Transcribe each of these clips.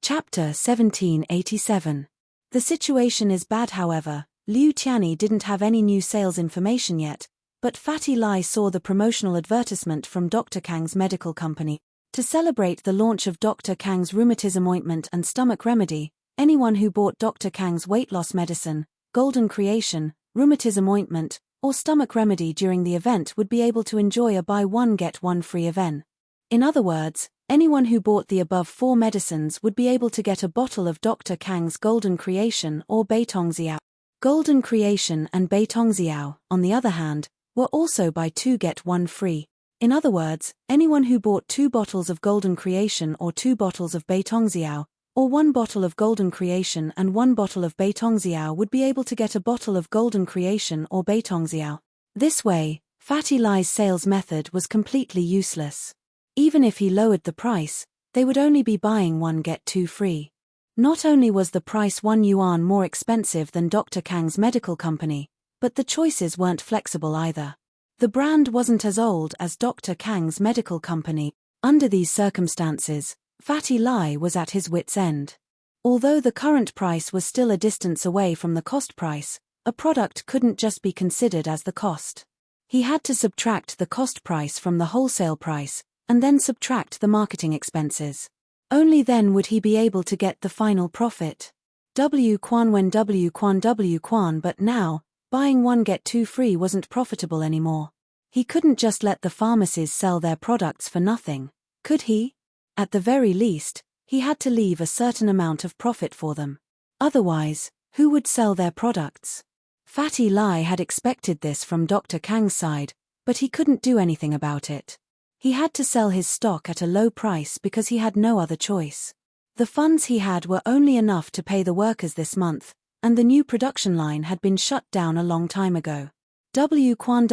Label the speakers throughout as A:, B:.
A: Chapter 1787. The situation is bad, however. Liu Tianli didn't have any new sales information yet, but Fatty Lai saw the promotional advertisement from Dr. Kang's medical company. To celebrate the launch of Dr. Kang's rheumatism ointment and stomach remedy, anyone who bought Dr. Kang's weight loss medicine, Golden Creation, rheumatism ointment, or stomach remedy during the event would be able to enjoy a buy one get one free event. In other words, anyone who bought the above 4 medicines would be able to get a bottle of Dr. Kang's Golden Creation or Beitongxiao. Golden Creation and Beitongxiao, on the other hand, were also buy 2 get 1 free. In other words, anyone who bought 2 bottles of Golden Creation or 2 bottles of Beitongxiao, or 1 bottle of Golden Creation and 1 bottle of Beitongxiao would be able to get a bottle of Golden Creation or Beitongxiao. This way, Fatty Lai's sales method was completely useless. Even if he lowered the price, they would only be buying 1 get 2 free. Not only was the price 1 yuan more expensive than Dr. Kang's medical company, but the choices weren't flexible either. The brand wasn't as old as Dr. Kang's medical company. Under these circumstances, Fatty Lai was at his wit's end. Although the current price was still a distance away from the cost price, a product couldn't just be considered as the cost. He had to subtract the cost price from the wholesale price, and then subtract the marketing expenses. Only then would he be able to get the final profit. W quan when W quan, but now, buying 1 get 2 free wasn't profitable anymore. He couldn't just let the pharmacies sell their products for nothing, could he? At the very least, he had to leave a certain amount of profit for them. Otherwise, who would sell their products? Fatty Lai had expected this from Dr. Kang's side, but he couldn't do anything about it. He had to sell his stock at a low price because he had no other choice. The funds he had were only enough to pay the workers this month, and the new production line had been shut down a long time ago. W quan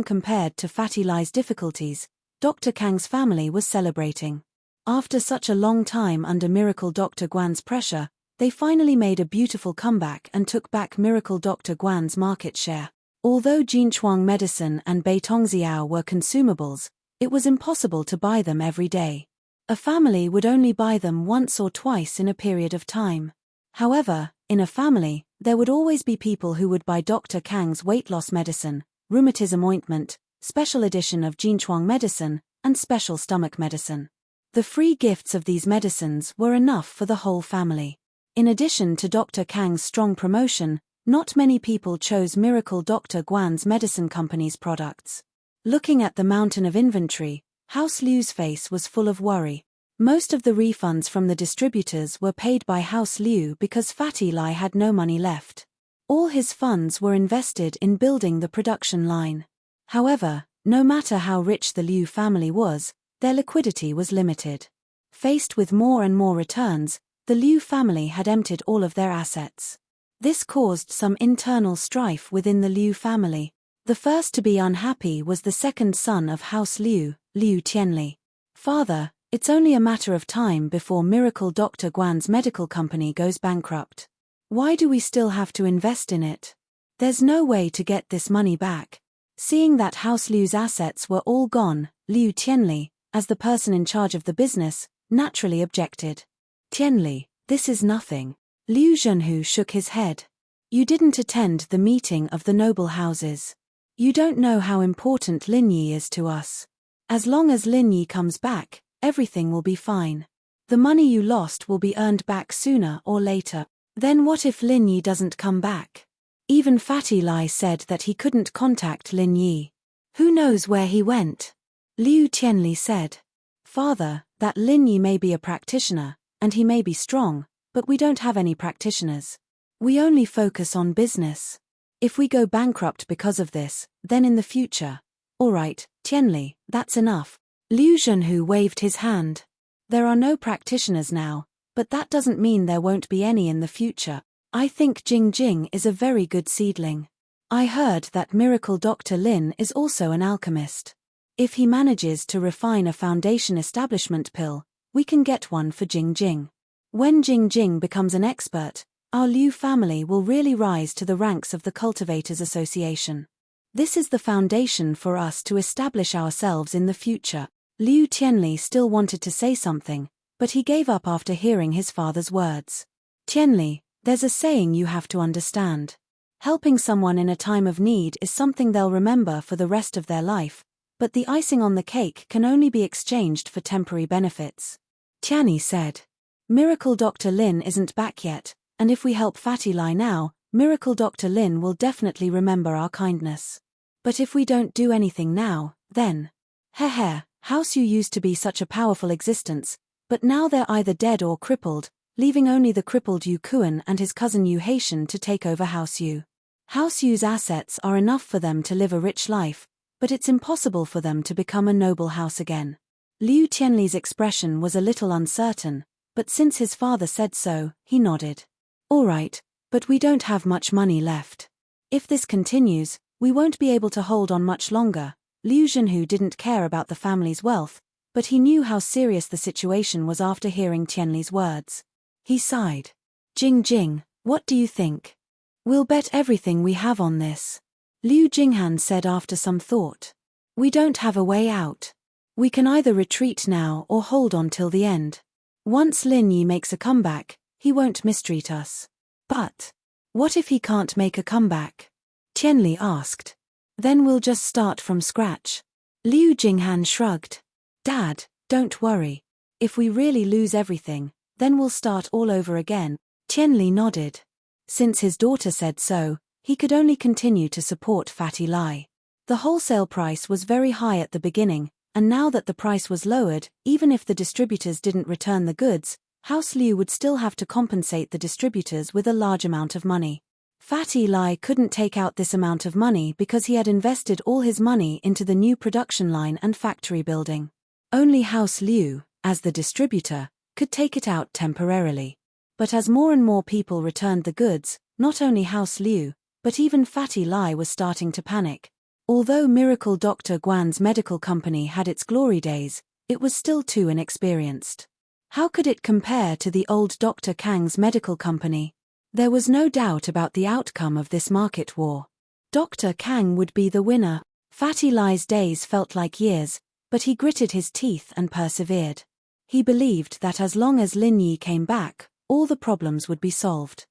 A: compared to Fatty Lai's difficulties, Dr. Kang's family was celebrating. After such a long time under Miracle Dr. Guan's pressure, they finally made a beautiful comeback and took back Miracle Dr. Guan's market share. Although Jinchuang medicine and Beitongxiao were consumables, it was impossible to buy them every day. A family would only buy them once or twice in a period of time. However, in a family, there would always be people who would buy Dr. Kang's weight loss medicine, rheumatism ointment, special edition of Jinchuang medicine, and special stomach medicine. The free gifts of these medicines were enough for the whole family. In addition to Dr. Kang's strong promotion, not many people chose Miracle Dr. Guan's medicine company's products. Looking at the mountain of inventory, House Liu's face was full of worry. Most of the refunds from the distributors were paid by House Liu because Fatty Lai had no money left. All his funds were invested in building the production line. However, no matter how rich the Liu family was, their liquidity was limited. Faced with more and more returns, the Liu family had emptied all of their assets. This caused some internal strife within the Liu family. The first to be unhappy was the second son of House Liu, Liu Tianli. "Father, it's only a matter of time before Miracle Dr. Guan's medical company goes bankrupt. Why do we still have to invest in it? There's no way to get this money back." Seeing that House Liu's assets were all gone, Liu Tianli, as the person in charge of the business, naturally objected. "Tianli, this is nothing." Liu Zhenhu shook his head. "You didn't attend the meeting of the noble houses. You don't know how important Lin Yi is to us. As long as Lin Yi comes back, everything will be fine. The money you lost will be earned back sooner or later. Then what if Lin Yi doesn't come back?" Even Fatty Lai said that he couldn't contact Lin Yi. "Who knows where he went?" Liu Tianli said. "Father, that Lin Yi may be a practitioner, and he may be strong, but we don't have any practitioners. We only focus on business. If we go bankrupt because of this, then in the future..." "All right, Tianli, that's enough." Liu Zhenhu waved his hand. "There are no practitioners now, but that doesn't mean there won't be any in the future. I think Jing is a very good seedling. I heard that Miracle Dr. Lin is also an alchemist. If he manages to refine a foundation establishment pill, we can get one for Jing. When Jing becomes an expert, our Liu family will really rise to the ranks of the Cultivators Association. This is the foundation for us to establish ourselves in the future." Liu Tianli still wanted to say something, But he gave up after hearing his father's words. Tianli, there's a saying you have to understand. Helping someone in a time of need is something they'll remember for the rest of their life, but the icing on the cake can only be exchanged for temporary benefits. Tianli said. Miracle Dr. Lin isn't back yet, and if we help Fatty Lai now, Miracle Dr. Lin will definitely remember our kindness. But if we don't do anything now, then… House Yu used to be such a powerful existence, but now they're either dead or crippled, leaving only the crippled Yu Kuan and his cousin Yu Haitian to take over House Yu. House Yu's assets are enough for them to live a rich life, but it's impossible for them to become a noble house again. Liu Tianli's expression was a little uncertain, but since his father said so, he nodded. All right, but we don't have much money left. If this continues, we won't be able to hold on much longer. Liu Zhenhu didn't care about the family's wealth, but he knew how serious the situation was after hearing Tianli's words. He sighed. Jing, what do you think? We'll bet everything we have on this. Liu Jinghan said after some thought. We don't have a way out. We can either retreat now or hold on till the end. Once Lin Yi makes a comeback, he won't mistreat us. But what if he can't make a comeback? Tianli asked. Then we'll just start from scratch. Liu Jinghan shrugged. Dad, don't worry. If we really lose everything, then we'll start all over again. Tianli nodded. Since his daughter said so, he could only continue to support Fatty Lai. The wholesale price was very high at the beginning, and now that the price was lowered, even if the distributors didn't return the goods, House Liu would still have to compensate the distributors with a large amount of money. Fatty Lai couldn't take out this amount of money because he had invested all his money into the new production line and factory building. Only House Liu, as the distributor, could take it out temporarily. But as more and more people returned the goods, not only House Liu, but even Fatty Lai was starting to panic. Although Miracle Dr. Guan's medical company had its glory days, it was still too inexperienced. How could it compare to the old Dr. Kang's medical company? There was no doubt about the outcome of this market war. Dr. Kang would be the winner. Fatty Lai's days felt like years, but he gritted his teeth and persevered. He believed that as long as Lin Yi came back, all the problems would be solved.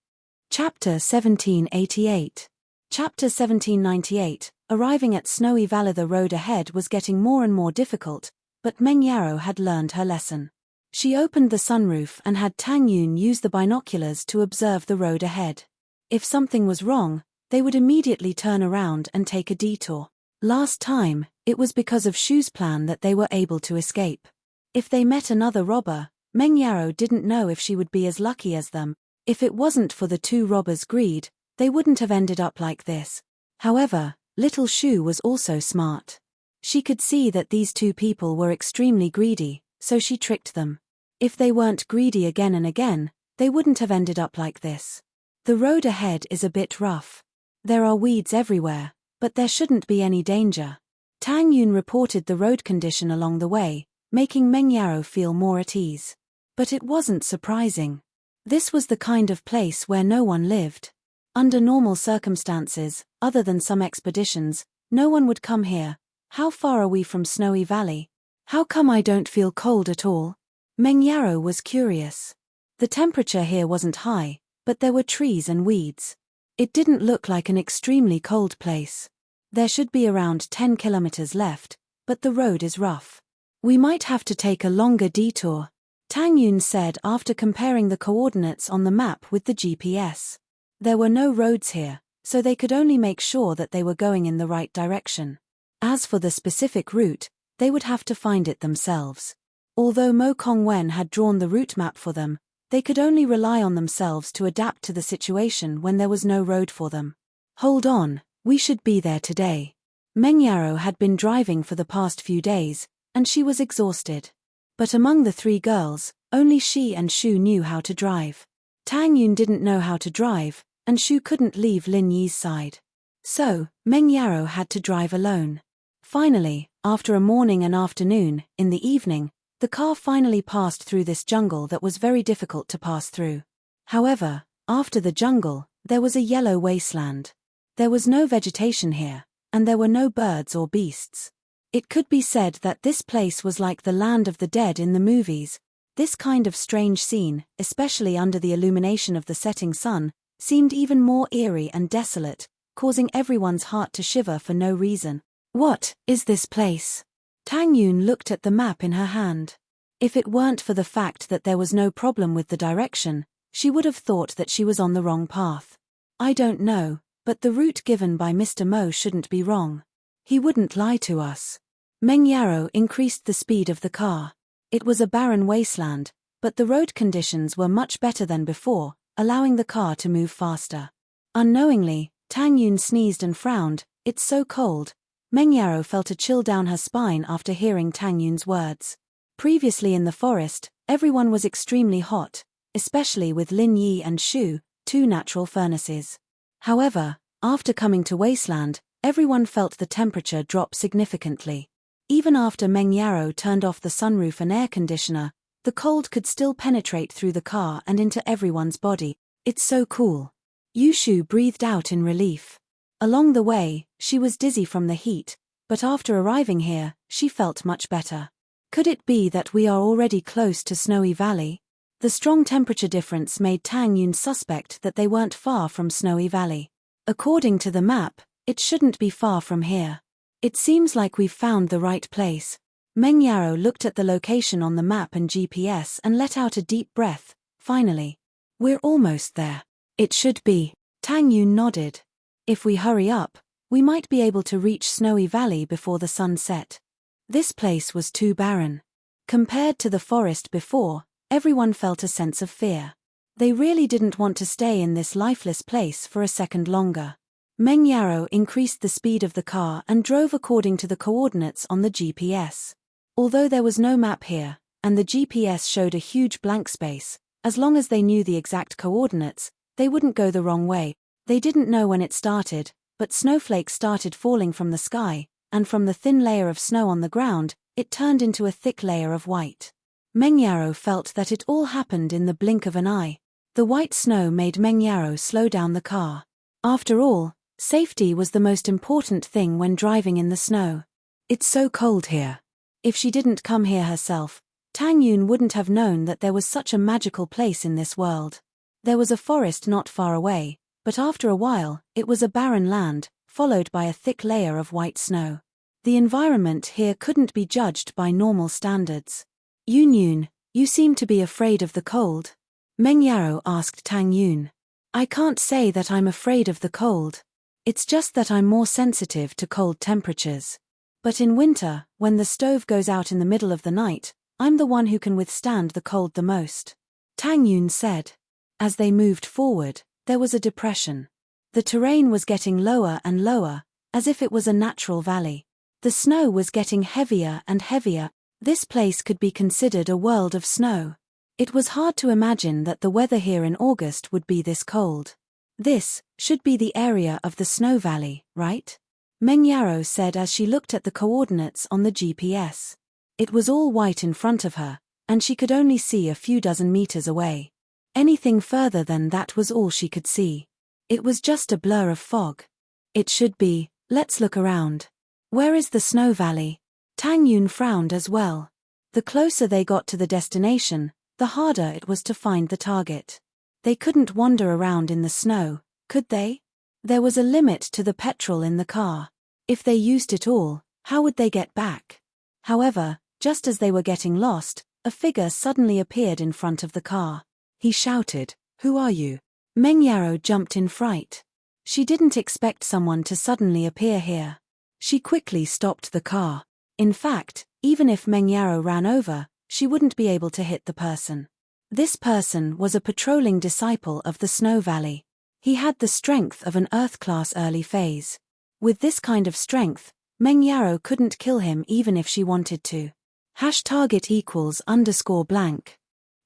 A: Chapter 1788. Chapter 1798. Arriving at Snowy Valley, the road ahead was getting more and more difficult, but Meng Yarrow had learned her lesson. She opened the sunroof and had Tang Yun use the binoculars to observe the road ahead. If something was wrong, they would immediately turn around and take a detour. Last time, it was because of Shu's plan that they were able to escape. If they met another robber, Meng Yarrow didn't know if she would be as lucky as them. If it wasn't for the two robbers' greed, they wouldn't have ended up like this. However, little Shu was also smart. She could see that these two people were extremely greedy, so she tricked them. If they weren't greedy again and again, they wouldn't have ended up like this. The road ahead is a bit rough. There are weeds everywhere, but there shouldn't be any danger. Tang Yun reported the road condition along the way, making Meng Yarrow feel more at ease. But it wasn't surprising. This was the kind of place where no one lived. Under normal circumstances, other than some expeditions, no one would come here. How far are we from Snowy Valley? How come I don't feel cold at all? Meng Yarrow was curious. The temperature here wasn't high, but there were trees and weeds. It didn't look like an extremely cold place. There should be around 10 kilometers left, but the road is rough. We might have to take a longer detour, Tang Yun said after comparing the coordinates on the map with the GPS. There were no roads here, so they could only make sure that they were going in the right direction. As for the specific route, they would have to find it themselves. Although Mo Kongwen had drawn the route map for them, they could only rely on themselves to adapt to the situation when there was no road for them. Hold on, we should be there today. Meng Yarrow had been driving for the past few days, and she was exhausted. But among the three girls, only she and Shu knew how to drive. Tang Yun didn't know how to drive, and Shu couldn't leave Lin Yi's side. So, Meng Yarrow had to drive alone. Finally, after a morning and afternoon, in the evening, the car finally passed through this jungle that was very difficult to pass through. However, after the jungle, there was a yellow wasteland. There was no vegetation here, and there were no birds or beasts. It could be said that this place was like the land of the dead in the movies. This kind of strange scene, especially under the illumination of the setting sun, seemed even more eerie and desolate, causing everyone's heart to shiver for no reason. What is this place? Tang Yun looked at the map in her hand. If it weren't for the fact that there was no problem with the direction, she would have thought that she was on the wrong path. I don't know, but the route given by Mr. Mo shouldn't be wrong. He wouldn't lie to us. Meng Yarrow increased the speed of the car. It was a barren wasteland, but the road conditions were much better than before, allowing the car to move faster. Unknowingly, Tang Yun sneezed and frowned. It's so cold. Meng Yarrow felt a chill down her spine after hearing Tang Yun's words. Previously in the forest, everyone was extremely hot, especially with Lin Yi and Shu, two natural furnaces. However, after coming to Wasteland, everyone felt the temperature drop significantly. Even after Meng Yarrow turned off the sunroof and air conditioner, the cold could still penetrate through the car and into everyone's body. It's so cool. Yushu breathed out in relief. Along the way, she was dizzy from the heat, but after arriving here, she felt much better. Could it be that we are already close to Snowy Valley? The strong temperature difference made Tang Yun suspect that they weren't far from Snowy Valley. According to the map, it shouldn't be far from here. It seems like we've found the right place. Meng Yarrow looked at the location on the map and GPS and let out a deep breath. Finally. We're almost there. It should be. Tang Yun nodded. If we hurry up, we might be able to reach Snowy Valley before the sun set. This place was too barren. Compared to the forest before, everyone felt a sense of fear. They really didn't want to stay in this lifeless place for a second longer. Meng Yarrow increased the speed of the car and drove according to the coordinates on the GPS. Although there was no map here, and the GPS showed a huge blank space, as long as they knew the exact coordinates, they wouldn't go the wrong way. They didn't know when it started, but snowflakes started falling from the sky, and from the thin layer of snow on the ground, it turned into a thick layer of white. Meng Yarrow felt that it all happened in the blink of an eye. The white snow made Meng Yarrow slow down the car. After all, safety was the most important thing when driving in the snow. It's so cold here. If she didn't come here herself, Tang Yun wouldn't have known that there was such a magical place in this world. There was a forest not far away, but after a while, it was a barren land, followed by a thick layer of white snow. The environment here couldn't be judged by normal standards. Yun, you seem to be afraid of the cold. Meng Yarrow asked Tang Yun. I can't say that I'm afraid of the cold. It's just that I'm more sensitive to cold temperatures. But in winter, when the stove goes out in the middle of the night, I'm the one who can withstand the cold the most. Tang Yun said. As they moved forward, there was a depression. The terrain was getting lower and lower, as if it was a natural valley. The snow was getting heavier and heavier. This place could be considered a world of snow. It was hard to imagine that the weather here in August would be this cold. This should be the area of the snow valley, right? Meng Yarrow said as she looked at the coordinates on the GPS. It was all white in front of her, and she could only see a few dozen meters away. Anything further than that was all she could see. It was just a blur of fog. It should be. Let's look around. Where is the snow valley? Tang Yun frowned as well. The closer they got to the destination, the harder it was to find the target. They couldn't wander around in the snow, could they? There was a limit to the petrol in the car. If they used it all, how would they get back? However, just as they were getting lost, a figure suddenly appeared in front of the car. He shouted, "Who are you?" Meng Yarrow jumped in fright. She didn't expect someone to suddenly appear here. She quickly stopped the car. In fact, even if Meng Yarrow ran over, she wouldn't be able to hit the person. This person was a patrolling disciple of the Snow Valley. He had the strength of an Earth-class early phase. With this kind of strength, Meng Yarrow couldn't kill him even if she wanted to. #target=_blank.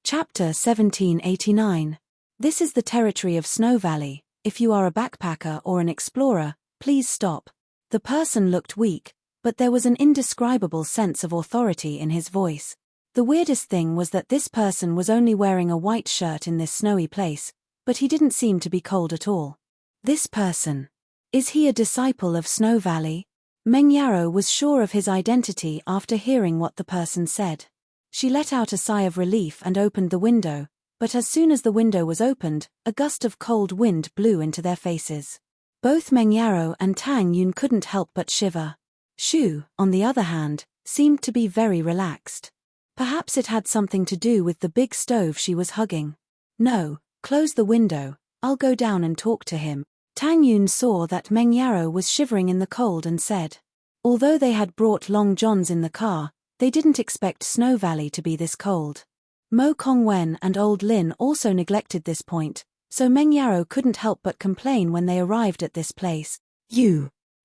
A: Chapter 1789. This is the territory of Snow Valley. If you are a backpacker or an explorer, please stop. The person looked weak, but there was an indescribable sense of authority in his voice. The weirdest thing was that this person was only wearing a white shirt in this snowy place, but he didn't seem to be cold at all. This person. Is he a disciple of Snow Valley? Meng Yarrow was sure of his identity after hearing what the person said. She let out a sigh of relief and opened the window, but as soon as the window was opened, a gust of cold wind blew into their faces. Both Meng Yarrow and Tang Yun couldn't help but shiver. Shu, on the other hand, seemed to be very relaxed. Perhaps it had something to do with the big stove she was hugging. No, close the window, I'll go down and talk to him. Tang Yun saw that Meng Yarrow was shivering in the cold and said. Although they had brought long johns in the car, they didn't expect Snow Valley to be this cold. Mo Kongwen and Old Lin also neglected this point, so Meng Yarrow couldn't help but complain when they arrived at this place.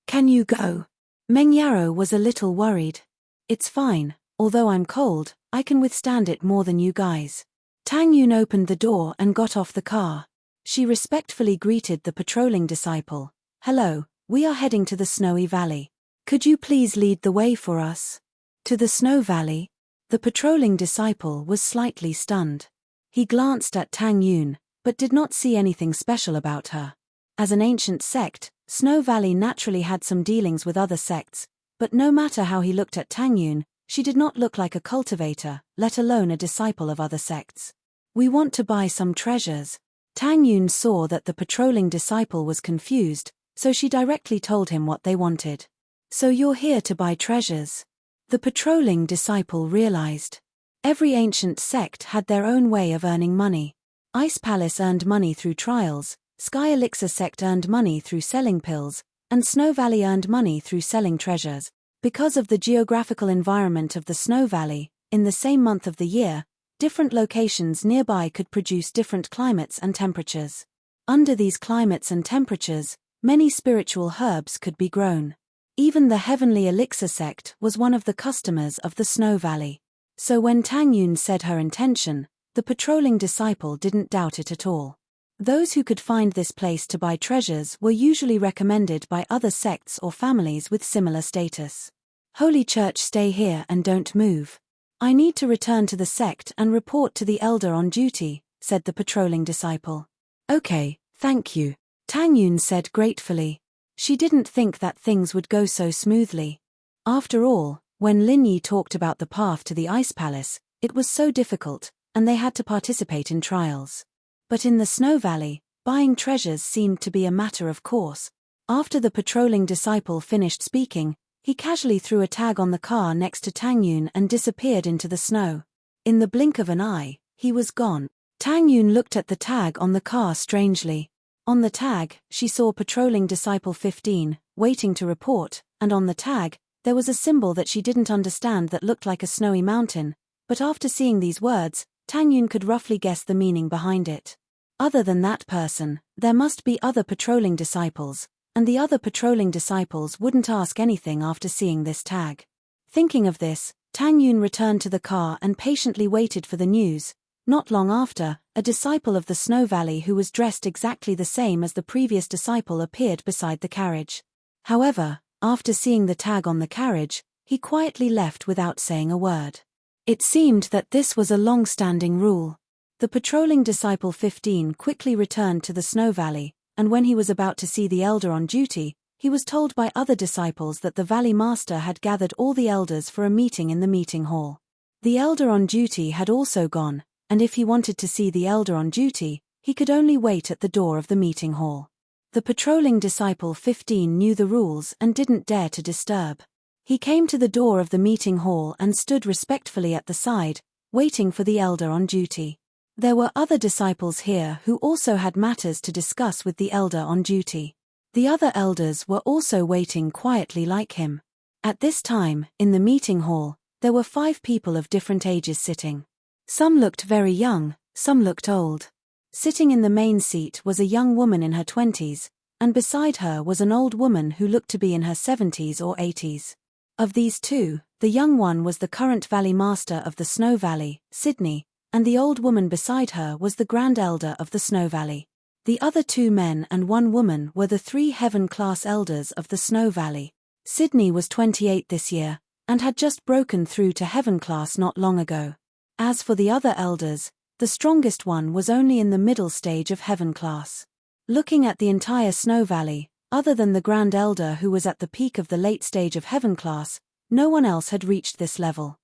A: Can you go? Meng Yarrow was a little worried. It's fine, although I'm cold, I can withstand it more than you guys. Tang Yun opened the door and got off the car. She respectfully greeted the patrolling disciple. Hello, we are heading to the Snowy Valley. Could you please lead the way for us? To the Snow Valley? The patrolling disciple was slightly stunned. He glanced at Tang Yun, but did not see anything special about her. As an ancient sect, Snow Valley naturally had some dealings with other sects, but no matter how he looked at Tang Yun, she did not look like a cultivator, let alone a disciple of other sects. We want to buy some treasures. Tang Yun saw that the patrolling disciple was confused, so she directly told him what they wanted. So you're here to buy treasures? The patrolling disciple realized. Every ancient sect had their own way of earning money. Ice Palace earned money through trials, Sky Elixir sect earned money through selling pills, and Snow Valley earned money through selling treasures. Because of the geographical environment of the Snow Valley, in the same month of the year, different locations nearby could produce different climates and temperatures. Under these climates and temperatures, many spiritual herbs could be grown. Even the Heavenly Elixir sect was one of the customers of the Snow Valley. So when Tang Yun said her intention, the patrolling disciple didn't doubt it at all. Those who could find this place to buy treasures were usually recommended by other sects or families with similar status. Holy Church, stay here and don't move. I need to return to the sect and report to the elder on duty, said the patrolling disciple. Okay, thank you, Tang Yun said gratefully. She didn't think that things would go so smoothly. After all, when Lin Yi talked about the path to the Ice Palace, it was so difficult, and they had to participate in trials. But in the Snow Valley, buying treasures seemed to be a matter of course. After the patrolling disciple finished speaking, he casually threw a tag on the car next to Tang Yun and disappeared into the snow. In the blink of an eye, he was gone. Tang Yun looked at the tag on the car strangely. On the tag, she saw patrolling disciple 15, waiting to report, and on the tag, there was a symbol that she didn't understand that looked like a snowy mountain, but after seeing these words, Tang Yun could roughly guess the meaning behind it. Other than that person, there must be other patrolling disciples, and the other patrolling disciples wouldn't ask anything after seeing this tag. Thinking of this, Tang Yun returned to the car and patiently waited for the news. Not long after, a disciple of the Snow Valley who was dressed exactly the same as the previous disciple appeared beside the carriage. However, after seeing the tag on the carriage, he quietly left without saying a word. It seemed that this was a long-standing rule. The patrolling disciple 15 quickly returned to the Snow Valley, and when he was about to see the elder on duty, he was told by other disciples that the Valley Master had gathered all the elders for a meeting in the meeting hall. The elder on duty had also gone, and if he wanted to see the elder on duty, he could only wait at the door of the meeting hall. The patrolling disciple 15 knew the rules and didn't dare to disturb. He came to the door of the meeting hall and stood respectfully at the side, waiting for the elder on duty. There were other disciples here who also had matters to discuss with the elder on duty. The other elders were also waiting quietly like him. At this time, in the meeting hall, there were 5 people of different ages sitting. Some looked very young, some looked old. Sitting in the main seat was a young woman in her 20s, and beside her was an old woman who looked to be in her 70s or 80s. Of these two, the young one was the current Valley Master of the Snow Valley, Sydney, and the old woman beside her was the Grand Elder of the Snow Valley. The other 2 men and 1 woman were the 3 Heaven-class elders of the Snow Valley. Sydney was 28 this year, and had just broken through to Heaven-class not long ago. As for the other elders, the strongest one was only in the middle stage of Heaven-class. Looking at the entire Snow Valley, other than the Grand Elder who was at the peak of the late stage of Heaven-class, no one else had reached this level.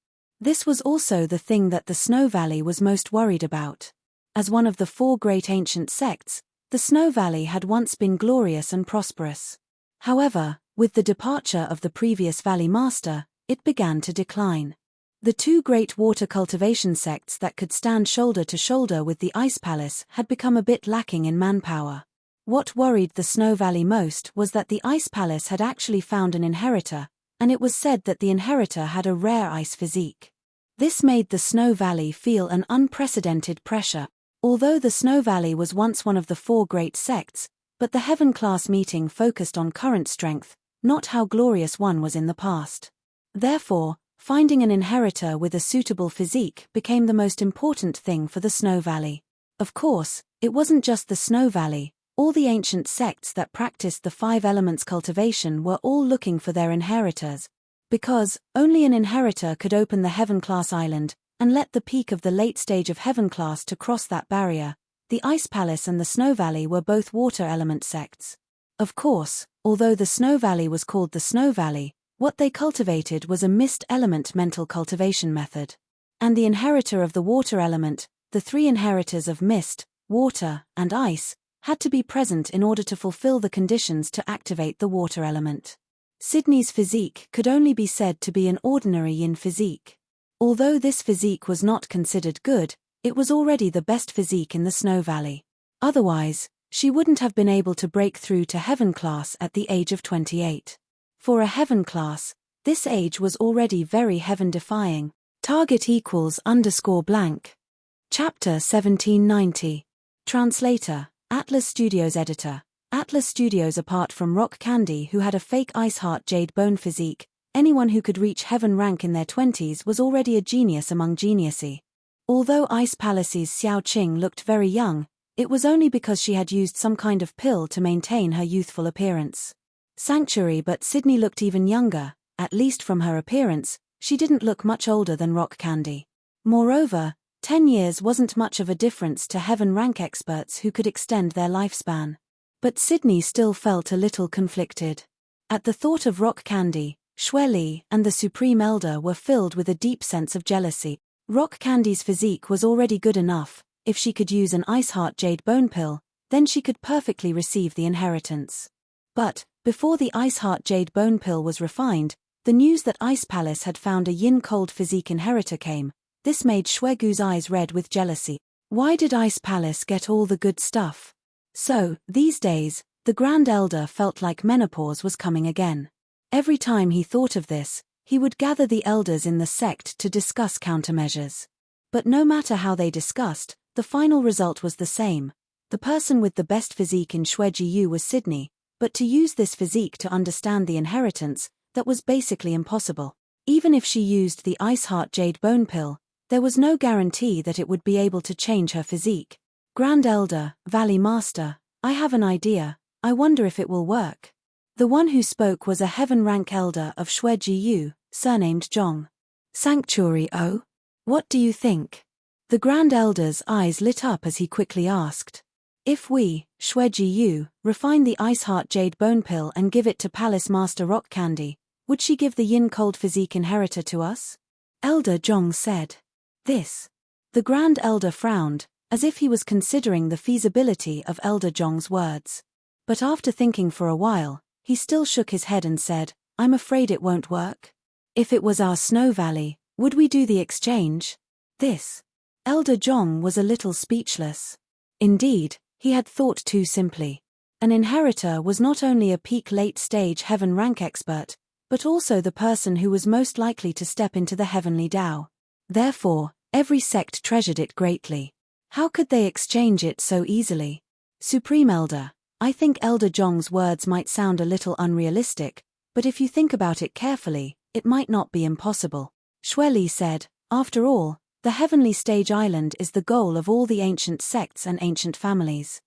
A: This was also the thing that the Snow Valley was most worried about. As one of the 4 great ancient sects, the Snow Valley had once been glorious and prosperous. However, with the departure of the previous Valley Master, it began to decline. The 2 great water cultivation sects that could stand shoulder to shoulder with the Ice Palace had become a bit lacking in manpower. What worried the Snow Valley most was that the Ice Palace had actually found an inheritor, and it was said that the inheritor had a rare ice physique. This made the Snow Valley feel an unprecedented pressure. Although the Snow Valley was once one of the 4 great sects, but the Heaven class meeting focused on current strength, not how glorious one was in the past. Therefore, finding an inheritor with a suitable physique became the most important thing for the Snow Valley. Of course, it wasn't just the Snow Valley. All the ancient sects that practiced the 5 elements cultivation were all looking for their inheritors. Because only an inheritor could open the Heaven class island and let the peak of the late stage of Heaven class to cross that barrier. The Ice Palace and the Snow Valley were both water element sects. Of course, although the Snow Valley was called the Snow Valley, what they cultivated was a mist element mental cultivation method. And the inheritor of the water element, the 3 inheritors of mist, water, and ice, had to be present in order to fulfill the conditions to activate the water element. Sydney's physique could only be said to be an ordinary yin physique. Although this physique was not considered good, it was already the best physique in the Snow Valley. Otherwise, she wouldn't have been able to break through to Heaven class at the age of 28. For a Heaven class, this age was already very heaven-defying. Target =_blank. Chapter 1790. Translator, Atlas Studios Editor. Atlas Studios. Apart from Rock Candy, who had a fake Ice Heart Jade Bone physique, anyone who could reach Heaven rank in their 20s was already a genius among geniuses. Although Ice Palace's Xiao Qing looked very young, it was only because she had used some kind of pill to maintain her youthful appearance. Sanctuary. But Sydney looked even younger, at least from her appearance. She didn't look much older than Rock Candy. Moreover, 10 years wasn't much of a difference to Heaven rank experts who could extend their lifespan. But Sydney still felt a little conflicted. At the thought of Rock Candy, Xue Li and the Supreme Elder were filled with a deep sense of jealousy. Rock Candy's physique was already good enough. If she could use an Ice Heart Jade Bone pill, then she could perfectly receive the inheritance. But, before the Ice Heart Jade Bone pill was refined, the news that Ice Palace had found a yin-cold physique inheritor came. This made Xue Gu's eyes red with jealousy. Why did Ice Palace get all the good stuff? So, these days, the Grand Elder felt like menopause was coming again. Every time he thought of this, he would gather the elders in the sect to discuss countermeasures. But no matter how they discussed, the final result was the same. The person with the best physique in Xue Jiyu was Sydney, but to use this physique to understand the inheritance, that was basically impossible. Even if she used the Ice Heart Jade Bone pill, there was no guarantee that it would be able to change her physique. Grand Elder, Valley Master, I have an idea. I wonder if it will work. The one who spoke was a Heaven rank elder of Xue Jiyu, surnamed Zhong. Sanctuary. Oh? What do you think? The Grand Elder's eyes lit up as he quickly asked. If we, Xue Jiyu, refine the Ice Heart Jade Bone pill and give it to Palace Master Rock Candy, would she give the yin-cold physique inheritor to us? Elder Zhong said. This. The Grand Elder frowned, as if he was considering the feasibility of Elder Zhong's words. But after thinking for a while, he still shook his head and said, I'm afraid it won't work. If it was our Snow Valley, would we do the exchange? This. Elder Zhong was a little speechless. Indeed, he had thought too simply. An inheritor was not only a peak late-stage Heaven rank expert, but also the person who was most likely to step into the heavenly Tao. Therefore, every sect treasured it greatly. How could they exchange it so easily? Supreme Elder, I think Elder Zhong's words might sound a little unrealistic, but if you think about it carefully, it might not be impossible. Xue Li said, after all, the Heavenly Stage Island is the goal of all the ancient sects and ancient families.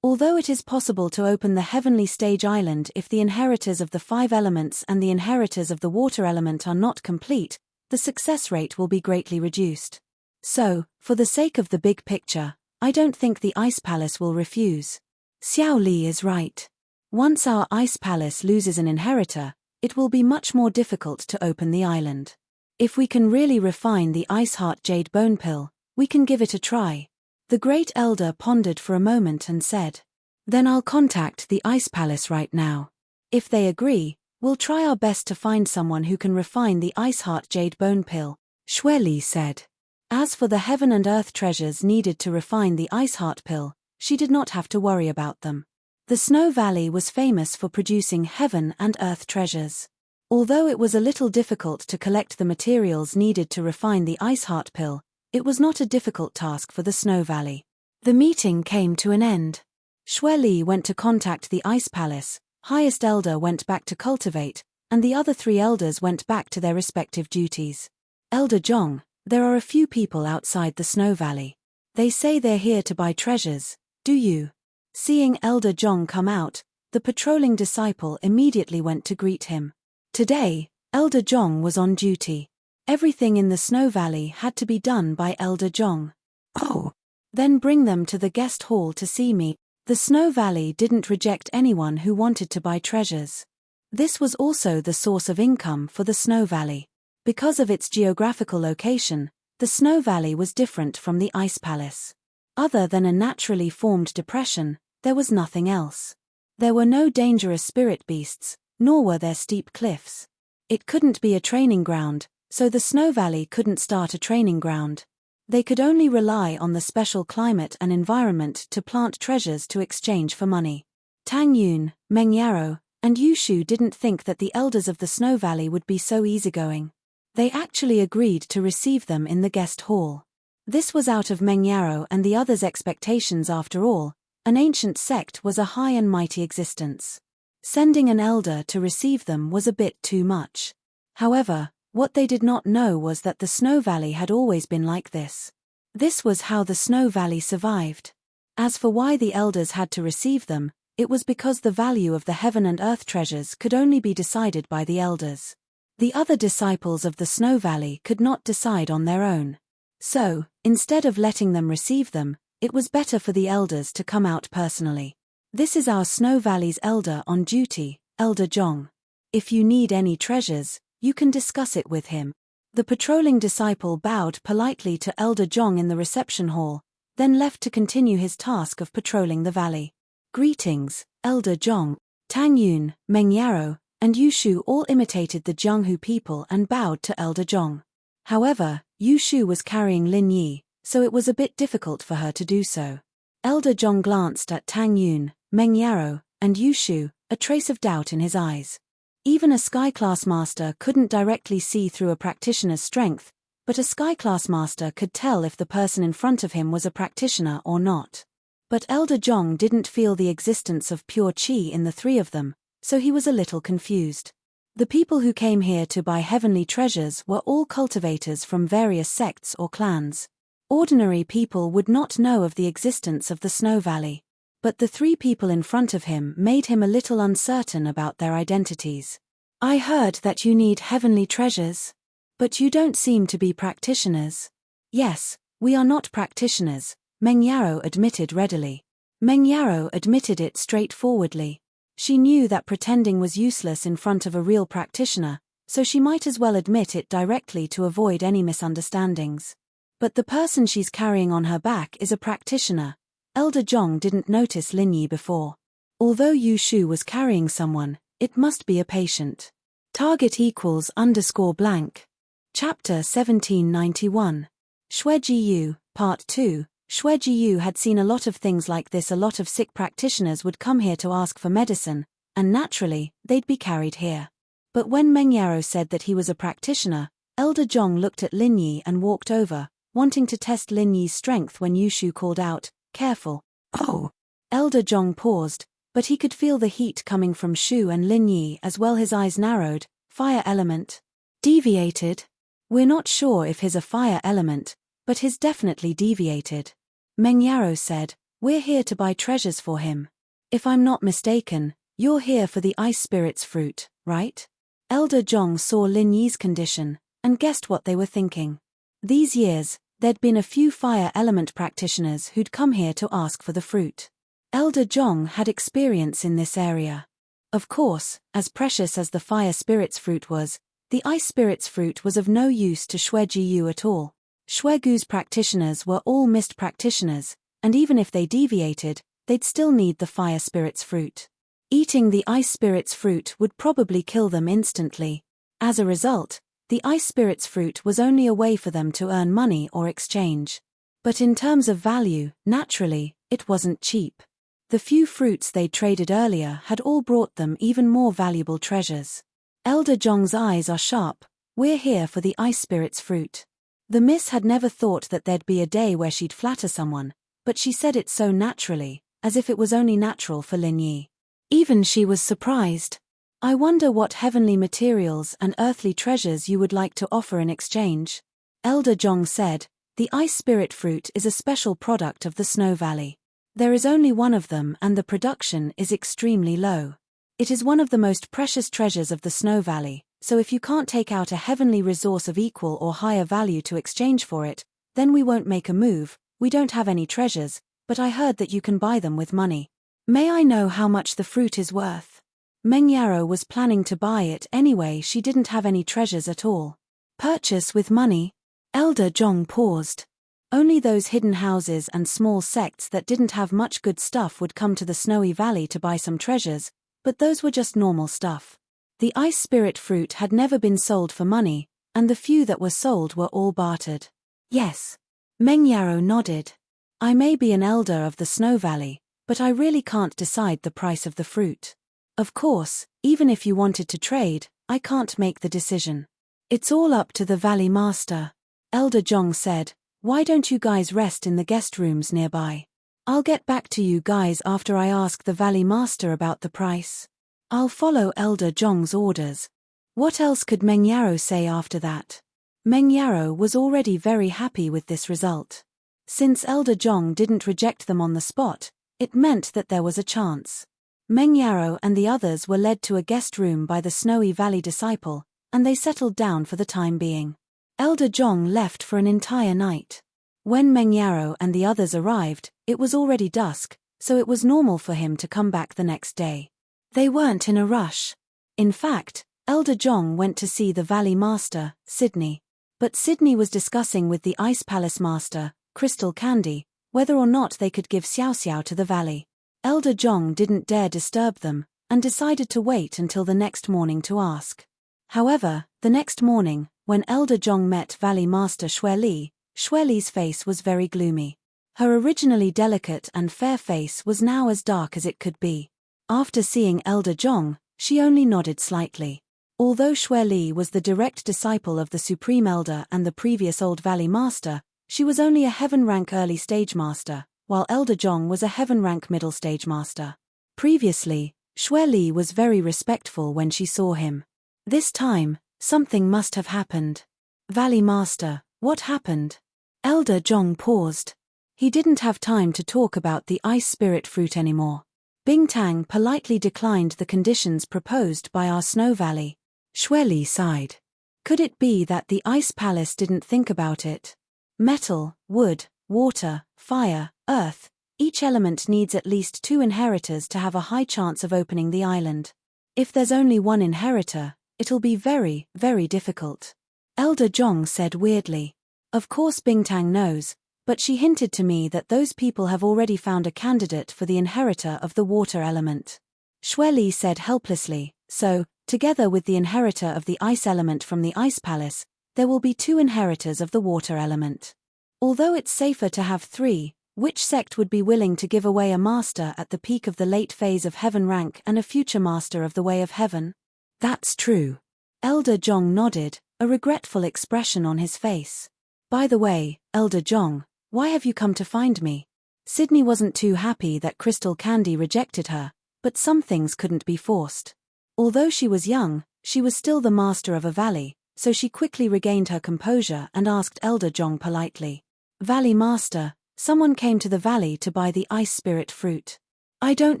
A: Although it is possible to open the Heavenly Stage Island if the inheritors of the 5 elements and the inheritors of the water element are not complete, the success rate will be greatly reduced. So, for the sake of the big picture, I don't think the Ice Palace will refuse. Xiao Li is right. Once our Ice Palace loses an inheritor, it will be much more difficult to open the island. If we can really refine the Ice Heart Jade Bone Pill, we can give it a try. The great elder pondered for a moment and said, "Then I'll contact the Ice Palace right now. If they agree, we'll try our best to find someone who can refine the Ice Heart Jade Bone Pill," Xue Li said. As for the heaven and earth treasures needed to refine the Ice Heart Pill, she did not have to worry about them. The Snow Valley was famous for producing heaven and earth treasures. Although it was a little difficult to collect the materials needed to refine the Ice Heart Pill, it was not a difficult task for the Snow Valley. The meeting came to an end. Xue Li went to contact the Ice Palace, highest elder went back to cultivate, and the other 3 elders went back to their respective duties. Elder Zhong, there are a few people outside the Snow Valley. They say they're here to buy treasures, do you? Seeing Elder Zhong come out, the patrolling disciple immediately went to greet him. Today, Elder Zhong was on duty. Everything in the Snow Valley had to be done by Elder Zhong. "Oh, then bring them to the guest hall to see me." The Snow Valley didn't reject anyone who wanted to buy treasures. This was also the source of income for the Snow Valley. Because of its geographical location, the Snow Valley was different from the Ice Palace. Other than a naturally formed depression, there was nothing else. There were no dangerous spirit beasts, nor were there steep cliffs. It couldn't be a training ground, so the Snow Valley couldn't start a training ground. They could only rely on the special climate and environment to plant treasures to exchange for money. Tang Yun, Meng Yarrow, and Yushu didn't think that the elders of the Snow Valley would be so easygoing. They actually agreed to receive them in the guest hall. This was out of Meng Yarrow and the others' expectations after all. An ancient sect was a high and mighty existence. Sending an elder to receive them was a bit too much. However, what they did not know was that the Snow Valley had always been like this. This was how the Snow Valley survived. As for why the elders had to receive them, it was because the value of the heaven and earth treasures could only be decided by the elders. The other disciples of the Snow Valley could not decide on their own. So, instead of letting them receive them, it was better for the elders to come out personally. "This is our Snow Valley's elder on duty, Elder Zhong. If you need any treasures, you can discuss it with him." The patrolling disciple bowed politely to Elder Zhong in the reception hall, then left to continue his task of patrolling the valley. "Greetings, Elder Zhong." Tang Yun, Meng Yarrow, and Yushu all imitated the Jianghu people and bowed to Elder Zhong. However, Yushu was carrying Lin Yi, so it was a bit difficult for her to do so. Elder Zhong glanced at Tang Yun, Meng Yarrow, and Yushu, a trace of doubt in his eyes. Even a Sky-class master couldn't directly see through a practitioner's strength, but a Sky-class master could tell if the person in front of him was a practitioner or not. But Elder Zhong didn't feel the existence of pure qi in the 3 of them, so he was a little confused. The people who came here to buy heavenly treasures were all cultivators from various sects or clans. Ordinary people would not know of the existence of the Snow Valley. But the 3 people in front of him made him a little uncertain about their identities. "I heard that you need heavenly treasures. But you don't seem to be practitioners." "Yes, we are not practitioners," Meng Yarrow admitted readily. Meng Yarrow admitted it straightforwardly. She knew that pretending was useless in front of a real practitioner, so she might as well admit it directly to avoid any misunderstandings. But the person she's carrying on her back is a practitioner. Elder Zhong didn't notice Lin Yi before. Although Yushu was carrying someone, it must be a patient. Target =_blank. Chapter 1791. Xue Jiyu, Part 2. Xue Jiyu had seen a lot of things like this. A lot of sick practitioners would come here to ask for medicine, and naturally, they'd be carried here. But when Meng Yarrow said that he was a practitioner, Elder Zhong looked at Lin Yi and walked over, wanting to test Lin Yi's strength when Yushu called out, "Careful." "Oh." Elder Zhong paused, but he could feel the heat coming from Shu and Lin Yi as well. His eyes narrowed. "Fire element. Deviated? We're not sure if he's a fire element, but he's definitely deviated." Meng Yarrow said, "We're here to buy treasures for him. If I'm not mistaken, you're here for the ice spirit's fruit, right?" Elder Zhong saw Lin Yi's condition, and guessed what they were thinking. These years, there'd been a few fire element practitioners who'd come here to ask for the fruit. Elder Zhong had experience in this area. Of course, as precious as the fire spirit's fruit was, The ice spirit's fruit was of no use to Xue Jiyu at all. Xue Gu's practitioners were all mist practitioners, and even if they deviated, they'd still need the fire spirit's fruit. Eating the ice spirit's fruit would probably kill them instantly. As a result, the ice spirit's fruit was only a way for them to earn money or exchange. But in terms of value, naturally, it wasn't cheap. The few fruits they'd traded earlier had all brought them even more valuable treasures. Elder Zhong's eyes are sharp. We're here for the ice spirit's fruit. The miss had never thought that there'd be a day where she'd flatter someone, but she said it so naturally, as if it was only natural for Lin Yi. Even she was surprised. I wonder what heavenly materials and earthly treasures you would like to offer in exchange. Elder Zhong said, the ice spirit fruit is a special product of the Snow Valley. There is only one of them and the production is extremely low. It is one of the most precious treasures of the Snow Valley, so if you can't take out a heavenly resource of equal or higher value to exchange for it, then we won't make a move. We don't have any treasures, but I heard that you can buy them with money. May I know how much the fruit is worth? Meng Yarrow was planning to buy it anyway. She didn't have any treasures at all. Purchase with money? Elder Zhong paused. Only those hidden houses and small sects that didn't have much good stuff would come to the Snowy Valley to buy some treasures, but those were just normal stuff. The ice spirit fruit had never been sold for money, and the few that were sold were all bartered. Yes. Meng Yarrow nodded. I may be an elder of the Snow Valley, but I really can't decide the price of the fruit. Of course, even if you wanted to trade, I can't make the decision. It's all up to the Valley Master. Elder Zhong said, why don't you guys rest in the guest rooms nearby? I'll get back to you guys after I ask the Valley Master about the price. I'll follow Elder Zhong's orders. What else could Meng Yarrow say after that? Meng Yarrow was already very happy with this result. Since Elder Zhong didn't reject them on the spot, it meant that there was a chance. Meng Yarrow and the others were led to a guest room by the Snowy Valley disciple, and they settled down for the time being. Elder Zhong left for an entire night. When Meng Yarrow and the others arrived, it was already dusk, so it was normal for him to come back the next day. They weren't in a rush. In fact, Elder Zhong went to see the Valley Master, Sydney. But Sydney was discussing with the Ice Palace Master, Crystal Candy, whether or not they could give Xiao Xiao to the valley. Elder Zhong didn't dare disturb them, and decided to wait until the next morning to ask. However, the next morning, when Elder Zhong met Valley Master Xue Li's face was very gloomy. Her originally delicate and fair face was now as dark as it could be. After seeing Elder Zhong, she only nodded slightly. Although Xue Li was the direct disciple of the Supreme Elder and the previous Old Valley Master, she was only a Heaven-rank early stage master, while Elder Zhong was a Heaven-rank middle stage master. Previously, Xue Li was very respectful when she saw him. This time, something must have happened. Valley Master, what happened? Elder Zhong paused. He didn't have time to talk about the ice spirit fruit anymore. Bingtang politely declined the conditions proposed by our Snow Valley. Xue Li sighed. Could it be that the Ice Palace didn't think about it? Metal, wood, water, fire, earth, each element needs at least 2 inheritors to have a high chance of opening the island. If there's only one inheritor, it'll be very, very difficult. Elder Zhong said weirdly. Of course Bingtang knows, but she hinted to me that those people have already found a candidate for the inheritor of the water element. Xue Li said helplessly, so, together with the inheritor of the ice element from the Ice Palace, there will be 2 inheritors of the water element. Although it's safer to have 3, which sect would be willing to give away a master at the peak of the late phase of Heaven rank and a future master of the Way of Heaven? That's true. Elder Zhong nodded, a regretful expression on his face. By the way, Elder Zhong, why have you come to find me? Sydney wasn't too happy that Crystal Candy rejected her, but some things couldn't be forced. Although she was young, she was still the master of a valley, so she quickly regained her composure and asked Elder Zhong politely. Valley Master, someone came to the valley to buy the ice spirit fruit. I don't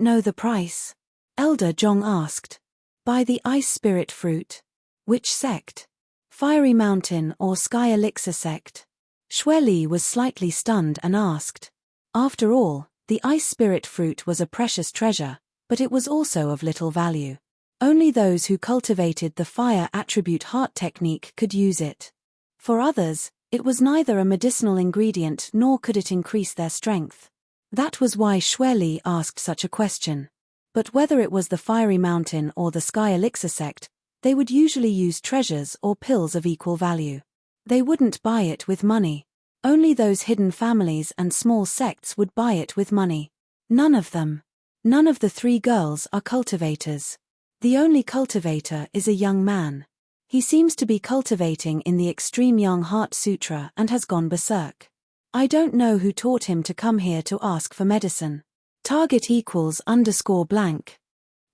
A: know the price. Elder Zhong asked. Buy the ice spirit fruit? Which sect? Fiery Mountain or Sky Elixir sect? Xue Li was slightly stunned and asked. After all, the ice spirit fruit was a precious treasure, but it was also of little value. Only those who cultivated the fire attribute heart technique could use it. For others, it was neither a medicinal ingredient nor could it increase their strength. That was why Xue Li asked such a question. But whether it was the Fiery Mountain or the Sky Elixir sect, they would usually use treasures or pills of equal value. They wouldn't buy it with money. Only those hidden families and small sects would buy it with money. None of them. None of the three girls are cultivators. The only cultivator is a young man. He seems to be cultivating in the Extreme Young Heart Sutra and has gone berserk. I don't know who taught him to come here to ask for medicine. Target =_blank.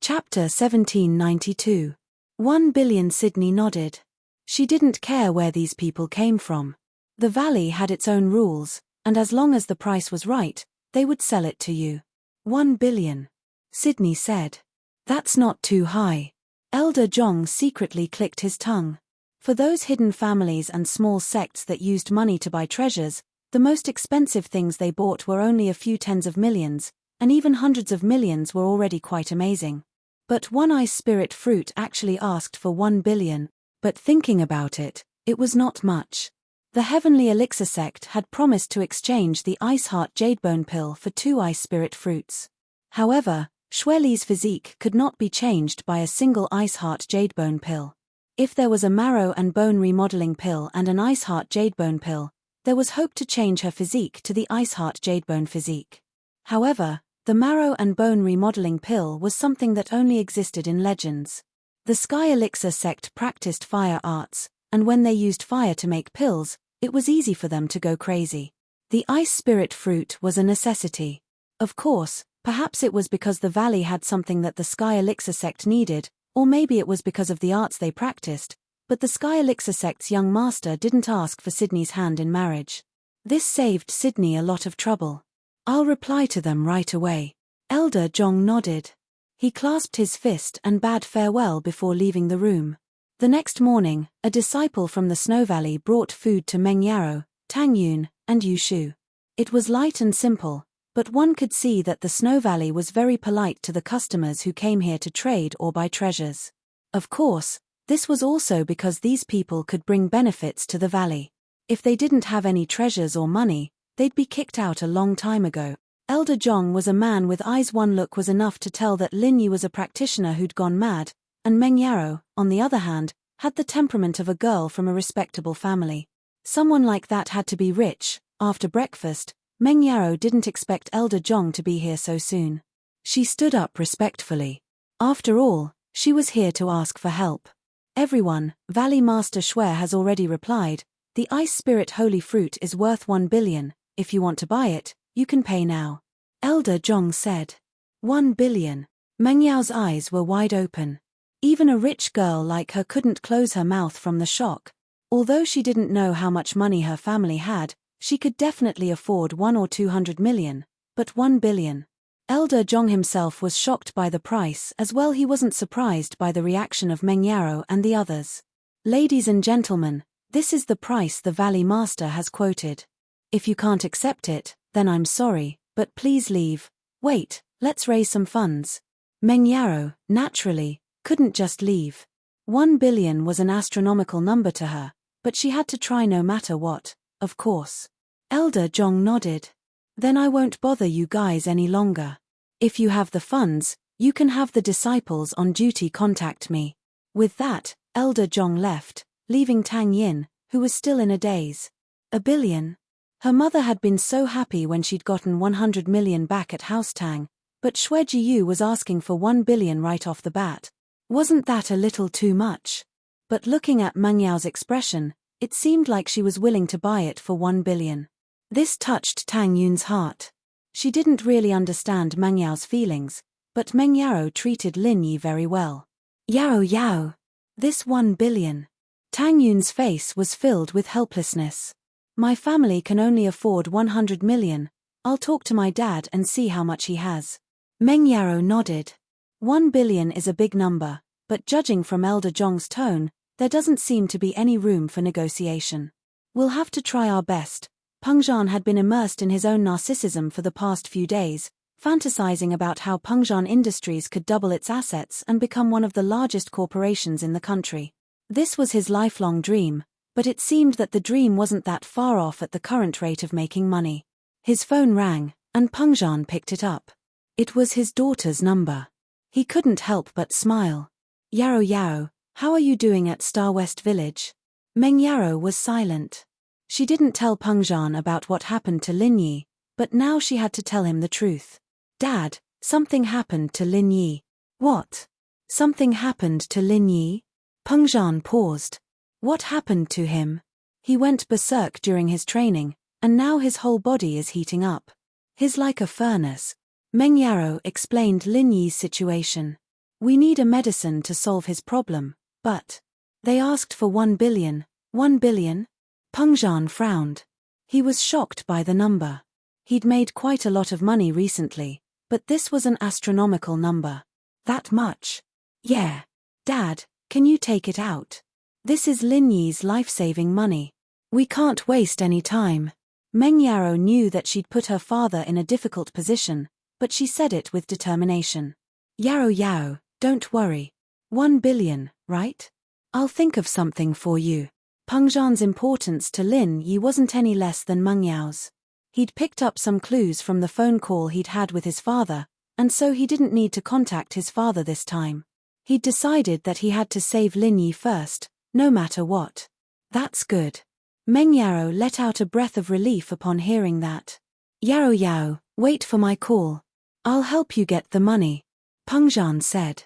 A: Chapter 1792. 1 billion. Sydney nodded. She didn't care where these people came from. The valley had its own rules, and as long as the price was right, they would sell it to you. 1 billion. Sydney said. That's not too high. Elder Zhong secretly clicked his tongue. For those hidden families and small sects that used money to buy treasures, the most expensive things they bought were only a few tens of millions, and even hundreds of millions were already quite amazing. But one ice spirit fruit actually asked for 1 billion, but thinking about it, it was not much. The Heavenly Elixir sect had promised to exchange the Ice Heart Jadebone pill for 2 ice spirit fruits. However, Xue Li's physique could not be changed by a single Ice Heart Jadebone pill. If there was a marrow and bone remodeling pill and an Ice Heart Jadebone pill, there was hope to change her physique to the Ice Heart Jadebone physique. However, the marrow and bone remodeling pill was something that only existed in legends. The Sky Elixir sect practiced fire arts, and when they used fire to make pills, it was easy for them to go crazy. The ice spirit fruit was a necessity. Of course, perhaps it was because the valley had something that the Sky Elixir sect needed, or maybe it was because of the arts they practiced, but the Sky Elixir sect's young master didn't ask for Sydney's hand in marriage. This saved Sydney a lot of trouble. I'll reply to them right away. Elder Zhong nodded. He clasped his fist and bade farewell before leaving the room. The next morning, a disciple from the Snow Valley brought food to Meng Yaro, Tang Yun, and Yu Shu. It was light and simple, but one could see that the Snow Valley was very polite to the customers who came here to trade or buy treasures. Of course, this was also because these people could bring benefits to the valley. If they didn't have any treasures or money, they'd be kicked out a long time ago. Elder Zhong was a man with eyes. One look was enough to tell that Lin Yi was a practitioner who'd gone mad, and Meng Yaro, on the other hand, had the temperament of a girl from a respectable family. Someone like that had to be rich. After breakfast, Meng Yaro didn't expect Elder Zhong to be here so soon. She stood up respectfully. After all, she was here to ask for help. Everyone, Valley Master Xue has already replied, the Ice Spirit Holy Fruit is worth 1 billion, if you want to buy it, you can pay now. Elder Zhong said. 1 billion. Meng Yao's eyes were wide open. Even a rich girl like her couldn't close her mouth from the shock. Although she didn't know how much money her family had, she could definitely afford 1 or 200 million, but 1 billion. Elder Zhong himself was shocked by the price as well. He wasn't surprised by the reaction of Meng Yaro and the others. Ladies and gentlemen, this is the price the Valley Master has quoted. If you can't accept it, then I'm sorry, but please leave. Wait, let's raise some funds. Meng Yaro, naturally, couldn't just leave. 1 billion was an astronomical number to her, but she had to try no matter what, of course. Elder Zhong nodded. Then I won't bother you guys any longer. If you have the funds, you can have the disciples on duty contact me. With that, Elder Zhong left, leaving Tang Yin, who was still in a daze. 1 billion? Her mother had been so happy when she'd gotten 100 million back at House Tang, but Xue Jiyu was asking for 1 billion right off the bat. Wasn't that a little too much? But looking at Meng Yao's expression, it seemed like she was willing to buy it for 1 billion. This touched Tang Yun's heart. She didn't really understand Meng Yao's feelings, but Meng Yaro treated Lin Yi very well. Yao. This 1 billion. Tang Yun's face was filled with helplessness. My family can only afford 100 million. I'll talk to my dad and see how much he has. Meng Yaro nodded. 1 billion is a big number, but judging from Elder Zhong's tone, there doesn't seem to be any room for negotiation. We'll have to try our best. Peng Zhan had been immersed in his own narcissism for the past few days, fantasizing about how Pengzhan Industries could double its assets and become one of the largest corporations in the country. This was his lifelong dream, but it seemed that the dream wasn't that far off at the current rate of making money. His phone rang, and Pengzhan picked it up. It was his daughter's number. He couldn't help but smile. "Yaro Yao, how are you doing at Star West Village?" Meng Yaro was silent. She didn't tell Pengzhan about what happened to Lin Yi, but now she had to tell him the truth. "Dad, something happened to Lin Yi." "What? Something happened to Lin Yi?" Pengzhan paused. "What happened to him?" "He went berserk during his training, and now his whole body is heating up. He's like a furnace." Meng Yaro explained Lin Yi's situation. "We need a medicine to solve his problem, but they asked for 1 billion. 1 billion? Pengzhan frowned. He was shocked by the number. He'd made quite a lot of money recently, but this was an astronomical number. "That much?" "Yeah. Dad, can you take it out? This is Lin Yi's life-saving money. We can't waste any time." Meng Yaro knew that she'd put her father in a difficult position, but she said it with determination. "Yaro Yao, don't worry. 1 billion, right? I'll think of something for you." Pengzhan's importance to Lin Yi wasn't any less than Meng Yao's. He'd picked up some clues from the phone call he'd had with his father, and so he didn't need to contact his father this time. He'd decided that he had to save Lin Yi first, no matter what. "That's good." Meng Yaro let out a breath of relief upon hearing that. "Yaro Yao, wait for my call. I'll help you get the money," Pengzhan said.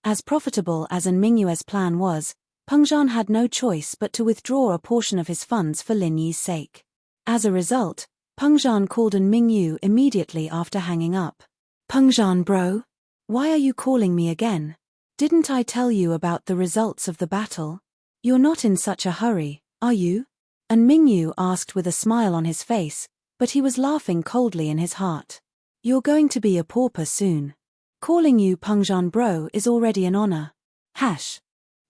A: As profitable as An Mingyue's plan was, Pengzhan had no choice but to withdraw a portion of his funds for Lin Yi's sake. As a result, Pengzhan called An Mingyu immediately after hanging up. "Pengzhan bro? Why are you calling me again? Didn't I tell you about the results of the battle? You're not in such a hurry, are you?" An Mingyu asked with a smile on his face, but he was laughing coldly in his heart. "You're going to be a pauper soon. Calling you Pengzhan bro is already an honor."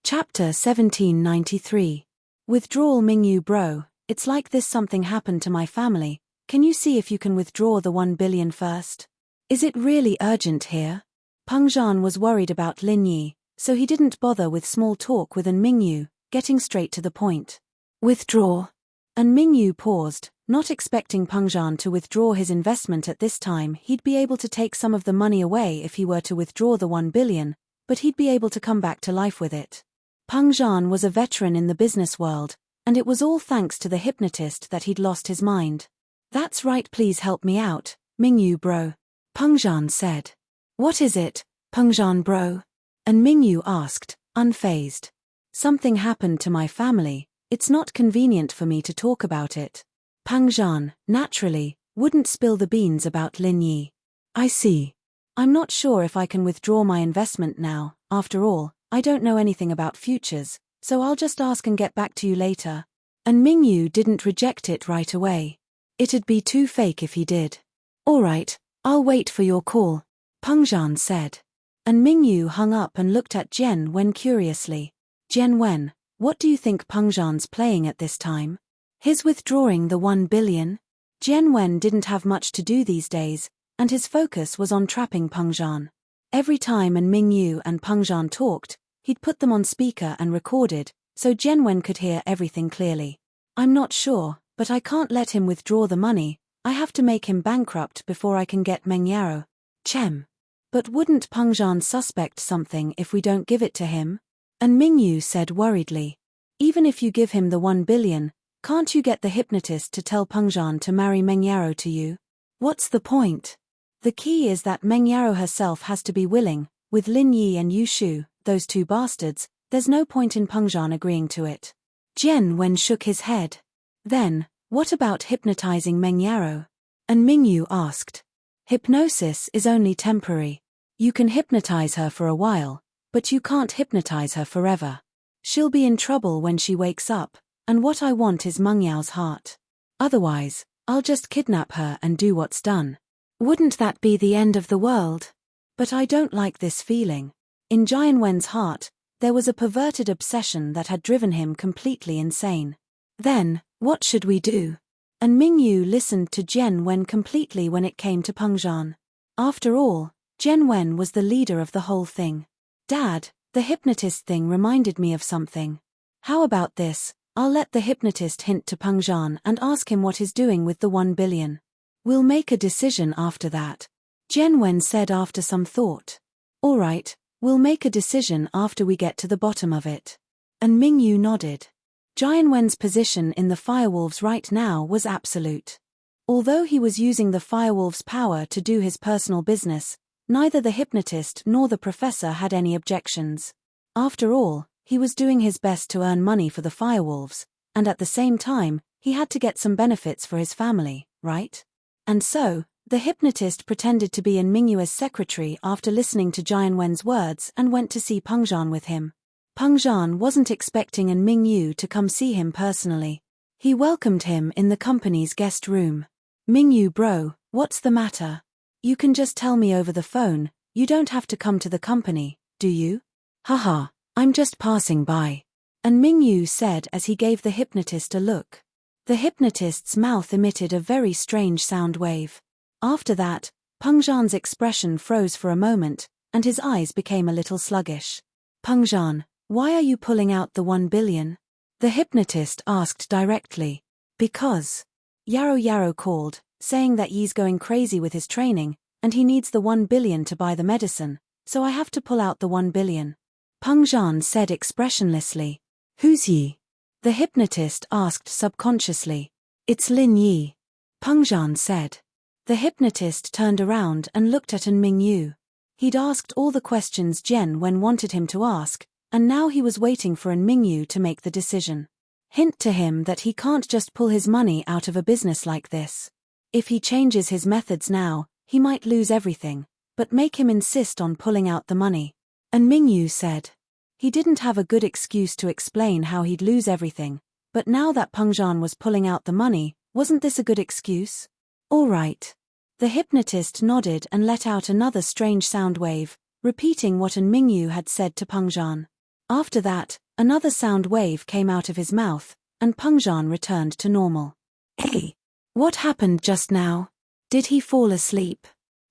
A: Chapter 1793. Withdrawal. Mingyu bro, it's like this, something happened to my family. Can you see if you can withdraw the 1 billion first? Is it really urgent here? Pengzhan was worried about Lin Yi, so he didn't bother with small talk with An Mingyu, getting straight to the point. "Withdraw?" An Mingyu paused, not expecting Pengzhan to withdraw his investment at this time. He'd be able to take some of the money away if he were to withdraw the 1 billion, but he'd be able to come back to life with it. Pengzhan was a veteran in the business world, and it was all thanks to the hypnotist that he'd lost his mind. "That's right, please help me out, Mingyu bro," Pengzhan said. "What is it, Pengzhan bro?" An Mingyu asked, unfazed. "Something happened to my family. It's not convenient for me to talk about it." Pengzhan, naturally, wouldn't spill the beans about Lin Yi. "I see. I'm not sure if I can withdraw my investment now. After all, I don't know anything about futures, so I'll just ask and get back to you later." And Mingyu didn't reject it right away. It'd be too fake if he did. "All right, I'll wait for your call," Pengzhan said. And Mingyu hung up and looked at Jian Wen curiously. "Jian Wen, what do you think Pengzhan's playing at this time? His withdrawing the 1 billion? Jian Wen didn't have much to do these days, and his focus was on trapping Pengzhan. Every time An Mingyu and Pengzhan talked, he'd put them on speaker and recorded, so Jian Wen could hear everything clearly. "I'm not sure, but I can't let him withdraw the money. I have to make him bankrupt before I can get Meng Yaro. Chem. But wouldn't Pengzhan suspect something if we don't give it to him?" And Mingyu said worriedly. "Even if you give him the 1 billion, can't you get the hypnotist to tell Pengzhan to marry Meng Yaro to you? What's the point? The key is that Meng Yaro herself has to be willing. With Lin Yi and Yu Shu, those two bastards, there's no point in Pengzhan agreeing to it." Jian Wen shook his head. "Then, what about hypnotizing Meng Yaro?" And Mingyu asked. "Hypnosis is only temporary. You can hypnotize her for a while, but you can't hypnotize her forever. She'll be in trouble when she wakes up, and what I want is Meng Yao's heart. Otherwise, I'll just kidnap her and do what's done. Wouldn't that be the end of the world? But I don't like this feeling." In Jian Wen's heart, there was a perverted obsession that had driven him completely insane. "Then, what should we do?" And Mingyu listened to Jian Wen completely when it came to Pengzhan. After all, Jen Wen was the leader of the whole thing. Dad, the hypnotist thing reminded me of something. How about this? I'll let the hypnotist hint to Peng Zhan and ask him what he's doing with the 1 billion. We'll make a decision after that. Jen Wen said after some thought. All right, we'll make a decision after we get to the bottom of it. And Mingyu nodded. Jian Wen's position in the Firewolves right now was absolute. Although he was using the Firewolves' power to do his personal business, neither the hypnotist nor the professor had any objections. After all, he was doing his best to earn money for the Firewolves, and at the same time, he had to get some benefits for his family, right? And so, the hypnotist pretended to be Mingyu's secretary after listening to Jian Wen's words and went to see Peng Zhan with him. Peng Zhan wasn't expecting Mingyu to come see him personally. He welcomed him in the company's guest room. Mingyu bro, what's the matter? You can just tell me over the phone, you don't have to come to the company, do you? Haha, I'm just passing by. And Mingyu said as he gave the hypnotist a look. The hypnotist's mouth emitted a very strange sound wave. After that, Peng Zhan's expression froze for a moment, and his eyes became a little sluggish. Peng Zhan, why are you pulling out the 1 billion? The hypnotist asked directly. Because. Yarrow Yarrow called, saying that Yi's going crazy with his training, and he needs the 1 billion to buy the medicine, so I have to pull out the 1 billion. Peng Zhan said expressionlessly. Who's Yi? The hypnotist asked subconsciously. It's Lin Yi. Peng Zhan said. The hypnotist turned around and looked at Mingyu. He'd asked all the questions Jen Wen wanted him to ask, and now he was waiting for Mingyu to make the decision. Hint to him that he can't just pull his money out of a business like this. If he changes his methods now, he might lose everything, but make him insist on pulling out the money. And Mingyu said. He didn't have a good excuse to explain how he'd lose everything, but now that Peng Zhan was pulling out the money, wasn't this a good excuse? All right. The hypnotist nodded and let out another strange sound wave, repeating what Mingyu had said to Peng Zhan. After that, another sound wave came out of his mouth, and Peng Zhan returned to normal. Hey! What happened just now? Did he fall asleep?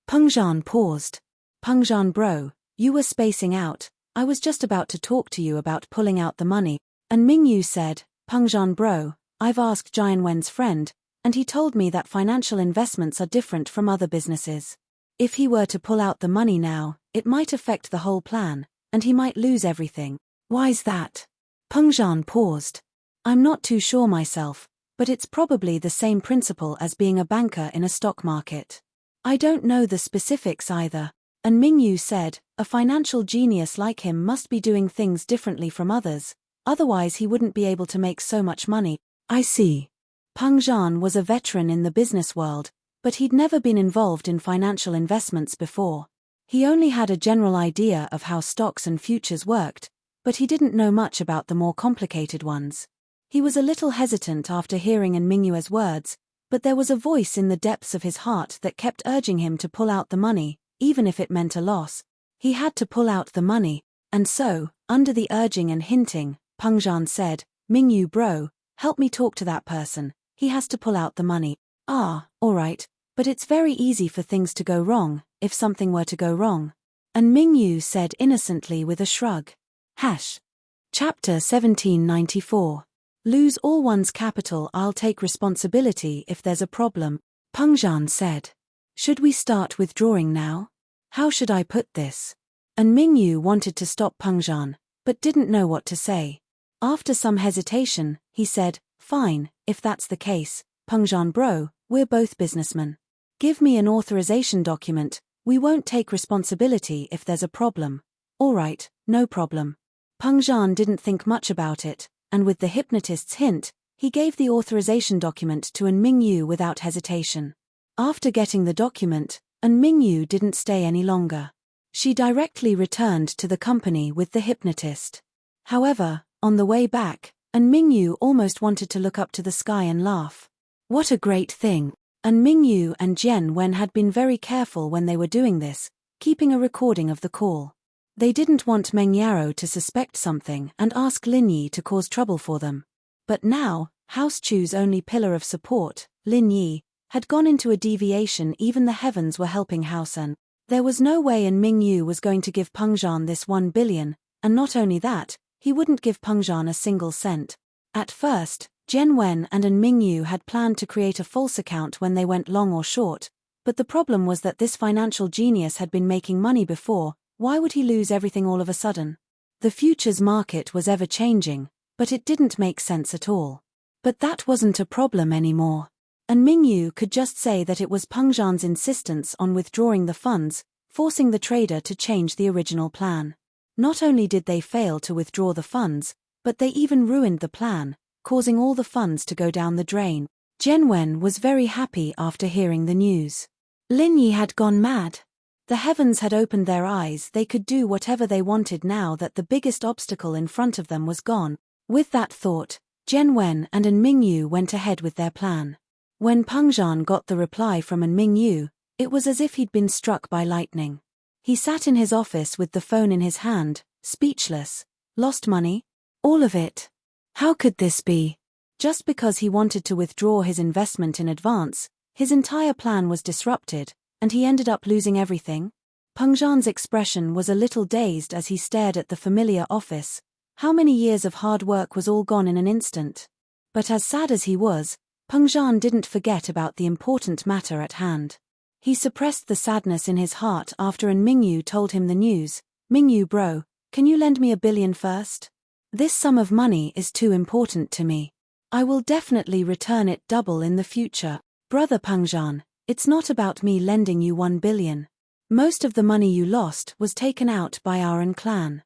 A: Peng Zhan paused. Peng Zhan bro, you were spacing out, I was just about to talk to you about pulling out the money, and Mingyu said, Peng Zhan bro, I've asked Jian Wen's friend, and he told me that financial investments are different from other businesses. If he were to pull out the money now, it might affect the whole plan, and he might lose everything. Why's that? Peng Zhan paused. I'm not too sure myself, but it's probably the same principle as being a banker in a stock market. I don't know the specifics either, and Mingyu said, a financial genius like him must be doing things differently from others, otherwise he wouldn't be able to make so much money. I see. Peng Zhan was a veteran in the business world, but he'd never been involved in financial investments before. He only had a general idea of how stocks and futures worked, but he didn't know much about the more complicated ones. He was a little hesitant after hearing Mingyu's words, but there was a voice in the depths of his heart that kept urging him to pull out the money, even if it meant a loss. He had to pull out the money, and so, under the urging and hinting, Peng Zhan said, Mingyu bro, help me talk to that person, he has to pull out the money. Ah, alright, but it's very easy for things to go wrong, if something were to go wrong. And Mingyu said innocently with a shrug. Chapter 1794. Lose all one's capital. I'll take responsibility if there's a problem, Peng Zhan said. Should we start withdrawing now? How should I put this? And Mingyu wanted to stop Peng Zhan, but didn't know what to say. After some hesitation, he said, fine, if that's the case, Peng Zhan bro, we're both businessmen. Give me an authorization document, we won't take responsibility if there's a problem. Alright, no problem. Peng Zhan didn't think much about it, and with the hypnotist's hint, he gave the authorization document to Mingyu without hesitation. After getting the document, Mingyu didn't stay any longer. She directly returned to the company with the hypnotist. However, on the way back, Mingyu almost wanted to look up to the sky and laugh. What a great thing! Mingyu and Jian Wen had been very careful when they were doing this, keeping a recording of the call. They didn't want Meng Yarrow to suspect something and ask Lin Yi to cause trouble for them. But now, House Chu's only pillar of support, Lin Yi, had gone into a deviation. Even the heavens were helping Hausen. There was no way and Mingyu was going to give Pengzhan this 1 billion, and not only that, he wouldn't give Pengzhan a single cent. At first, Jian Wen and An Mingyu had planned to create a false account when they went long or short, but the problem was that this financial genius had been making money before. Why would he lose everything all of a sudden? The futures market was ever changing, but it didn't make sense at all. But that wasn't a problem anymore. And Mingyu could just say that it was Pengzhan's insistence on withdrawing the funds, forcing the trader to change the original plan. Not only did they fail to withdraw the funds, but they even ruined the plan, causing all the funds to go down the drain. Jian Wen was very happy after hearing the news. Lin Yi had gone mad. The heavens had opened their eyes. They could do whatever they wanted now that the biggest obstacle in front of them was gone. With that thought, Jian Wen and An Mingyu went ahead with their plan. When Pengzhan got the reply from An Mingyu, it was as if he'd been struck by lightning. He sat in his office with the phone in his hand, speechless. Lost money? All of it. How could this be? Just because he wanted to withdraw his investment in advance, his entire plan was disrupted, and he ended up losing everything? Pengzhan's expression was a little dazed as he stared at the familiar office. How many years of hard work was all gone in an instant? But as sad as he was, Pengzhan didn't forget about the important matter at hand. He suppressed the sadness in his heart after An Mingyu told him the news. Mingyu bro, can you lend me 1 billion first? This sum of money is too important to me. I will definitely return it double in the future. Brother Pengzhan, it's not about me lending you 1 billion. Most of the money you lost was taken out by our An clan.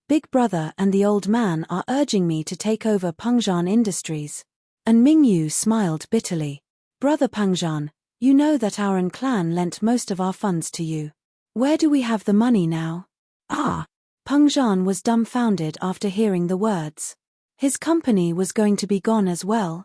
A: Big brother and the old man are urging me to take over Pengzhan Industries. And Mingyu smiled bitterly. Brother Pengzhan, you know that our An clan lent most of our funds to you. Where do we have the money now? Ah! Pengzhan was dumbfounded after hearing the words. His company was going to be gone as well.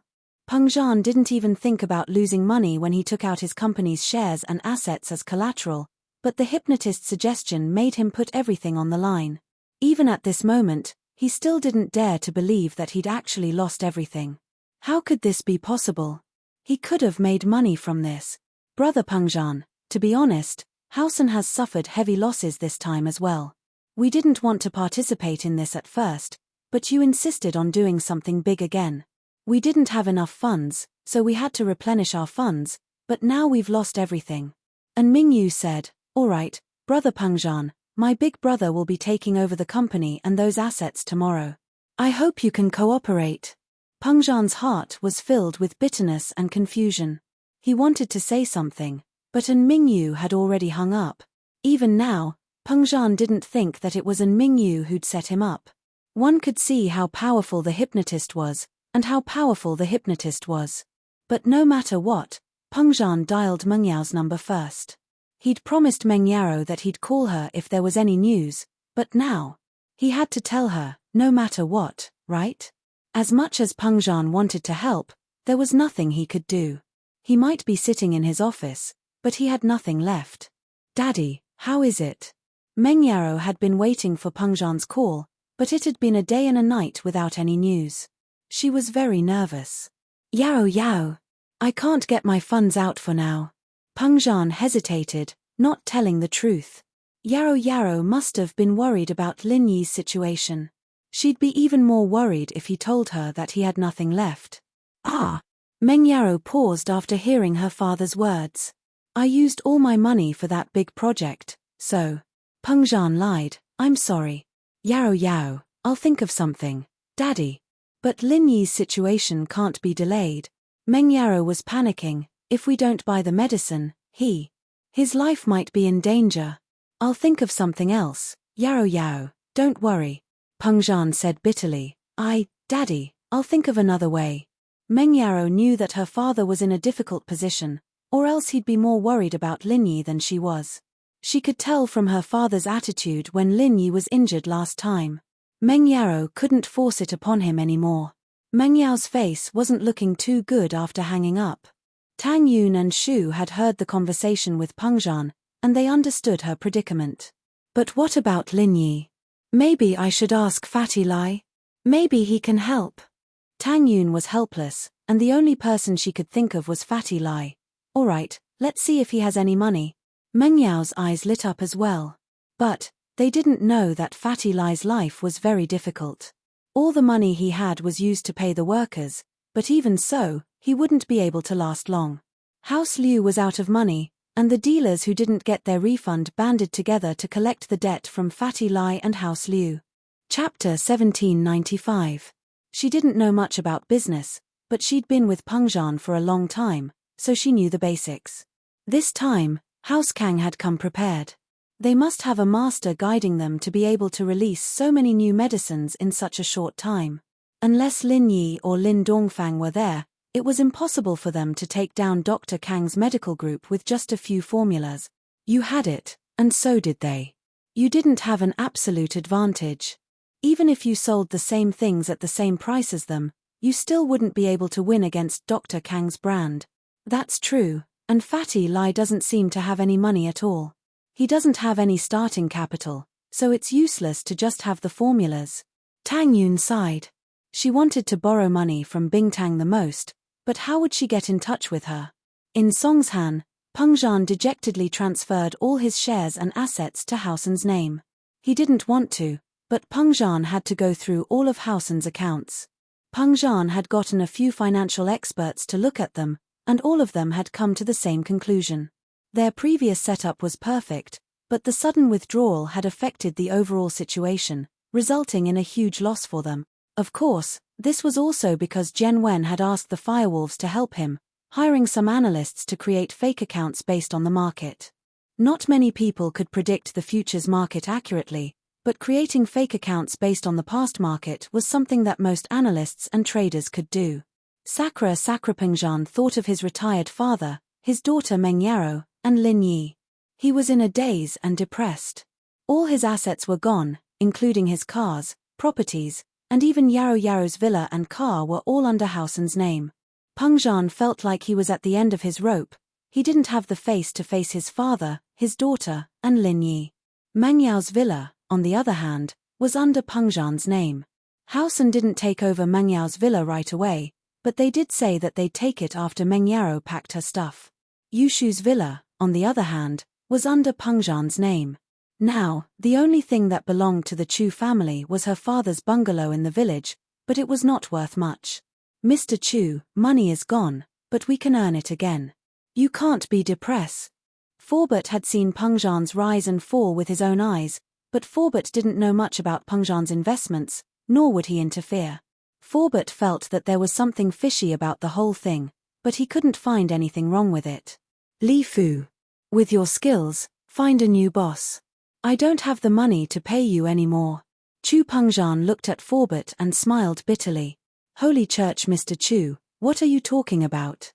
A: Pengzhan didn't even think about losing money when he took out his company's shares and assets as collateral, but the hypnotist's suggestion made him put everything on the line. Even at this moment, he still didn't dare to believe that he'd actually lost everything. How could this be possible? He could have made money from this. Brother Pengzhan, to be honest, Hausen has suffered heavy losses this time as well. We didn't want to participate in this at first, but you insisted on doing something big again. We didn't have enough funds, so we had to replenish our funds, but now we've lost everything. And Mingyu said, all right, Brother Pengzhan, my big brother will be taking over the company and those assets tomorrow. I hope you can cooperate. Pengzhan's heart was filled with bitterness and confusion. He wanted to say something, but An Mingyu had already hung up. Even now, Pengzhan didn't think that it was An Mingyu who'd set him up. One could see how powerful the hypnotist was, and how powerful the hypnotist was. But no matter what, Pengzhan dialed Meng Yao's number first. He'd promised Meng Yao that he'd call her if there was any news, but now, he had to tell her, no matter what, right? As much as Pengzhan wanted to help, there was nothing he could do. He might be sitting in his office, but he had nothing left. Daddy, how is it? Meng Yao had been waiting for Pengzhan's call, but it had been a day and a night without any news. She was very nervous. Yao, I can't get my funds out for now. Pengzhan hesitated, not telling the truth. Yao must have been worried about Lin Yi's situation. She'd be even more worried if he told her that he had nothing left. Ah! Meng Yao paused after hearing her father's words. I used all my money for that big project, so. Pengzhan lied, I'm sorry. Yao, I'll think of something, Daddy. But Lin Yi's situation can't be delayed. Meng Yao was panicking. If we don't buy the medicine, his life might be in danger. I'll think of something else. Yao, don't worry. Pengzhan said bitterly. Daddy, I'll think of another way. Meng Yao knew that her father was in a difficult position, or else he'd be more worried about Lin Yi than she was. She could tell from her father's attitude when Lin Yi was injured last time. Meng Yao couldn't force it upon him anymore. Meng Yao's face wasn't looking too good after hanging up. Tang Yun and Shu had heard the conversation with Pengzhan, and they understood her predicament. But what about Lin Yi? Maybe I should ask Fatty Lai? Maybe he can help. Tang Yun was helpless, and the only person she could think of was Fatty Lai. Alright, let's see if he has any money. Meng Yao's eyes lit up as well. But they didn't know that Fatty Lai's life was very difficult. All the money he had was used to pay the workers, but even so, he wouldn't be able to last long. House Liu was out of money, and the dealers who didn't get their refund banded together to collect the debt from Fatty Lai and House Liu. Chapter 1795. She didn't know much about business, but she'd been with Peng Zhan for a long time, so she knew the basics. This time, House Kang had come prepared. They must have a master guiding them to be able to release so many new medicines in such a short time. Unless Lin Yi or Lin Dongfang were there, it was impossible for them to take down Dr. Kang's medical group with just a few formulas. You had it, and so did they. You didn't have an absolute advantage. Even if you sold the same things at the same price as them, you still wouldn't be able to win against Dr. Kang's brand. That's true, and Fatty Lai doesn't seem to have any money at all. He doesn't have any starting capital, so it's useless to just have the formulas. Tang Yun sighed. She wanted to borrow money from Bingtang the most, but how would she get in touch with her? In Songshan, Peng Zhan dejectedly transferred all his shares and assets to Hausen's name. He didn't want to, but Peng Zhan had to go through all of Hausen's accounts. Peng Zhan had gotten a few financial experts to look at them, and all of them had come to the same conclusion. Their previous setup was perfect, but the sudden withdrawal had affected the overall situation, resulting in a huge loss for them. Of course, this was also because Zhen Wen had asked the Firewolves to help him, hiring some analysts to create fake accounts based on the market. Not many people could predict the future's market accurately, but creating fake accounts based on the past market was something that most analysts and traders could do. Peng Zhan thought of his retired father, his daughter Meng Yaro, and Lin Yi. He was in a daze and depressed. All his assets were gone, including his cars, properties, and even Yaro's villa and car were all under Hausen's name. Peng Zhan felt like he was at the end of his rope. He didn't have the face to face his father, his daughter, and Lin Yi. Meng Yao's villa, on the other hand, was under Peng Zhan's name. Hausen didn't take over Meng Yao's villa right away, but they did say that they'd take it after Meng Yaro packed her stuff. Yushu's villa, on the other hand, was under Peng Zhan's name. Now, the only thing that belonged to the Chu family was her father's bungalow in the village, but it was not worth much. Mr. Chu, money is gone, but we can earn it again. You can't be depressed. Forbert had seen Peng Zhan's rise and fall with his own eyes, but Forbert didn't know much about Peng Zhan's investments, nor would he interfere. Forbert felt that there was something fishy about the whole thing, but he couldn't find anything wrong with it. Li Fu. With your skills, find a new boss. I don't have the money to pay you anymore. Chu Peng Zhan looked at Forbert and smiled bitterly. Holy Church, Mr. Chu, what are you talking about?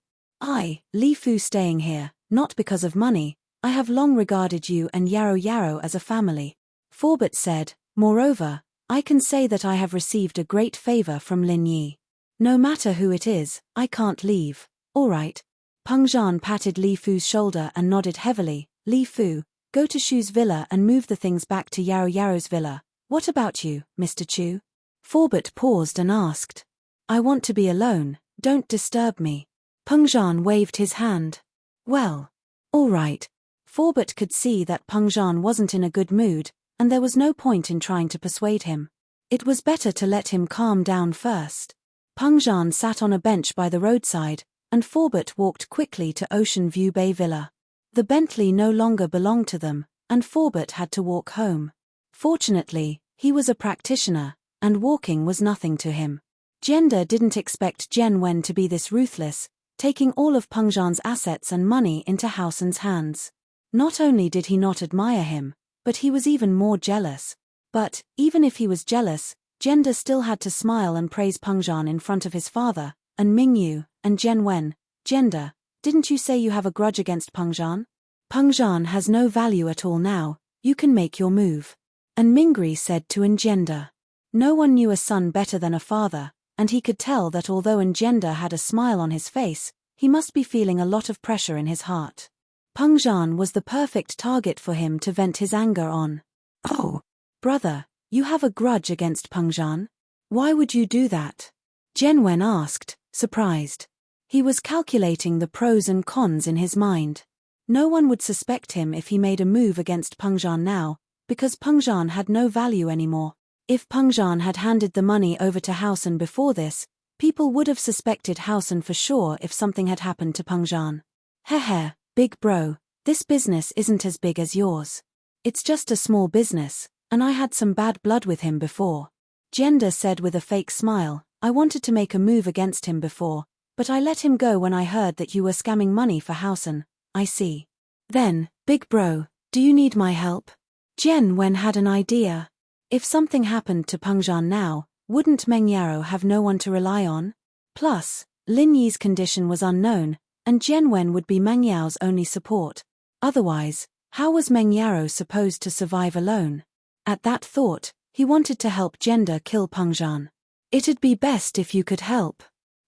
A: Li Fu, staying here, not because of money. I have long regarded you and Yaro as a family. Forbert said, moreover, I can say that I have received a great favor from Lin Yi. No matter who it is, I can't leave. All right. Peng Zhan patted Li Fu's shoulder and nodded heavily. Li Fu, go to Shu's villa and move the things back to Yaro's villa. What about you, Mr. Chu? Forbert paused and asked. I want to be alone, don't disturb me. Peng Zhan waved his hand. Well. All right. Forbert could see that Peng Zhan wasn't in a good mood, and there was no point in trying to persuade him. It was better to let him calm down first. Peng Zhan sat on a bench by the roadside, and Forbert walked quickly to Ocean View Bay Villa. The Bentley no longer belonged to them, and Forbert had to walk home. Fortunately, he was a practitioner, and walking was nothing to him. Gender didn't expect Zhen Wen to be this ruthless, taking all of Peng Zhan's assets and money into Hausen's hands. Not only did he not admire him, but he was even more jealous. But, even if he was jealous, Gender still had to smile and praise Peng Zhan in front of his father, and Mingyu, and Zhen Wen. Gender, didn't you say you have a grudge against Peng Zhan? Peng Zhan has no value at all now, you can make your move. And Mingri said to Engender. No one knew a son better than a father, and he could tell that although Engender had a smile on his face, he must be feeling a lot of pressure in his heart. Peng Zhan was the perfect target for him to vent his anger on. Oh, brother, you have a grudge against Peng Zhan? Why would you do that? Zhen Wen asked, surprised. He was calculating the pros and cons in his mind. No one would suspect him if he made a move against Pengzhan now, because Pengzhan had no value anymore. If Pengzhan had handed the money over to Hausen before this, people would have suspected Hausen for sure if something had happened to Pengzhan. Heh, big bro, this business isn't as big as yours. It's just a small business, and I had some bad blood with him before. Jenda said with a fake smile, I wanted to make a move against him before, but I let him go when I heard that you were scamming money for Hausen. I see. Then, big bro, do you need my help? Jian Wen had an idea. If something happened to Pengzhan now, wouldn't Meng Yaro have no one to rely on? Plus, Lin Yi's condition was unknown, and Jian Wen would be Meng Yao's only support. Otherwise, how was Meng Yaro supposed to survive alone? At that thought, he wanted to help Jenda kill Pengzhan. It'd be best if you could help.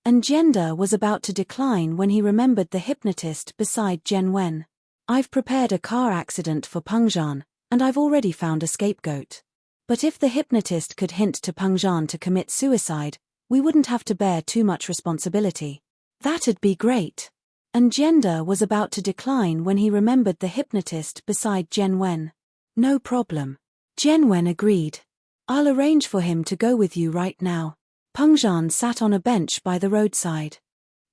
A: And Jenda was about to decline when he remembered the hypnotist beside Jian Wen. I've prepared a car accident for Pengzhan, and I've already found a scapegoat. But if the hypnotist could hint to Pengzhan to commit suicide, we wouldn't have to bear too much responsibility. That'd be great. And Jenda was about to decline when he remembered the hypnotist beside Jian Wen. No problem. Jian Wen agreed. I'll arrange for him to go with you right now. Pengzhan sat on a bench by the roadside.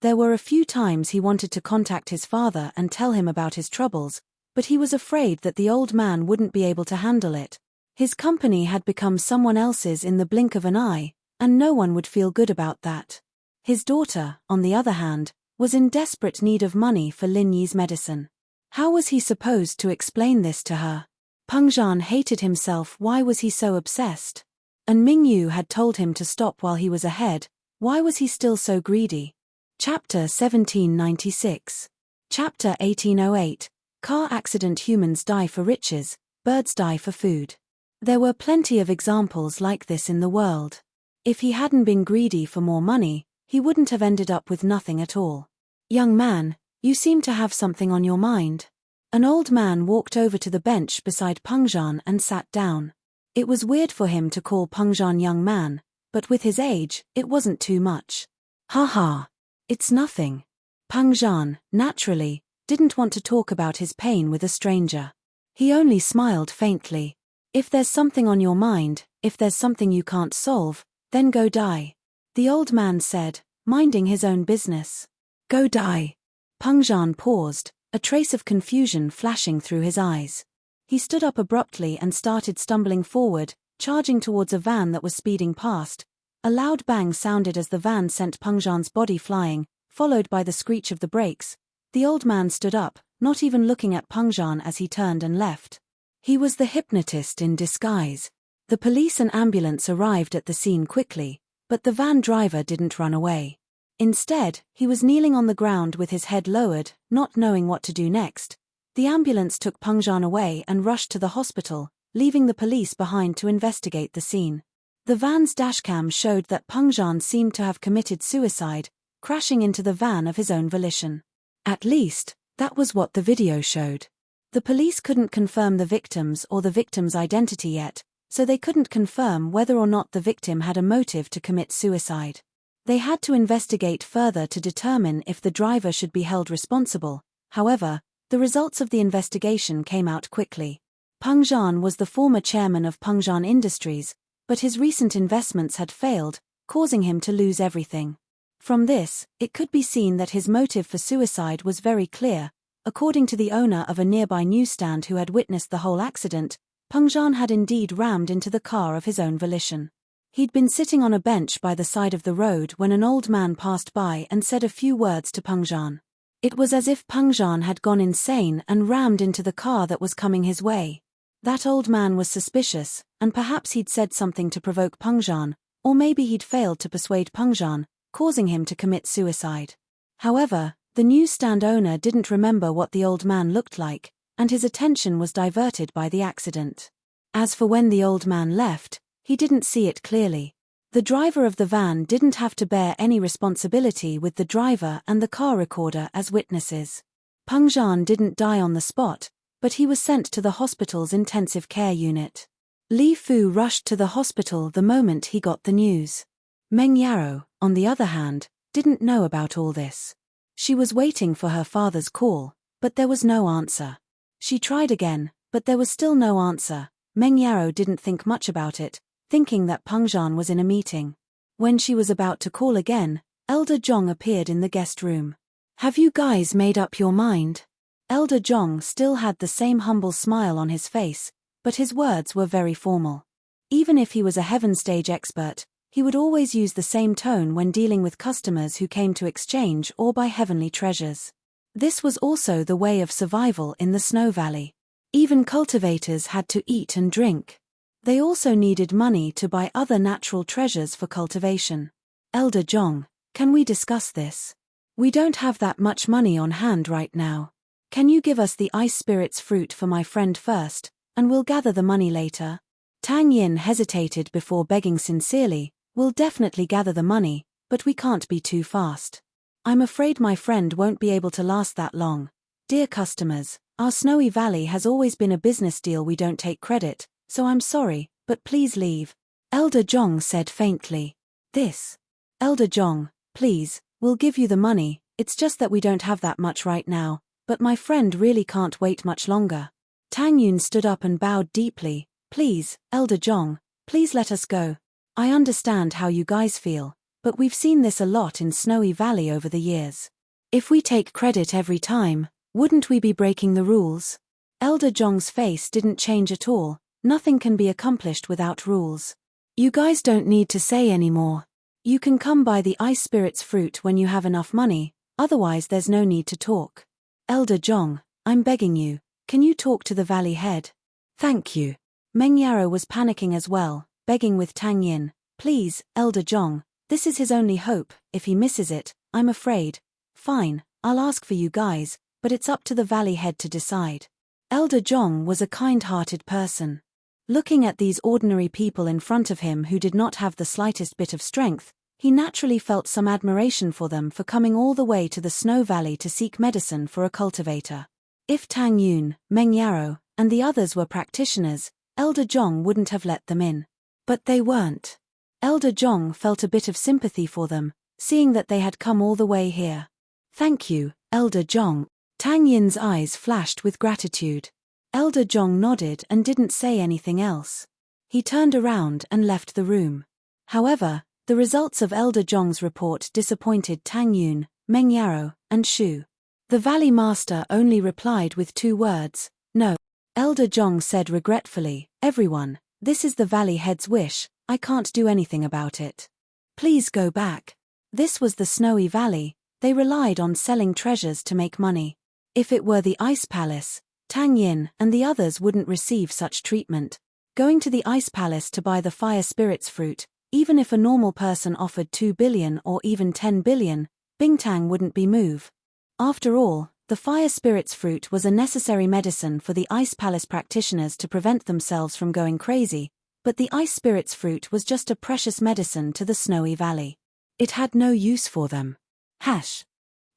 A: There were a few times he wanted to contact his father and tell him about his troubles, but he was afraid that the old man wouldn't be able to handle it. His company had become someone else's in the blink of an eye, and no one would feel good about that. His daughter, on the other hand, was in desperate need of money for Lin Yi's medicine. How was he supposed to explain this to her? Pengzhan hated himself. Why was he so obsessed? And Mingyu had told him to stop while he was ahead. Why was he still so greedy? Chapter 1796. Chapter 1808. Car accident. Humans die for riches, birds die for food. There were plenty of examples like this in the world. If he hadn't been greedy for more money, he wouldn't have ended up with nothing at all. Young man, you seem to have something on your mind. An old man walked over to the bench beside Pengzhan and sat down. It was weird for him to call Pengzhan young man, but with his age, it wasn't too much. Haha. It's nothing. Pengzhan, naturally, didn't want to talk about his pain with a stranger. He only smiled faintly. If there's something on your mind, if there's something you can't solve, then go die. The old man said, minding his own business. Go die. Pengzhan paused, a trace of confusion flashing through his eyes. He stood up abruptly and started stumbling forward, charging towards a van that was speeding past. A loud bang sounded as the van sent Pengzhan's body flying, followed by the screech of the brakes. The old man stood up, not even looking at Pengzhan as he turned and left. He was the hypnotist in disguise. The police and ambulance arrived at the scene quickly, but the van driver didn't run away. Instead, he was kneeling on the ground with his head lowered, not knowing what to do next. The ambulance took Pengzhan away and rushed to the hospital, leaving the police behind to investigate the scene. The van's dashcam showed that Pengzhan seemed to have committed suicide, crashing into the van of his own volition. At least, that was what the video showed. The police couldn't confirm the victims or the victim's identity yet, so they couldn't confirm whether or not the victim had a motive to commit suicide. They had to investigate further to determine if the driver should be held responsible. However, the results of the investigation came out quickly. Pengzhan was the former chairman of Pengzhan Industries, but his recent investments had failed, causing him to lose everything. From this, it could be seen that his motive for suicide was very clear. According to the owner of a nearby newsstand who had witnessed the whole accident, Pengzhan had indeed rammed into the car of his own volition. He'd been sitting on a bench by the side of the road when an old man passed by and said a few words to Pengzhan. It was as if Pengzhan had gone insane and rammed into the car that was coming his way. That old man was suspicious, and perhaps he'd said something to provoke Pengzhan, or maybe he'd failed to persuade Pengzhan, causing him to commit suicide. However, the newsstand owner didn't remember what the old man looked like, and his attention was diverted by the accident. As for when the old man left, he didn't see it clearly. The driver of the van didn't have to bear any responsibility with the driver and the car recorder as witnesses. Pengzhan didn't die on the spot, but he was sent to the hospital's intensive care unit. Li Fu rushed to the hospital the moment he got the news. Meng Yaro, on the other hand, didn't know about all this. She was waiting for her father's call, but there was no answer. She tried again, but there was still no answer. Meng Yaro didn't think much about it, thinking that Pengzhan was in a meeting. When she was about to call again, Elder Zhong appeared in the guest room. "Have you guys made up your mind?" Elder Zhong still had the same humble smile on his face, but his words were very formal. Even if he was a heaven stage expert, he would always use the same tone when dealing with customers who came to exchange or buy heavenly treasures. This was also the way of survival in the Snow Valley. Even cultivators had to eat and drink. They also needed money to buy other natural treasures for cultivation. "Elder Zhong, can we discuss this? We don't have that much money on hand right now. Can you give us the ice spirit's fruit for my friend first, and we'll gather the money later?" Tang Yin hesitated before begging sincerely, "We'll definitely gather the money, but we can't be too fast. I'm afraid my friend won't be able to last that long. Dear customers, our Snowy Valley has always been a business deal. We don't take credit, so I'm sorry, but please leave," Elder Zhong said faintly. "This. Elder Zhong, please, we'll give you the money, it's just that we don't have that much right now, but my friend really can't wait much longer." Tang Yun stood up and bowed deeply. "Please, Elder Zhong, please let us go. I understand how you guys feel, but we've seen this a lot in Snowy Valley over the years. If we take credit every time, wouldn't we be breaking the rules?" Elder Zhong's face didn't change at all. "Nothing can be accomplished without rules. You guys don't need to say anymore. You can come buy the ice spirit's fruit when you have enough money, otherwise there's no need to talk. Elder Zhong, I'm begging you, can you talk to the valley head?" "Thank you." Meng Yaro was panicking as well, begging with Tang Yin, "Please, Elder Zhong, this is his only hope. If he misses it, I'm afraid." "Fine, I'll ask for you guys, but it's up to the valley head to decide." Elder Zhong was a kind-hearted person. Looking at these ordinary people in front of him who did not have the slightest bit of strength, he naturally felt some admiration for them for coming all the way to the Snow Valley to seek medicine for a cultivator. If Tang Yun, Meng Yaro, and the others were practitioners, Elder Zhong wouldn't have let them in. But they weren't. Elder Zhong felt a bit of sympathy for them, seeing that they had come all the way here. "Thank you, Elder Zhong." Tang Yin's eyes flashed with gratitude. Elder Zhong nodded and didn't say anything else. He turned around and left the room. However, the results of Elder Zhong's report disappointed Tang Yun, Meng Yaro, and Shu. The Valley Master only replied with 2 words, "No." Elder Zhong said regretfully, "Everyone, this is the Valley Head's wish, I can't do anything about it. Please go back." This was the Snowy Valley, they relied on selling treasures to make money. If it were the Ice Palace, Tang Yin and the others wouldn't receive such treatment. Going to the Ice Palace to buy the Fire Spirit's fruit, even if a normal person offered 2 billion or even 10 billion, Bingtang wouldn't be moved. After all, the Fire Spirit's fruit was a necessary medicine for the Ice Palace practitioners to prevent themselves from going crazy, but the Ice Spirit's fruit was just a precious medicine to the Snowy Valley. It had no use for them.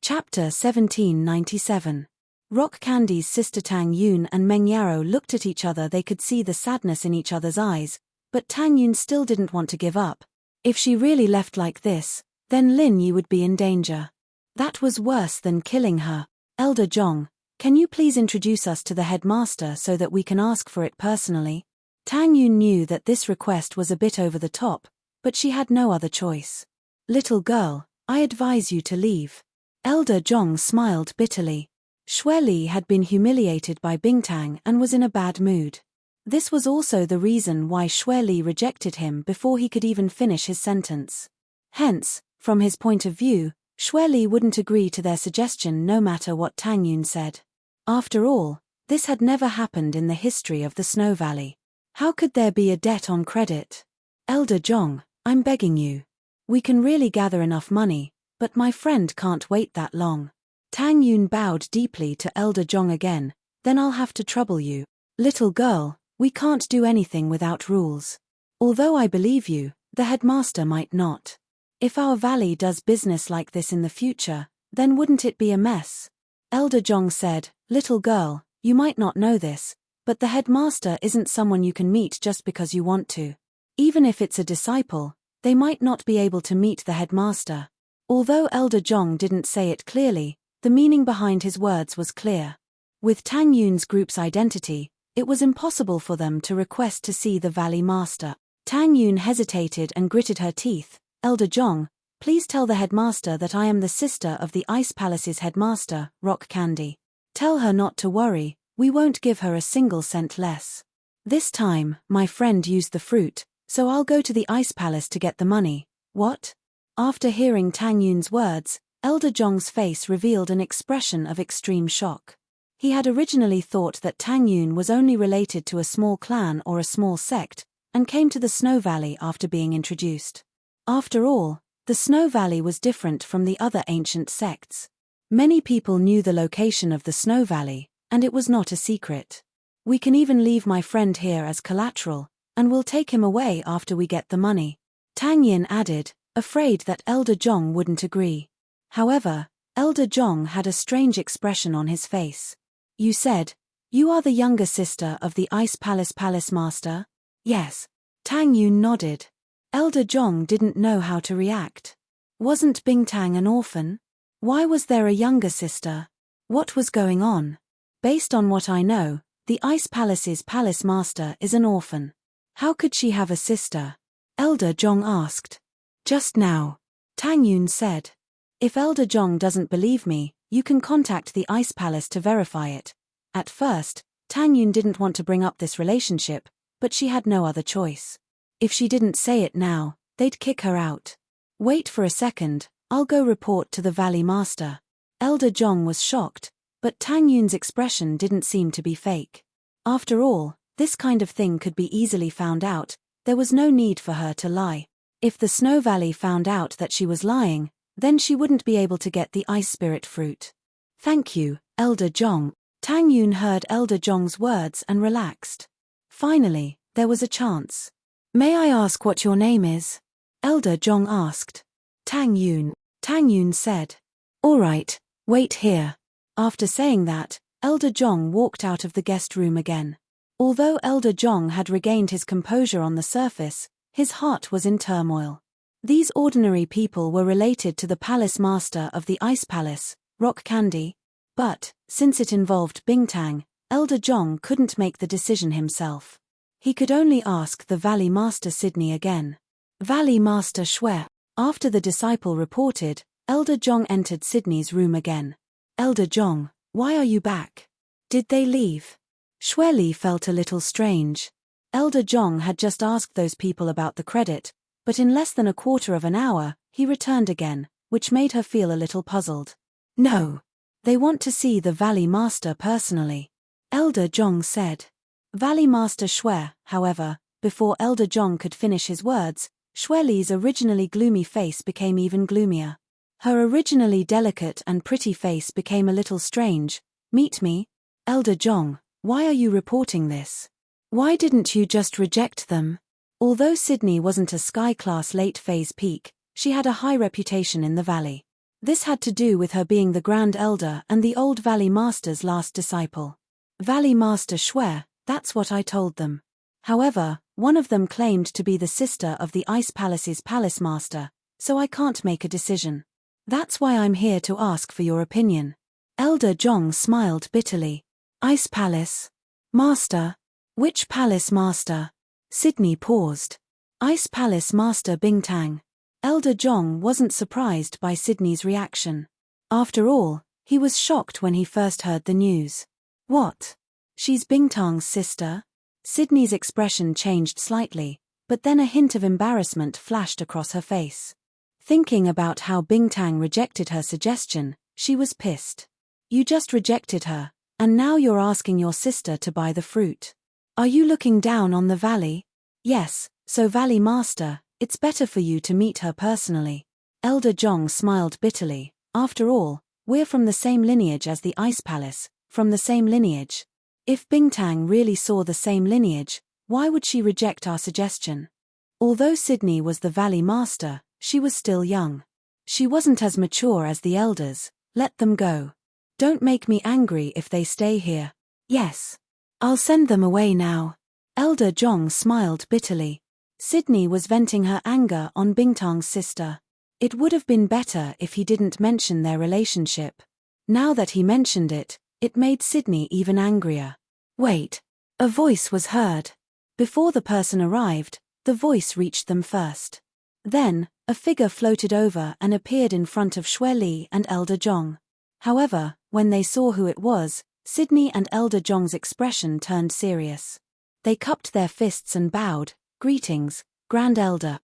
A: Chapter 1797. Rock Candy's sister Tang Yun and Meng Yaro looked at each other. They could see the sadness in each other's eyes, but Tang Yun still didn't want to give up. If she really left like this, then Lin Yi would be in danger. That was worse than killing her. "Elder Zhong, can you please introduce us to the headmaster so that we can ask for it personally?" Tang Yun knew that this request was a bit over the top, but she had no other choice. "Little girl, I advise you to leave." Elder Zhong smiled bitterly. Xue Li had been humiliated by Bingtang and was in a bad mood. This was also the reason why Xue Li rejected him before he could even finish his sentence. Hence, from his point of view, Xue Li wouldn't agree to their suggestion no matter what Tang Yun said. After all, this had never happened in the history of the Snow Valley. How could there be a debt on credit? "Elder Zhong, I'm begging you. We can really gather enough money, but my friend can't wait that long." Tang Yun bowed deeply to Elder Zhong again. "Then I'll have to trouble you. Little girl, we can't do anything without rules. Although I believe you, the headmaster might not. If our valley does business like this in the future, then wouldn't it be a mess?" Elder Zhong said, "Little girl, you might not know this, but the headmaster isn't someone you can meet just because you want to. Even if it's a disciple, they might not be able to meet the headmaster. Although Elder Zhong didn't say it clearly, the meaning behind his words was clear. With Tang Yun's group's identity, it was impossible for them to request to see the Valley Master. Tang Yun hesitated and gritted her teeth. Elder Zhong, please tell the headmaster that I am the sister of the Ice Palace's headmaster, Rock Candy. Tell her not to worry, we won't give her a single cent less. This time, my friend used the fruit, so I'll go to the Ice Palace to get the money. What? After hearing Tang Yun's words, Elder Zhong's face revealed an expression of extreme shock. He had originally thought that Tang Yun was only related to a small clan or a small sect, and came to the Snow Valley after being introduced. After all, the Snow Valley was different from the other ancient sects. Many people knew the location of the Snow Valley, and it was not a secret. We can even leave my friend here as collateral, and we'll take him away after we get the money. Tang Yin added, afraid that Elder Zhong wouldn't agree. However, Elder Zhong had a strange expression on his face. You said, you are the younger sister of the Ice Palace Palace Master? Yes. Tang Yun nodded. Elder Zhong didn't know how to react. Wasn't Bingtang an orphan? Why was there a younger sister? What was going on? Based on what I know, the Ice Palace's Palace Master is an orphan. How could she have a sister? Elder Zhong asked. Just now. Tang Yun said. If Elder Zhong doesn't believe me, you can contact the Ice Palace to verify it. At first, Tang Yun didn't want to bring up this relationship, but she had no other choice. If she didn't say it now, they'd kick her out. Wait for a second, I'll go report to the Valley Master. Elder Zhong was shocked, but Tang Yun's expression didn't seem to be fake. After all, this kind of thing could be easily found out, there was no need for her to lie. If the Snow Valley found out that she was lying, then she wouldn't be able to get the ice spirit fruit. Thank you, Elder Zhong. Tang Yun heard Elder Zhong's words and relaxed. Finally, there was a chance. May I ask what your name is? Elder Zhong asked. Tang Yun. Tang Yun said. All right, wait here. After saying that, Elder Zhong walked out of the guest room again. Although Elder Zhong had regained his composure on the surface, his heart was in turmoil. These ordinary people were related to the Palace Master of the Ice Palace, Rock Candy. But, since it involved Bingtang, Elder Zhong couldn't make the decision himself. He could only ask the Valley Master Sydney again. Valley Master Shui. After the disciple reported, Elder Zhong entered Sydney's room again. Elder Zhong, why are you back? Did they leave? Shui Li felt a little strange. Elder Zhong had just asked those people about the credit, but in less than a quarter of an hour, he returned again, which made her feel a little puzzled. No. They want to see the Valley Master personally. Elder Zhong said. Valley Master Shui, however, before Elder Zhong could finish his words, Shui Li's originally gloomy face became even gloomier. Her originally delicate and pretty face became a little strange. Meet me? Elder Zhong, why are you reporting this? Why didn't you just reject them? Although Sydney wasn't a sky-class late-phase peak, she had a high reputation in the valley. This had to do with her being the Grand Elder and the old Valley Master's last disciple. Valley Master Shui, that's what I told them. However, one of them claimed to be the sister of the Ice Palace's Palace Master, so I can't make a decision. That's why I'm here to ask for your opinion. Elder Zhong smiled bitterly. Ice Palace? Master? Which Palace Master? Sydney paused. Ice Palace Master Bingtang. Elder Zhong wasn't surprised by Sydney's reaction. After all, he was shocked when he first heard the news. What? She's Bingtang's sister? Sydney's expression changed slightly, but then a hint of embarrassment flashed across her face. Thinking about how Bingtang rejected her suggestion, she was pissed. You just rejected her, and now you're asking your sister to buy the fruit. Are you looking down on the valley? Yes, so Valley Master, it's better for you to meet her personally. Elder Zhong smiled bitterly. After all, we're from the same lineage as the Ice Palace, from the same lineage. If Bingtang really saw the same lineage, why would she reject our suggestion? Although Sydney was the Valley Master, she was still young. She wasn't as mature as the elders. Let them go. Don't make me angry if they stay here. Yes. I'll send them away now. Elder Zhong smiled bitterly. Sydney was venting her anger on Bingtang's sister. It would have been better if he didn't mention their relationship. Now that he mentioned it, it made Sydney even angrier. Wait. A voice was heard. Before the person arrived, the voice reached them first. Then, a figure floated over and appeared in front of Xue Li and Elder Zhong. However, when they saw who it was, Sydney and Elder Zhong's expression turned serious. They cupped their fists and bowed. Greetings, Grand Elder.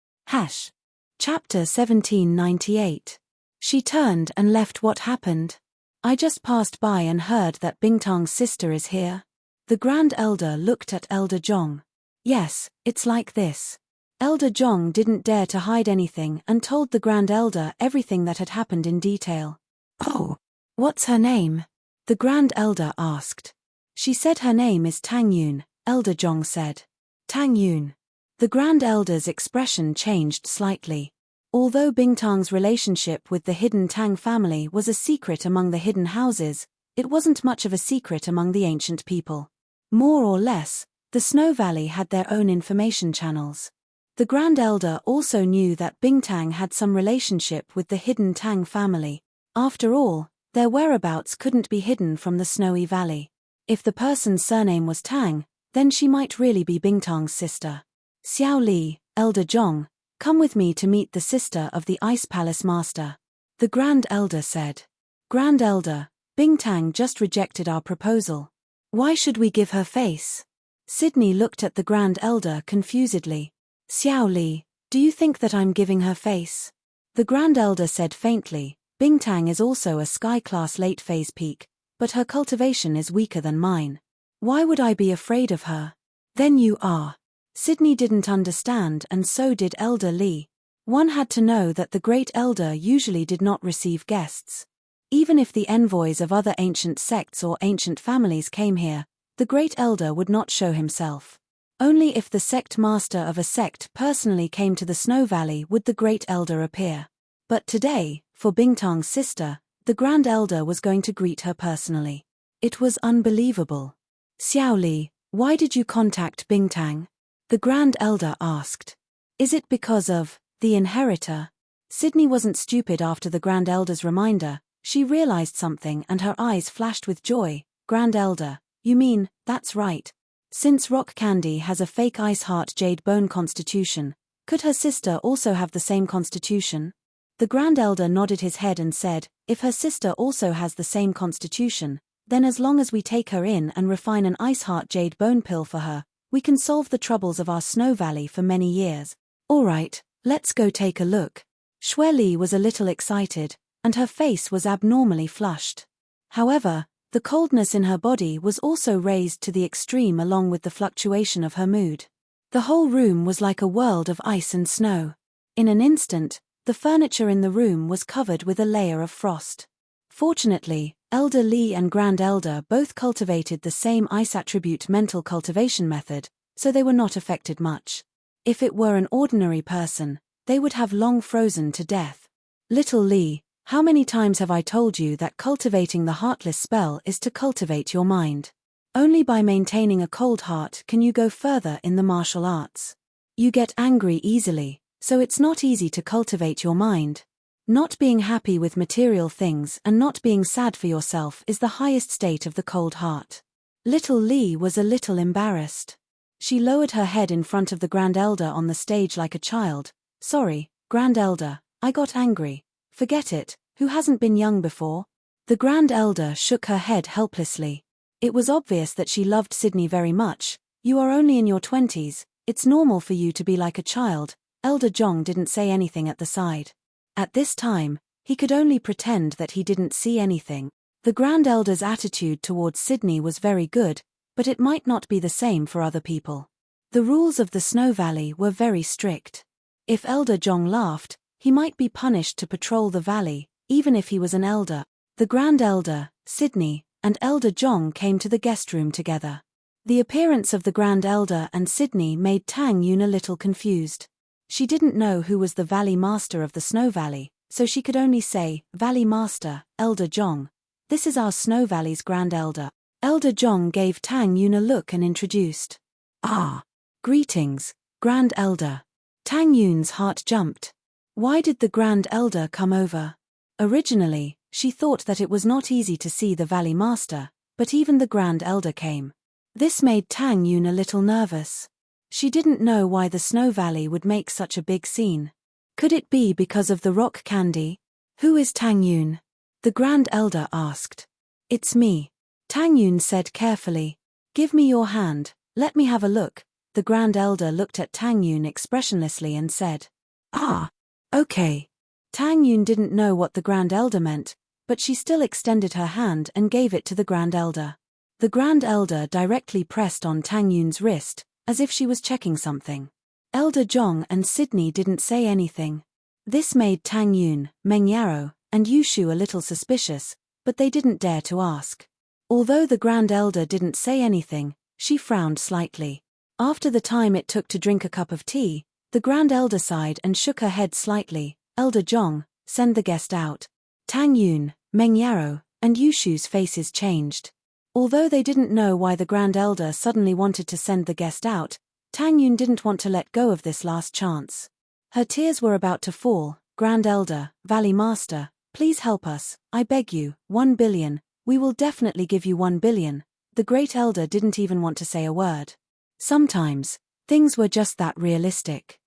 A: Chapter 1798. She turned and left. What happened? I just passed by and heard that Bingtang's sister is here. The Grand Elder looked at Elder Zhong. Yes, it's like this. Elder Zhong didn't dare to hide anything and told the Grand Elder everything that had happened in detail. Oh, what's her name? The Grand Elder asked. She said her name is Tang Yun, Elder Zhong said. Tang Yun. The Grand Elder's expression changed slightly. Although Bingtang's relationship with the hidden Tang family was a secret among the hidden houses, it wasn't much of a secret among the ancient people. More or less, the Snow Valley had their own information channels. The Grand Elder also knew that Bingtang had some relationship with the hidden Tang family. After all, their whereabouts couldn't be hidden from the Snowy Valley. If the person's surname was Tang, then she might really be Bingtang's sister. Xiao Li, Elder Zhong, come with me to meet the sister of the Ice Palace Master. The Grand Elder said. Grand Elder, Bingtang just rejected our proposal. Why should we give her face? Sydney looked at the Grand Elder confusedly. Xiao Li, do you think that I'm giving her face? The Grand Elder said faintly, Bingtang is also a sky-class late-phase peak, but her cultivation is weaker than mine. Why would I be afraid of her? Then you are. Sydney didn't understand, and so did Elder Li. One had to know that the Great Elder usually did not receive guests. Even if the envoys of other ancient sects or ancient families came here, the Great Elder would not show himself. Only if the sect master of a sect personally came to the Snow Valley would the Great Elder appear. But today, for Bingtang's sister, the Grand Elder was going to greet her personally. It was unbelievable. Xiao Li, why did you contact Bingtang? The Grand Elder asked. Is it because of the inheritor? Sydney wasn't stupid after the Grand Elder's reminder. She realized something and her eyes flashed with joy. Grand Elder, you mean, that's right. Since Rock Candy has a fake ice heart jade bone constitution, could her sister also have the same constitution? The Grand Elder nodded his head and said, if her sister also has the same constitution, then as long as we take her in and refine an ice heart jade bone pill for her, we can solve the troubles of our Snow Valley for many years. All right, let's go take a look. Xue Li was a little excited, and her face was abnormally flushed. However, the coldness in her body was also raised to the extreme along with the fluctuation of her mood. The whole room was like a world of ice and snow. In an instant, the furniture in the room was covered with a layer of frost. Fortunately, Elder Li and Grand Elder both cultivated the same ice attribute mental cultivation method, so they were not affected much. If it were an ordinary person, they would have long frozen to death. Little Li, how many times have I told you that cultivating the Heartless spell is to cultivate your mind? Only by maintaining a cold heart can you go further in the martial arts. You get angry easily, so it's not easy to cultivate your mind. Not being happy with material things and not being sad for yourself is the highest state of the cold heart. Little Li was a little embarrassed. She lowered her head in front of the Grand Elder on the stage like a child. Sorry, Grand Elder, I got angry. Forget it, who hasn't been young before? The Grand Elder shook her head helplessly. It was obvious that she loved Sydney very much. You are only in your 20s, it's normal for you to be like a child. Elder Zhong didn't say anything at the side. At this time, he could only pretend that he didn't see anything. The Grand Elder's attitude towards Sydney was very good, but it might not be the same for other people. The rules of the Snow Valley were very strict. If Elder Zhong laughed, he might be punished to patrol the valley, even if he was an elder. The Grand Elder, Sydney, and Elder Zhong came to the guest room together. The appearance of the Grand Elder and Sydney made Tang Yun a little confused. She didn't know who was the Valley Master of the Snow Valley, so she could only say, Valley Master, Elder Zhong. This is our Snow Valley's Grand Elder. Elder Zhong gave Tang Yun a look and introduced. Ah! Greetings, Grand Elder. Tang Yun's heart jumped. Why did the Grand Elder come over? Originally, she thought that it was not easy to see the Valley Master, but even the Grand Elder came. This made Tang Yun a little nervous. She didn't know why the Snow Valley would make such a big scene. Could it be because of the rock candy? Who is Tang Yun? The Grand Elder asked. It's me. Tang Yun said carefully. Give me your hand, let me have a look. The Grand Elder looked at Tang Yun expressionlessly and said, Ah, okay. Tang Yun didn't know what the Grand Elder meant, but she still extended her hand and gave it to the Grand Elder. The Grand Elder directly pressed on Tang Yun's wrist, as if she was checking something. Elder Zhong and Sydney didn't say anything. This made Tang Yun, Meng Yarrow, and Yushu a little suspicious, but they didn't dare to ask. Although the Grand Elder didn't say anything, she frowned slightly. After the time it took to drink a cup of tea, the Grand Elder sighed and shook her head slightly. Elder Zhong, send the guest out. Tang Yun, Meng Yarrow, and Yushu's faces changed. Although they didn't know why the Grand Elder suddenly wanted to send the guest out, Tang Yun didn't want to let go of this last chance. Her tears were about to fall. Grand Elder, Valley Master, please help us, I beg you, 1 billion, we will definitely give you 1 billion. The Great Elder didn't even want to say a word. Sometimes, things were just that realistic.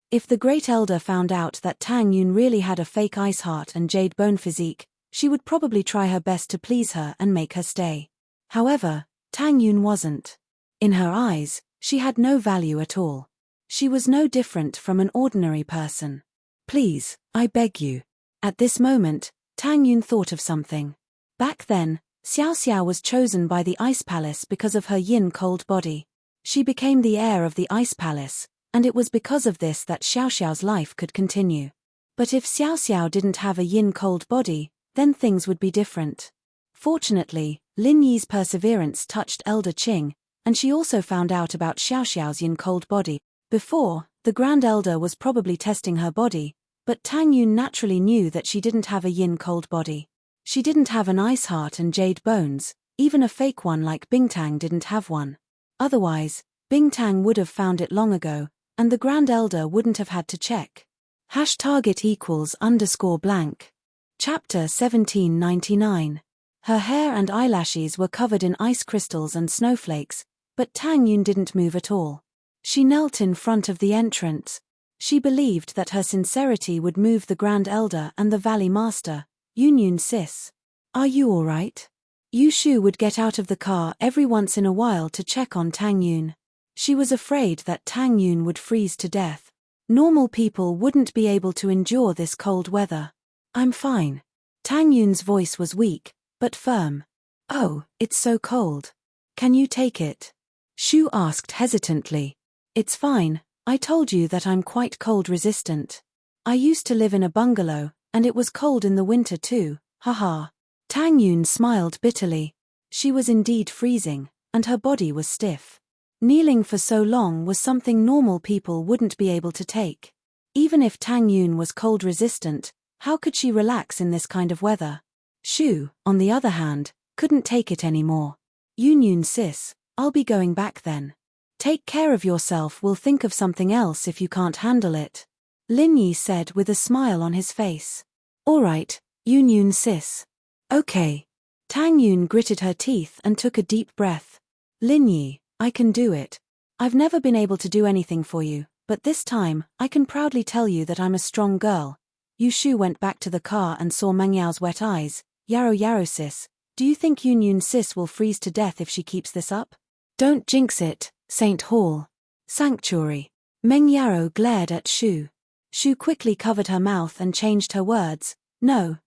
A: If the Great Elder found out that Tang Yun really had a fake ice heart and jade bone physique, she would probably try her best to please her and make her stay. However, Tang Yun wasn't. In her eyes, she had no value at all. She was no different from an ordinary person. Please, I beg you. At this moment, Tang Yun thought of something. Back then, Xiao Xiao was chosen by the Ice Palace because of her yin-cold body. She became the heir of the Ice Palace, and it was because of this that Xiao Xiao's life could continue. But if Xiao Xiao didn't have a yin-cold body, then things would be different. Fortunately, Lin Yi's perseverance touched Elder Qing, and she also found out about Xiao Xiao's yin-cold body. Before, the Grand Elder was probably testing her body, but Tang Yun naturally knew that she didn't have a yin-cold body. She didn't have an ice heart and jade bones, even a fake one like Bingtang didn't have one. Otherwise, Bingtang would have found it long ago, and the Grand Elder wouldn't have had to check. #target=_blank. Chapter 1799. Her hair and eyelashes were covered in ice crystals and snowflakes, but Tang Yun didn't move at all. She knelt in front of the entrance. She believed that her sincerity would move the Grand Elder and the Valley Master. Yun sis. Are you all right? Yushu would get out of the car every once in a while to check on Tang Yun. She was afraid that Tang Yun would freeze to death. Normal people wouldn't be able to endure this cold weather. I'm fine. Tang Yun's voice was weak, but firm. Oh, it's so cold. Can you take it? Shu asked hesitantly. It's fine, I told you that I'm quite cold resistant. I used to live in a bungalow, and it was cold in the winter too, haha. Tang Yun smiled bitterly. She was indeed freezing, and her body was stiff. Kneeling for so long was something normal people wouldn't be able to take. Even if Tang Yun was cold resistant, how could she relax in this kind of weather? Shu, on the other hand, couldn't take it anymore. Yun sis, I'll be going back then. Take care of yourself, we'll think of something else if you can't handle it. Lin Yi said with a smile on his face. Alright, Yun sis. Okay. Tang Yun gritted her teeth and took a deep breath. Lin Yi, I can do it. I've never been able to do anything for you, but this time, I can proudly tell you that I'm a strong girl. Yushu went back to the car and saw Meng Yao's wet eyes. Yarrow sis, do you think Yun sis will freeze to death if she keeps this up? Don't jinx it, Saint Hall. Sanctuary. Meng Yarrow glared at Shu. Shu quickly covered her mouth and changed her words. No,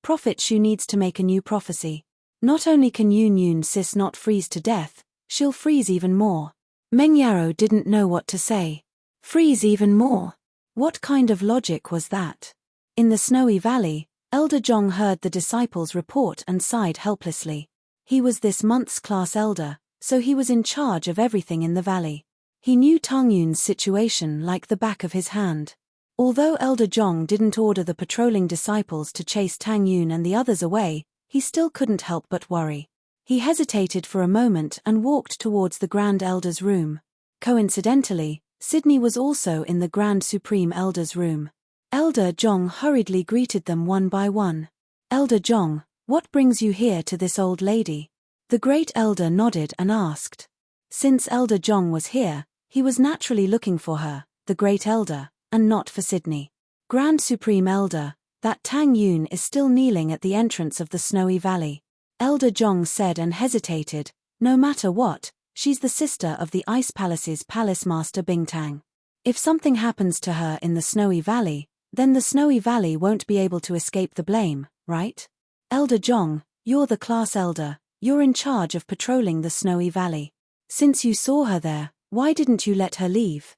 A: Prophet Shu needs to make a new prophecy. Not only can Yun sis not freeze to death, she'll freeze even more. Meng Yarrow didn't know what to say. Freeze even more? What kind of logic was that? In the snowy valley, Elder Zhong heard the disciples report and sighed helplessly. He was this month's class elder, so he was in charge of everything in the valley. He knew Tang Yun's situation like the back of his hand. Although Elder Zhong didn't order the patrolling disciples to chase Tang Yun and the others away, he still couldn't help but worry. He hesitated for a moment and walked towards the Grand Elder's room. Coincidentally, Sydney was also in the Grand Supreme Elder's room. Elder Zhong hurriedly greeted them one by one. Elder Zhong, what brings you here to this old lady? The great elder nodded and asked. Since Elder Zhong was here, he was naturally looking for her, the great elder, and not for Sydney. Grand Supreme Elder, that Tang Yun is still kneeling at the entrance of the Snowy Valley. Elder Zhong said and hesitated, no matter what, she's the sister of the Ice Palace's Palace Master Bingtang. If something happens to her in the Snowy Valley, then the Snowy Valley won't be able to escape the blame, right? Elder Zhong, you're the class elder, you're in charge of patrolling the Snowy Valley. Since you saw her there, why didn't you let her leave?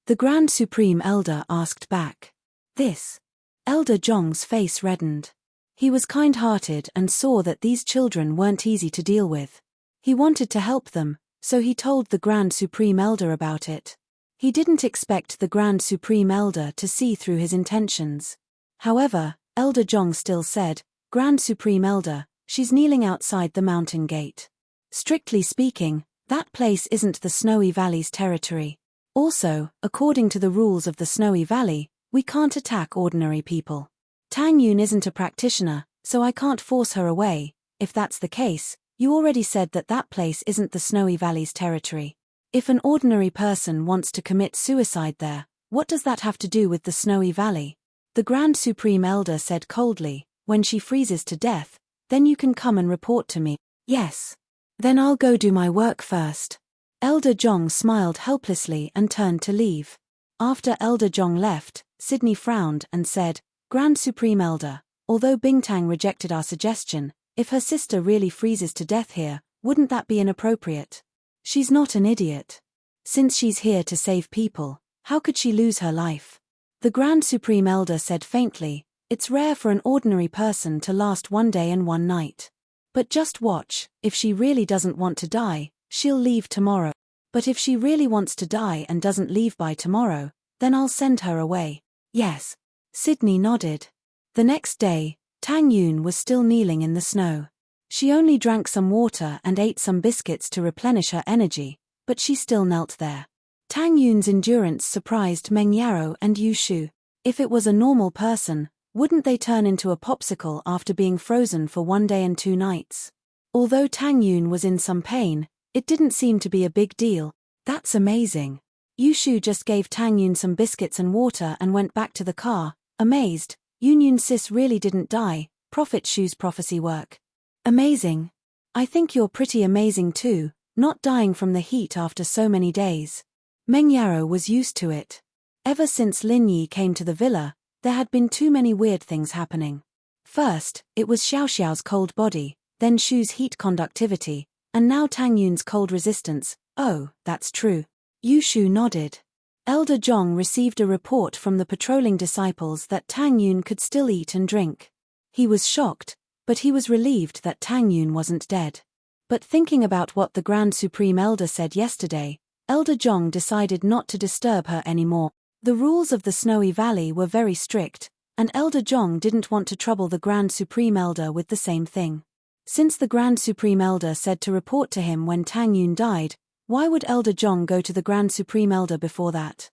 A: The Grand Supreme Elder asked back. This. Elder Zhong's face reddened. He was kind-hearted and saw that these children weren't easy to deal with. He wanted to help them, so he told the Grand Supreme Elder about it. He didn't expect the Grand Supreme Elder to see through his intentions. However, Elder Zhong still said, Grand Supreme Elder, she's kneeling outside the mountain gate. Strictly speaking, that place isn't the Snowy Valley's territory. Also, according to the rules of the Snowy Valley, we can't attack ordinary people. Tang Yun isn't a practitioner, so I can't force her away. If that's the case, you already said that that place isn't the Snowy Valley's territory. If an ordinary person wants to commit suicide there, what does that have to do with the Snowy Valley? The Grand Supreme Elder said coldly, when she freezes to death, then you can come and report to me. Yes. Then I'll go do my work first. Elder Zhong smiled helplessly and turned to leave. After Elder Zhong left, Sydney frowned and said, Grand Supreme Elder, although Bingtang rejected our suggestion, if her sister really freezes to death here, wouldn't that be inappropriate? She's not an idiot. Since she's here to save people, how could she lose her life? The Grand Supreme Elder said faintly, it's rare for an ordinary person to last one day and one night. But just watch, if she really doesn't want to die, she'll leave tomorrow. But if she really wants to die and doesn't leave by tomorrow, then I'll send her away. Yes. Sydney nodded. The next day, Tang Yun was still kneeling in the snow. She only drank some water and ate some biscuits to replenish her energy, but she still knelt there. Tang Yun's endurance surprised Meng Yarrow and Yu Shu. If it was a normal person, wouldn't they turn into a popsicle after being frozen for 1 day and 2 nights? Although Tang Yun was in some pain, it didn't seem to be a big deal. That's amazing. Yu Shu just gave Tang Yun some biscuits and water and went back to the car, amazed. Yun sis really didn't die. Prophet Shu's prophecy work. Amazing. I think you're pretty amazing too, not dying from the heat after so many days. Meng Yarrow was used to it. Ever since Lin Yi came to the villa, there had been too many weird things happening. First, it was Xiao Xiao's cold body, then Shu's heat conductivity, and now Tang Yun's cold resistance. Oh, that's true. Yu Shu nodded. Elder Zhong received a report from the patrolling disciples that Tang Yun could still eat and drink. He was shocked, but he was relieved that Tang Yun wasn't dead. But thinking about what the Grand Supreme Elder said yesterday, Elder Zhong decided not to disturb her anymore. The rules of the Snowy Valley were very strict, and Elder Zhong didn't want to trouble the Grand Supreme Elder with the same thing. Since the Grand Supreme Elder said to report to him when Tang Yun died, why would Elder Zhong go to the Grand Supreme Elder before that?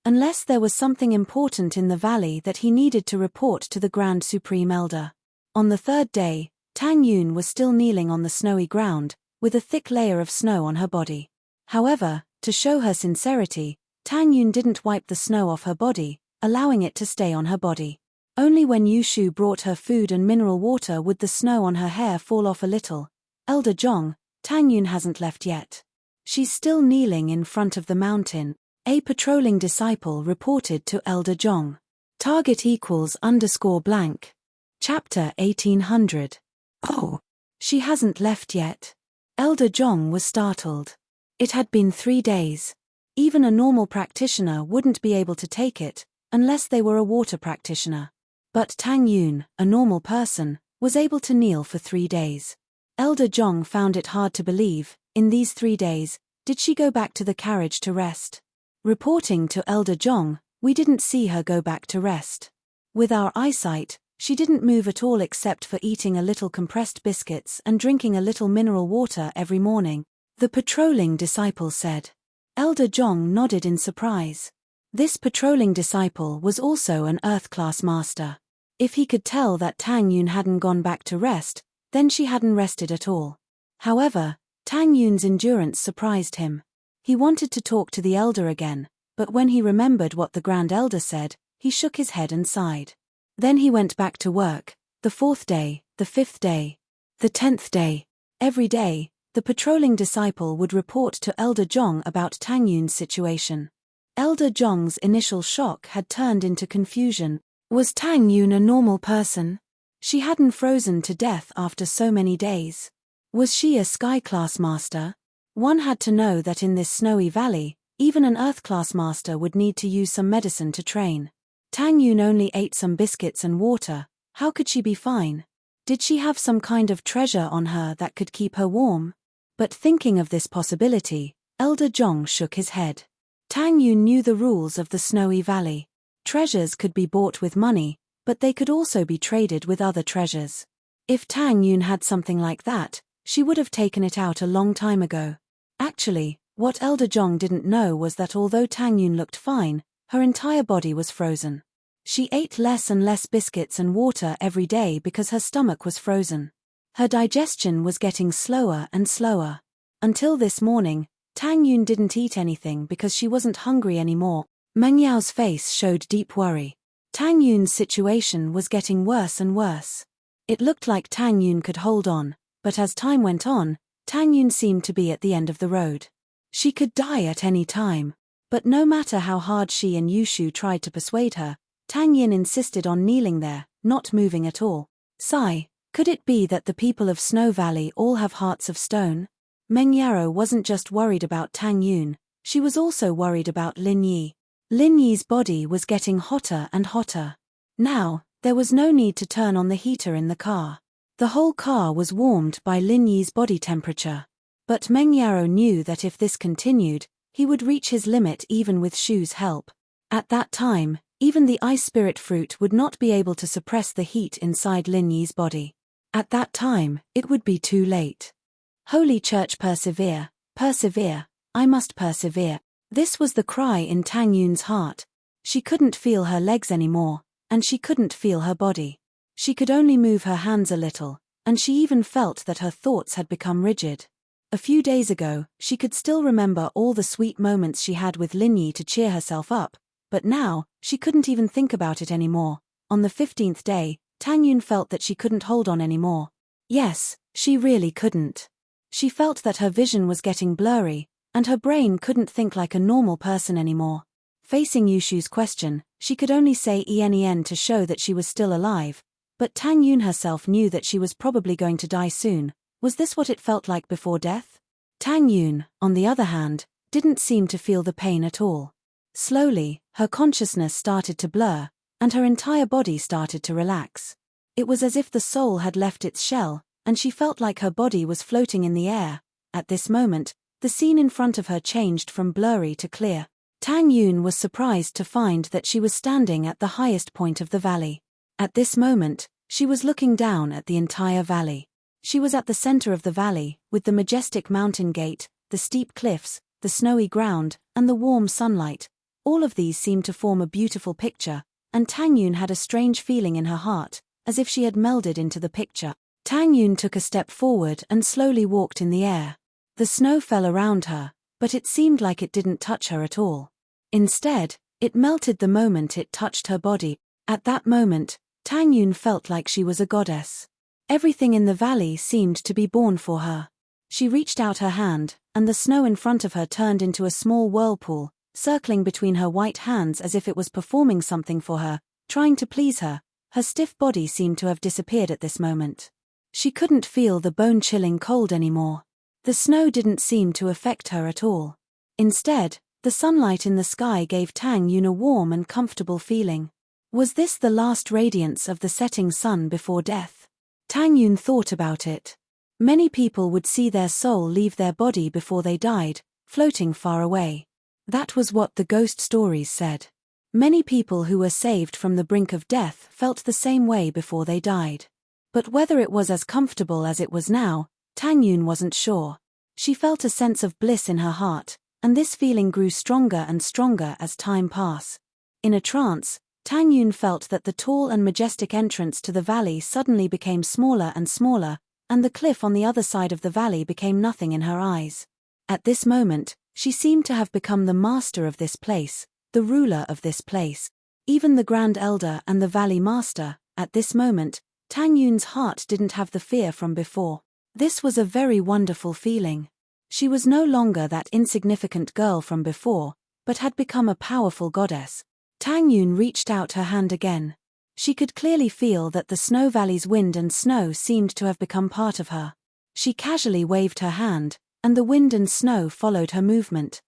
A: Unless there was something important in the valley that he needed to report to the Grand Supreme Elder. On the 3rd day, Tang Yun was still kneeling on the snowy ground, with a thick layer of snow on her body. However, to show her sincerity, Tang Yun didn't wipe the snow off her body, allowing it to stay on her body. Only when Yu Shu brought her food and mineral water would the snow on her hair fall off a little. Elder Zhong, Tang Yun hasn't left yet. She's still kneeling in front of the mountain. A patrolling disciple reported to Elder Zhong. Target =_blank. Chapter 1800. Oh, she hasn't left yet. Elder Zhong was startled. It had been 3 days. Even a normal practitioner wouldn't be able to take it, unless they were a water practitioner. But Tang Yun, a normal person, was able to kneel for 3 days. Elder Zhong found it hard to believe, in these 3 days, did she go back to the carriage to rest? Reporting to Elder Zhong, we didn't see her go back to rest. With our eyesight, she didn't move at all except for eating a little compressed biscuits and drinking a little mineral water every morning, the patrolling disciple said. Elder Zhong nodded in surprise. This patrolling disciple was also an Earth-class master. If he could tell that Tang Yun hadn't gone back to rest, then she hadn't rested at all. However, Tang Yun's endurance surprised him. He wanted to talk to the elder again, but when he remembered what the Grand Elder said, he shook his head and sighed. Then he went back to work. The 4th day, the 5th day, the 10th day. Every day, the patrolling disciple would report to Elder Zhong about Tang Yun's situation. Elder Zhong's initial shock had turned into confusion. Was Tang Yun a normal person? She hadn't frozen to death after so many days. Was she a sky-class master? One had to know that in this snowy valley, even an Earth-class master would need to use some medicine to train. Tang Yun only ate some biscuits and water. How could she be fine? Did she have some kind of treasure on her that could keep her warm? But thinking of this possibility, Elder Zhong shook his head. Tang Yun knew the rules of the snowy valley. Treasures could be bought with money, but they could also be traded with other treasures. If Tang Yun had something like that, she would have taken it out a long time ago. Actually, what Elder Zhong didn't know was that although Tang Yun looked fine, her entire body was frozen. She ate less and less biscuits and water every day because her stomach was frozen. Her digestion was getting slower and slower. Until this morning, Tang Yun didn't eat anything because she wasn't hungry anymore. Meng Yao's face showed deep worry. Tang Yun's situation was getting worse and worse. It looked like Tang Yun could hold on, but as time went on, Tang Yun seemed to be at the end of the road. She could die at any time. But no matter how hard she and Yushu tried to persuade her, Tang Yin insisted on kneeling there, not moving at all. Sigh, could it be that the people of Snow Valley all have hearts of stone? Meng Yao wasn't just worried about Tang Yun, she was also worried about Lin Yi. Lin Yi's body was getting hotter and hotter. Now, there was no need to turn on the heater in the car. The whole car was warmed by Lin Yi's body temperature. But Meng Yao knew that if this continued, he would reach his limit even with Shu's help. At that time, even the ice spirit fruit would not be able to suppress the heat inside Lin Yi's body. At that time, it would be too late. Holy Church, persevere, persevere, I must persevere. This was the cry in Tang Yun's heart. She couldn't feel her legs anymore, and she couldn't feel her body. She could only move her hands a little, and she even felt that her thoughts had become rigid. A few days ago, she could still remember all the sweet moments she had with Lin Yi to cheer herself up, but now, she couldn't even think about it anymore. On the 15th day, Tang Yun felt that she couldn't hold on anymore. Yes, she really couldn't. She felt that her vision was getting blurry, and her brain couldn't think like a normal person anymore. Facing Yushu's question, she could only say ENEN to show that she was still alive, but Tang Yun herself knew that she was probably going to die soon. Was this what it felt like before death? Tang Yun, on the other hand, didn't seem to feel the pain at all. Slowly, her consciousness started to blur, and her entire body started to relax. It was as if the soul had left its shell, and she felt like her body was floating in the air. At this moment, the scene in front of her changed from blurry to clear. Tang Yun was surprised to find that she was standing at the highest point of the valley. At this moment, she was looking down at the entire valley. She was at the center of the valley, with the majestic mountain gate, the steep cliffs, the snowy ground, and the warm sunlight. All of these seemed to form a beautiful picture, and Tang Yun had a strange feeling in her heart, as if she had melded into the picture. Tang Yun took a step forward and slowly walked in the air. The snow fell around her, but it seemed like it didn't touch her at all. Instead, it melted the moment it touched her body. At that moment, Tang Yun felt like she was a goddess. Everything in the valley seemed to be born for her. She reached out her hand, and the snow in front of her turned into a small whirlpool, circling between her white hands as if it was performing something for her, trying to please her. Her stiff body seemed to have disappeared at this moment. She couldn't feel the bone-chilling cold anymore. The snow didn't seem to affect her at all. Instead, the sunlight in the sky gave Tang Yun a warm and comfortable feeling. Was this the last radiance of the setting sun before death? Tang Yun thought about it. Many people would see their soul leave their body before they died, floating far away. That was what the ghost stories said. Many people who were saved from the brink of death felt the same way before they died. But whether it was as comfortable as it was now, Tang Yun wasn't sure. She felt a sense of bliss in her heart, and this feeling grew stronger and stronger as time passed. In a trance, Tang Yun felt that the tall and majestic entrance to the valley suddenly became smaller and smaller, and the cliff on the other side of the valley became nothing in her eyes. At this moment, she seemed to have become the master of this place, the ruler of this place. Even the Grand Elder and the Valley Master. At this moment, Tang Yun's heart didn't have the fear from before. This was a very wonderful feeling. She was no longer that insignificant girl from before, but had become a powerful goddess. Tang Yun reached out her hand again. She could clearly feel that the snow valley's wind and snow seemed to have become part of her. She casually waved her hand, and the wind and snow followed her movement.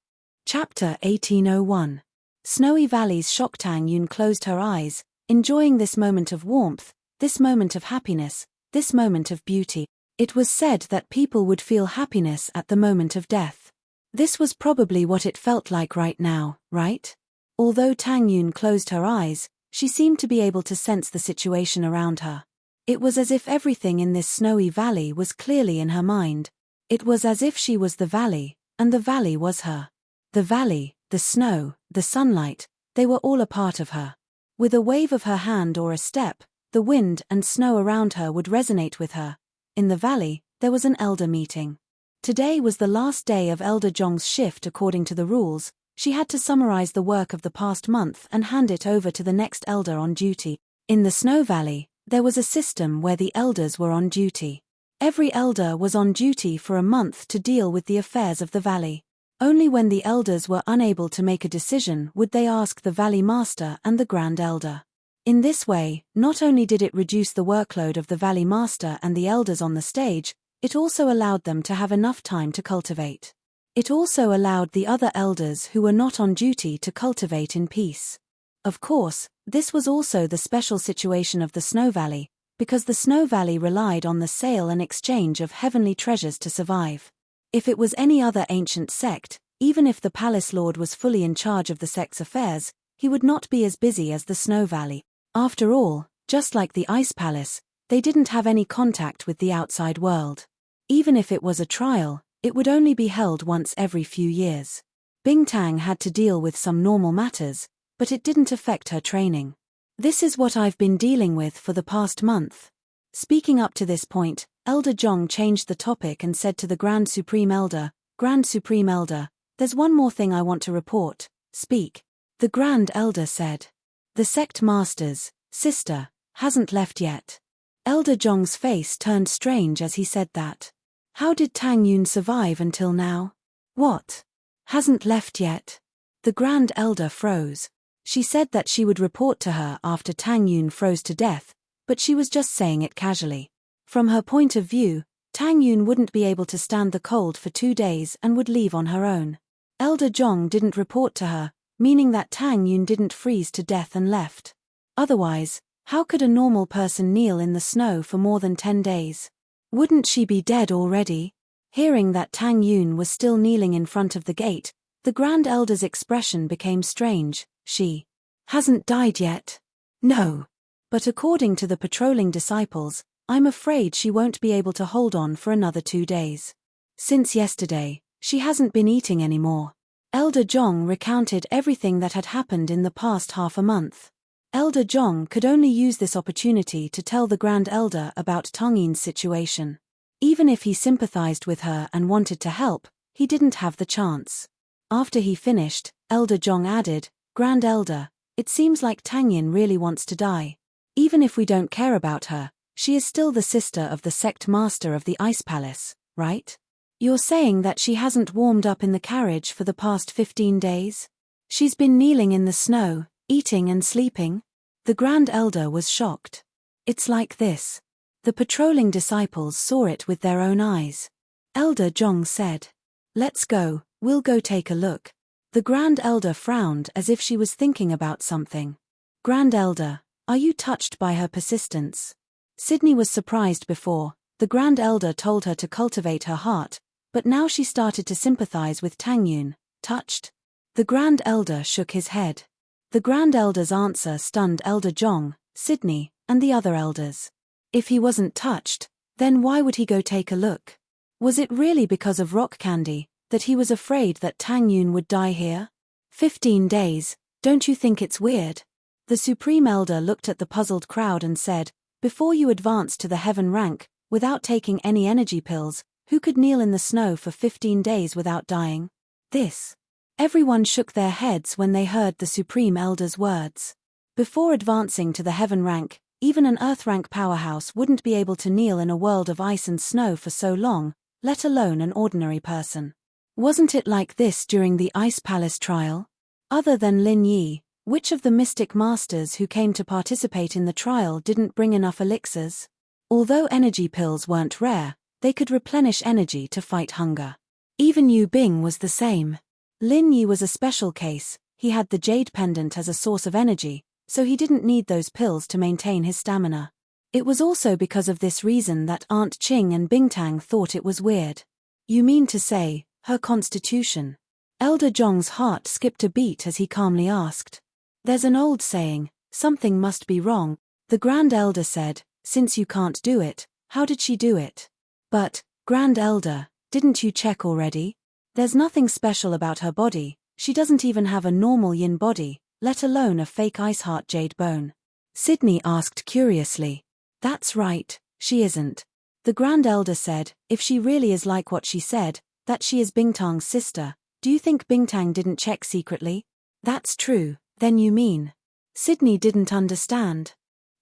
A: Chapter 1801. Snowy Valleys. Shocked, Tang Yun closed her eyes, enjoying this moment of warmth, this moment of happiness, this moment of beauty. It was said that people would feel happiness at the moment of death. This was probably what it felt like right now, right? Although Tang Yun closed her eyes, she seemed to be able to sense the situation around her. It was as if everything in this snowy valley was clearly in her mind. It was as if she was the valley, and the valley was her. The valley, the snow, the sunlight, they were all a part of her. With a wave of her hand or a step, the wind and snow around her would resonate with her. In the valley, there was an elder meeting. Today was the last day of Elder Zhong's shift according to the rules. She had to summarize the work of the past month and hand it over to the next elder on duty. In the Snow Valley, there was a system where the elders were on duty. Every elder was on duty for a month to deal with the affairs of the valley. Only when the elders were unable to make a decision would they ask the Valley Master and the Grand Elder. In this way, not only did it reduce the workload of the Valley Master and the elders on the stage, it also allowed them to have enough time to cultivate. It also allowed the other elders who were not on duty to cultivate in peace. Of course, this was also the special situation of the Snow Valley, because the Snow Valley relied on the sale and exchange of heavenly treasures to survive. If it was any other ancient sect, even if the Palace Lord was fully in charge of the sect's affairs, he would not be as busy as the Snow Valley. After all, just like the Ice Palace, they didn't have any contact with the outside world. Even if it was a trial, it would only be held once every few years. Bingtang had to deal with some normal matters, but it didn't affect her training. This is what I've been dealing with for the past month. Speaking up to this point, Elder Zhong changed the topic and said to the Grand Supreme Elder, there's one more thing I want to report. Speak. The Grand Elder said. The sect master's sister hasn't left yet. Elder Zhong's face turned strange as he said that. How did Tang Yun survive until now? What? Hasn't left yet? The Grand Elder froze. She said that she would report to her after Tang Yun froze to death, but she was just saying it casually. From her point of view, Tang Yun wouldn't be able to stand the cold for 2 days and would leave on her own. Elder Zhong didn't report to her, meaning that Tang Yun didn't freeze to death and left. Otherwise, how could a normal person kneel in the snow for more than 10 days? Wouldn't she be dead already? Hearing that Tang Yun was still kneeling in front of the gate, the Grand Elder's expression became strange. She hasn't died yet. No. But according to the patrolling disciples, I'm afraid she won't be able to hold on for another 2 days. Since yesterday, she hasn't been eating anymore. Elder Zhong recounted everything that had happened in the past half a month. Elder Zhong could only use this opportunity to tell the Grand Elder about Tang Yun's situation. Even if he sympathized with her and wanted to help, he didn't have the chance. After he finished, Elder Zhong added, Grand Elder, it seems like Tang Yun really wants to die. Even if we don't care about her, she is still the sister of the sect master of the Ice Palace, right? You're saying that she hasn't warmed up in the carriage for the past 15 days? She's been kneeling in the snow, eating and sleeping? The Grand Elder was shocked. It's like this. The patrolling disciples saw it with their own eyes. Elder Zhong said. Let's go, we'll go take a look. The Grand Elder frowned as if she was thinking about something. Grand Elder, are you touched by her persistence? Sydney was surprised before. The Grand Elder told her to cultivate her heart, but now she started to sympathize with Tang Yun. Touched? The Grand Elder shook his head. The Grand Elder's answer stunned Elder Zhong, Sydney, and the other elders. If he wasn't touched, then why would he go take a look? Was it really because of rock candy, That he was afraid that Tang Yun would die here? 15 days, don't you think it's weird? The Supreme Elder looked at the puzzled crowd and said, before you advance to the heaven rank, without taking any energy pills, who could kneel in the snow for 15 days without dying? This. Everyone shook their heads when they heard the Supreme Elder's words. Before advancing to the heaven rank, even an earth rank powerhouse wouldn't be able to kneel in a world of ice and snow for so long, let alone an ordinary person. Wasn't it like this during the Ice Palace trial? Other than Lin Yi, which of the mystic masters who came to participate in the trial didn't bring enough elixirs? Although energy pills weren't rare, they could replenish energy to fight hunger. Even Yu Bing was the same. Lin Yi was a special case, he had the jade pendant as a source of energy, so he didn't need those pills to maintain his stamina. It was also because of this reason that Aunt Qing and Bingtang thought it was weird. You mean to say, her constitution? Elder Zhong's heart skipped a beat as he calmly asked. There's an old saying, something must be wrong, the Grand Elder said, since you can't do it, how did she do it? But, Grand Elder, didn't you check already? There's nothing special about her body, she doesn't even have a normal yin body, let alone a fake ice heart jade bone. Sydney asked curiously. That's right, she isn't. The Grand Elder said, if she really is like what she said, that she is Bingtang's sister, do you think Bingtang didn't check secretly? That's true, then you mean. Sydney didn't understand.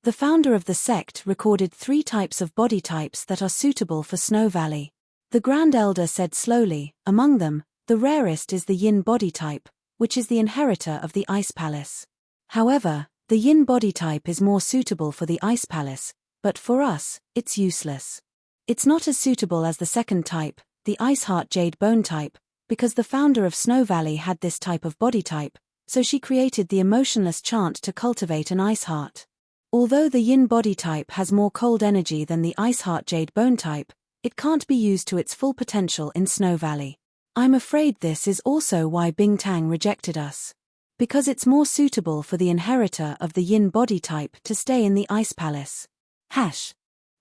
A: The founder of the sect recorded 3 types of body types that are suitable for Snow Valley. The Grand Elder said slowly, among them, the rarest is the yin body type, which is the inheritor of the Ice Palace. However, the yin body type is more suitable for the Ice Palace, but for us, it's useless. It's not as suitable as the second type, the Ice Heart Jade Bone type, because the founder of Snow Valley had this type of body type, so she created the emotionless chant to cultivate an ice heart. Although the yin body type has more cold energy than the Ice Heart Jade Bone type, it can't be used to its full potential in Snow Valley. I'm afraid this is also why Bingtang rejected us. Because it's more suitable for the inheritor of the yin body type to stay in the Ice Palace.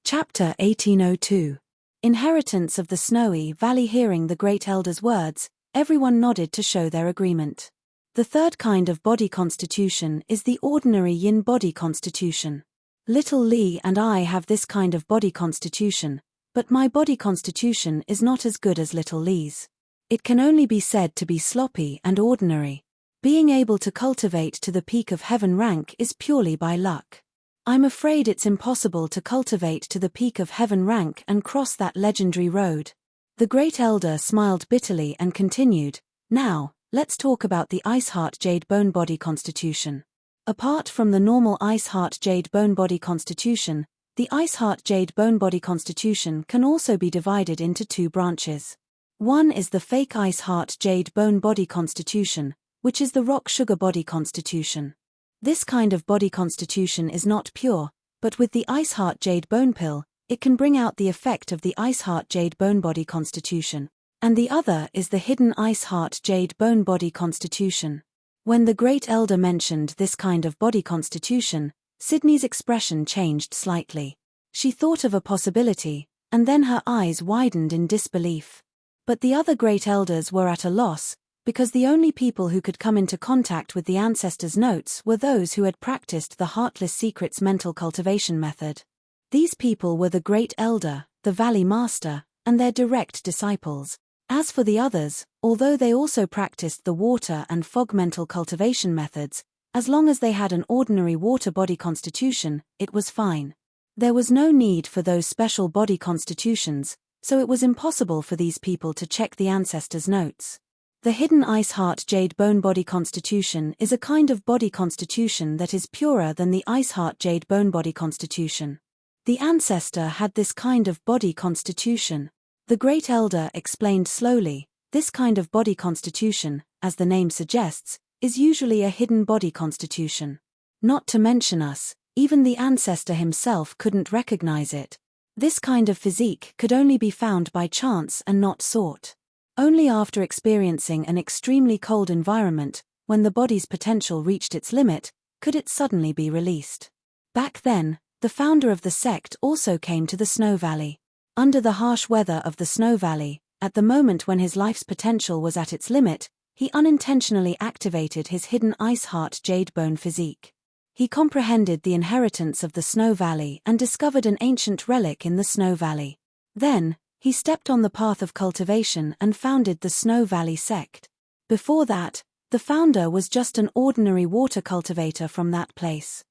A: Chapter 1802. Inheritance of the Snowy Valley. Hearing the Great Elder's words, everyone nodded to show their agreement. The third kind of body constitution is the ordinary yin body constitution. Little Li and I have this kind of body constitution, but my body constitution is not as good as Little Li's. It can only be said to be sloppy and ordinary. Being able to cultivate to the peak of heaven rank is purely by luck. I'm afraid it's impossible to cultivate to the peak of heaven rank and cross that legendary road. The Great Elder smiled bitterly and continued, now, let's talk about the Ice Heart Jade Bone Body Constitution. Apart from the normal Ice Heart Jade Bone Body Constitution, the Ice Heart Jade Bone Body Constitution can also be divided into 2 branches. One is the fake Ice Heart Jade Bone Body Constitution, which is the Rock Sugar Body Constitution. This kind of body constitution is not pure, but with the Ice Heart Jade Bone Pill, it can bring out the effect of the Ice Heart Jade Bone Body Constitution. And the other is the hidden Ice Heart Jade Bone Body Constitution. When the Great Elder mentioned this kind of body constitution, Sydney's expression changed slightly. She thought of a possibility, and then her eyes widened in disbelief. But the other Great Elders were at a loss, because the only people who could come into contact with the ancestors' notes were those who had practiced the Heartless Secrets mental cultivation method. These people were the Great Elder, the Valley Master, and their direct disciples. As for the others, although they also practiced the water and fog mental cultivation methods, as long as they had an ordinary water body constitution, it was fine. There was no need for those special body constitutions, so it was impossible for these people to check the ancestors' notes. The hidden Ice Heart Jade Bone Body Constitution is a kind of body constitution that is purer than the Ice Heart Jade Bone Body Constitution. The ancestor had this kind of body constitution. The Great Elder explained slowly, this kind of body constitution, as the name suggests, is usually a hidden body constitution. Not to mention us, even the ancestor himself couldn't recognize it. This kind of physique could only be found by chance and not sought. Only after experiencing an extremely cold environment, when the body's potential reached its limit, could it suddenly be released. Back then, the founder of the sect also came to the Snow Valley. Under the harsh weather of the Snow Valley, At the moment when his life's potential was at its limit, he unintentionally activated his hidden ice heart jade bone physique. He comprehended the inheritance of the Snow Valley and discovered an ancient relic in the Snow Valley. Then, he stepped on the path of cultivation and founded the Snow Valley sect. Before that, the founder was just an ordinary water cultivator from that place.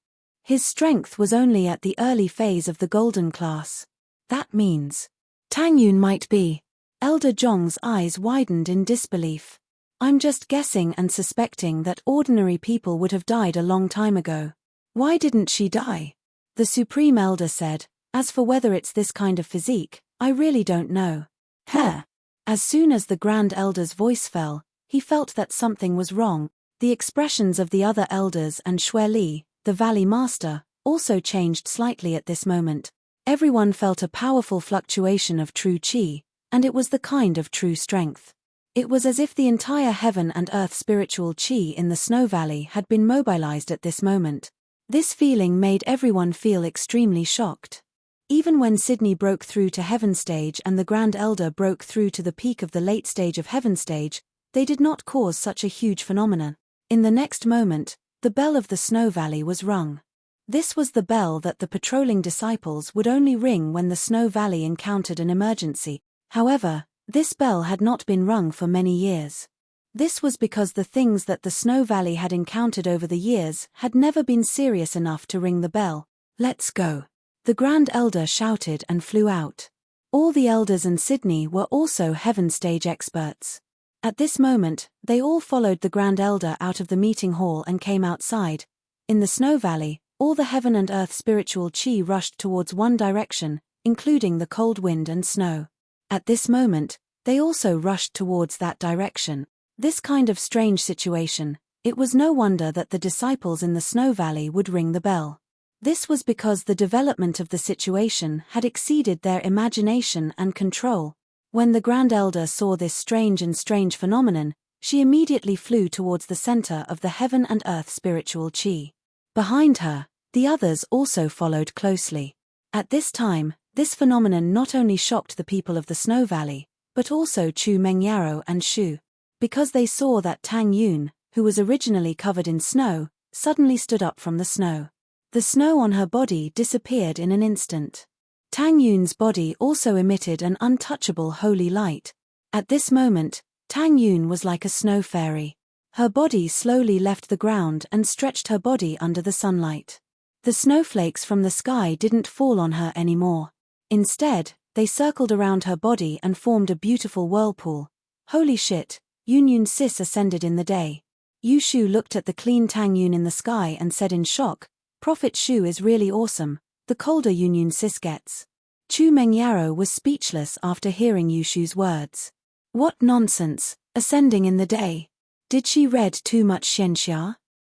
A: His strength was only at the early phase of the golden class. That means Tang Yun might be. Elder Zhong's eyes widened in disbelief. I'm just guessing and suspecting that ordinary people would have died a long time ago. Why didn't she die? The Supreme Elder said, as for whether it's this kind of physique, I really don't know. Heh. As soon as the Grand Elder's voice fell, he felt that something was wrong. The expressions of the other elders and Xue Li, the Valley Master, also changed slightly at this moment. Everyone felt a powerful fluctuation of true qi, and it was the kind of true strength. It was as if the entire heaven and earth spiritual qi in the Snow Valley had been mobilized at this moment. This feeling made everyone feel extremely shocked. Even when Sydney broke through to Heaven Stage and the Grand Elder broke through to the peak of the late stage of Heaven Stage, they did not cause such a huge phenomenon. In the next moment, the bell of the Snow Valley was rung. This was the bell that the patrolling disciples would only ring when the Snow Valley encountered an emergency. However, this bell had not been rung for many years. This was because the things that the Snow Valley had encountered over the years had never been serious enough to ring the bell. Let's go. The Grand Elder shouted and flew out. All the elders and Sydney were also Heaven Stage experts. At this moment, they all followed the Grand Elder out of the meeting hall and came outside. In the Snow Valley, all the heaven and earth spiritual qi rushed towards one direction, including the cold wind and snow. At this moment, they also rushed towards that direction. This kind of strange situation, it was no wonder that the disciples in the Snow Valley would ring the bell. This was because the development of the situation had exceeded their imagination and control. When the Grand Elder saw this strange phenomenon, she immediately flew towards the center of the heaven and earth spiritual qi. Behind her, the others also followed closely. At this time, this phenomenon not only shocked the people of the Snow Valley, but also Chu Mengyaro and Shu. Because they saw that Tang Yun, who was originally covered in snow, suddenly stood up from the snow. The snow on her body disappeared in an instant. Tang Yun's body also emitted an untouchable holy light. At this moment, Tang Yun was like a snow fairy. Her body slowly left the ground and stretched her body under the sunlight. The snowflakes from the sky didn't fall on her anymore. Instead, they circled around her body and formed a beautiful whirlpool. Holy shit, Yun Sis ascended in the day. Yu Shu looked at the clean Tang Yun in the sky and said in shock, Prophet Shu is really awesome, the colder Yun Sis gets. Chu Mengyaro was speechless after hearing Yu Shu's words. What nonsense, ascending in the day. Did she read too much Xianxia?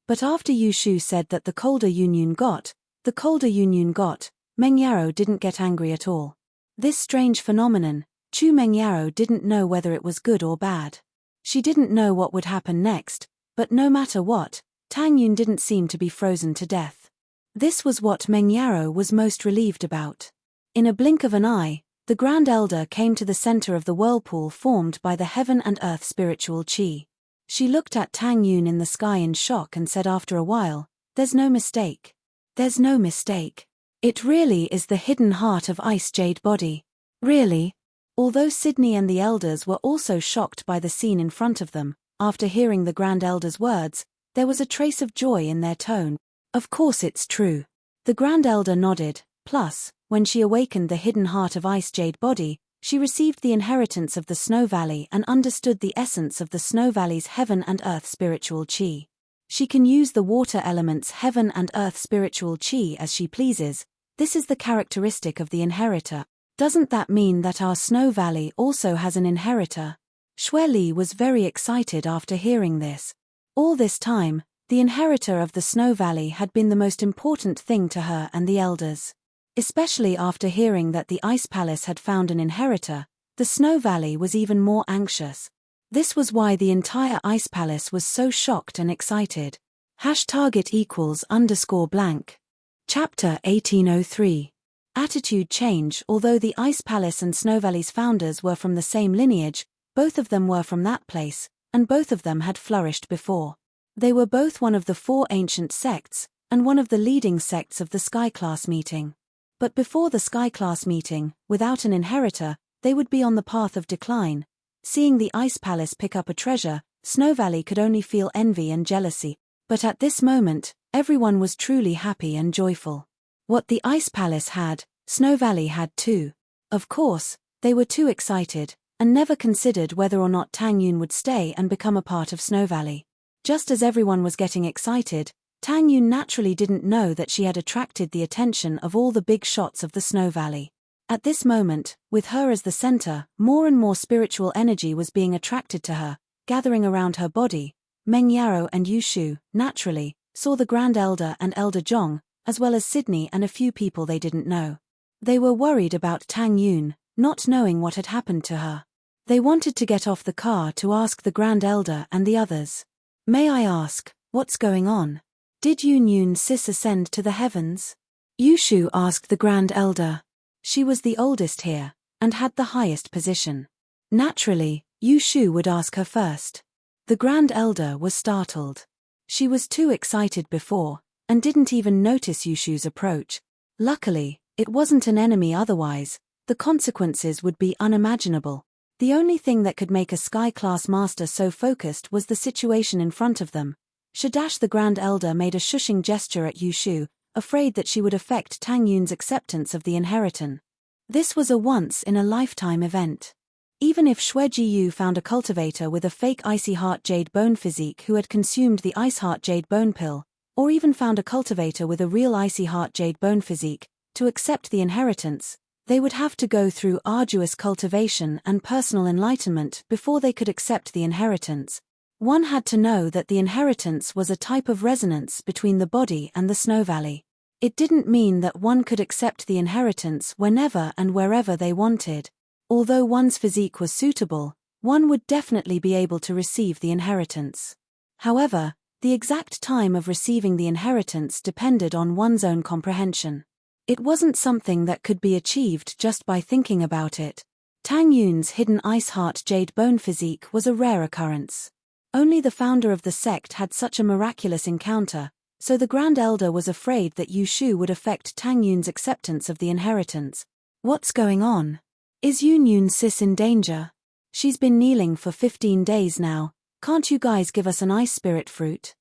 A: But after Yu Shu said that the colder Yun got, Mengyaro didn't get angry at all. This strange phenomenon, Chu Mengyaro didn't know whether it was good or bad. She didn't know what would happen next, but no matter what, Tang Yun didn't seem to be frozen to death. This was what Mengyaro was most relieved about. In a blink of an eye, the Grand Elder came to the center of the whirlpool formed by the heaven and earth spiritual qi. She looked at Tang Yun in the sky in shock and said after a while, There's no mistake. There's no mistake. It really is the hidden heart of Ice Jade body. Really? Although Sydney and the elders were also shocked by the scene in front of them, after hearing the Grand Elder's words, there was a trace of joy in their tone. Of course it's true. The Grand Elder nodded, plus, when she awakened the hidden heart of Ice Jade body, she received the inheritance of the Snow Valley and understood the essence of the Snow Valley's heaven and earth spiritual qi. She can use the water element's heaven and earth spiritual qi as she pleases. This is the characteristic of the inheritor. Doesn't that mean that our Snow Valley also has an inheritor? Xue Li was very excited after hearing this. All this time, the inheritor of the Snow Valley had been the most important thing to her and the elders. Especially after hearing that the Ice Palace had found an inheritor, the Snow Valley was even more anxious. This was why the entire Ice Palace was so shocked and excited. #target=_blank. Chapter 1803. attitude change. Although the Ice Palace and Snow Valley's founders were from the same lineage, both of them were from that place, and both of them had flourished before. They were both one of the 4 ancient sects, and one of the leading sects of the Sky Class meeting. But before the Sky Class meeting, without an inheritor, they would be on the path of decline. Seeing the Ice Palace pick up a treasure, Snow Valley could only feel envy and jealousy. But at this moment, everyone was truly happy and joyful. What the Ice Palace had, Snow Valley had too. Of course, they were too excited, and never considered whether or not Tang Yun would stay and become a part of Snow Valley. Just as everyone was getting excited, Tang Yun naturally didn't know that she had attracted the attention of all the big shots of the Snow Valley. At this moment, with her as the center, more and more spiritual energy was being attracted to her, gathering around her body. Meng Yaro and Yu Shu, naturally, saw the Grand Elder and Elder Zhong, as well as Sydney and a few people they didn't know. They were worried about Tang Yun, not knowing what had happened to her. They wanted to get off the car to ask the Grand Elder and the others. "May I ask, what's going on? Did Yun Sis ascend to the heavens?" Yu Shu asked the Grand Elder. She was the oldest here, and had the highest position. Naturally, Yu Shu would ask her first. The Grand Elder was startled. She was too excited before, and didn't even notice Yu Shu's approach. Luckily, it wasn't an enemy, otherwise, the consequences would be unimaginable. The only thing that could make a Sky Class master so focused was the situation in front of them. Shadash the Grand Elder made a shushing gesture at Yu Shu, afraid that she would affect Tang Yun's acceptance of the inheritance. This was a once-in-a-lifetime event. Even if Xue Jiyu found a cultivator with a fake Icy Heart Jade Bone physique who had consumed the Ice Heart Jade Bone pill, or even found a cultivator with a real Icy Heart Jade Bone physique, to accept the inheritance, they would have to go through arduous cultivation and personal enlightenment before they could accept the inheritance. One had to know that the inheritance was a type of resonance between the body and the Snow Valley. It didn't mean that one could accept the inheritance whenever and wherever they wanted. Although one's physique was suitable, one would definitely be able to receive the inheritance. However, the exact time of receiving the inheritance depended on one's own comprehension. It wasn't something that could be achieved just by thinking about it. Tang Yun's hidden Ice Heart Jade Bone physique was a rare occurrence. Only the founder of the sect had such a miraculous encounter, so the Grand Elder was afraid that Yu Shu would affect Tang Yun's acceptance of the inheritance. "What's going on? Is Yun Sis in danger? She's been kneeling for 15 days now. Can't you guys give us an ice spirit fruit?"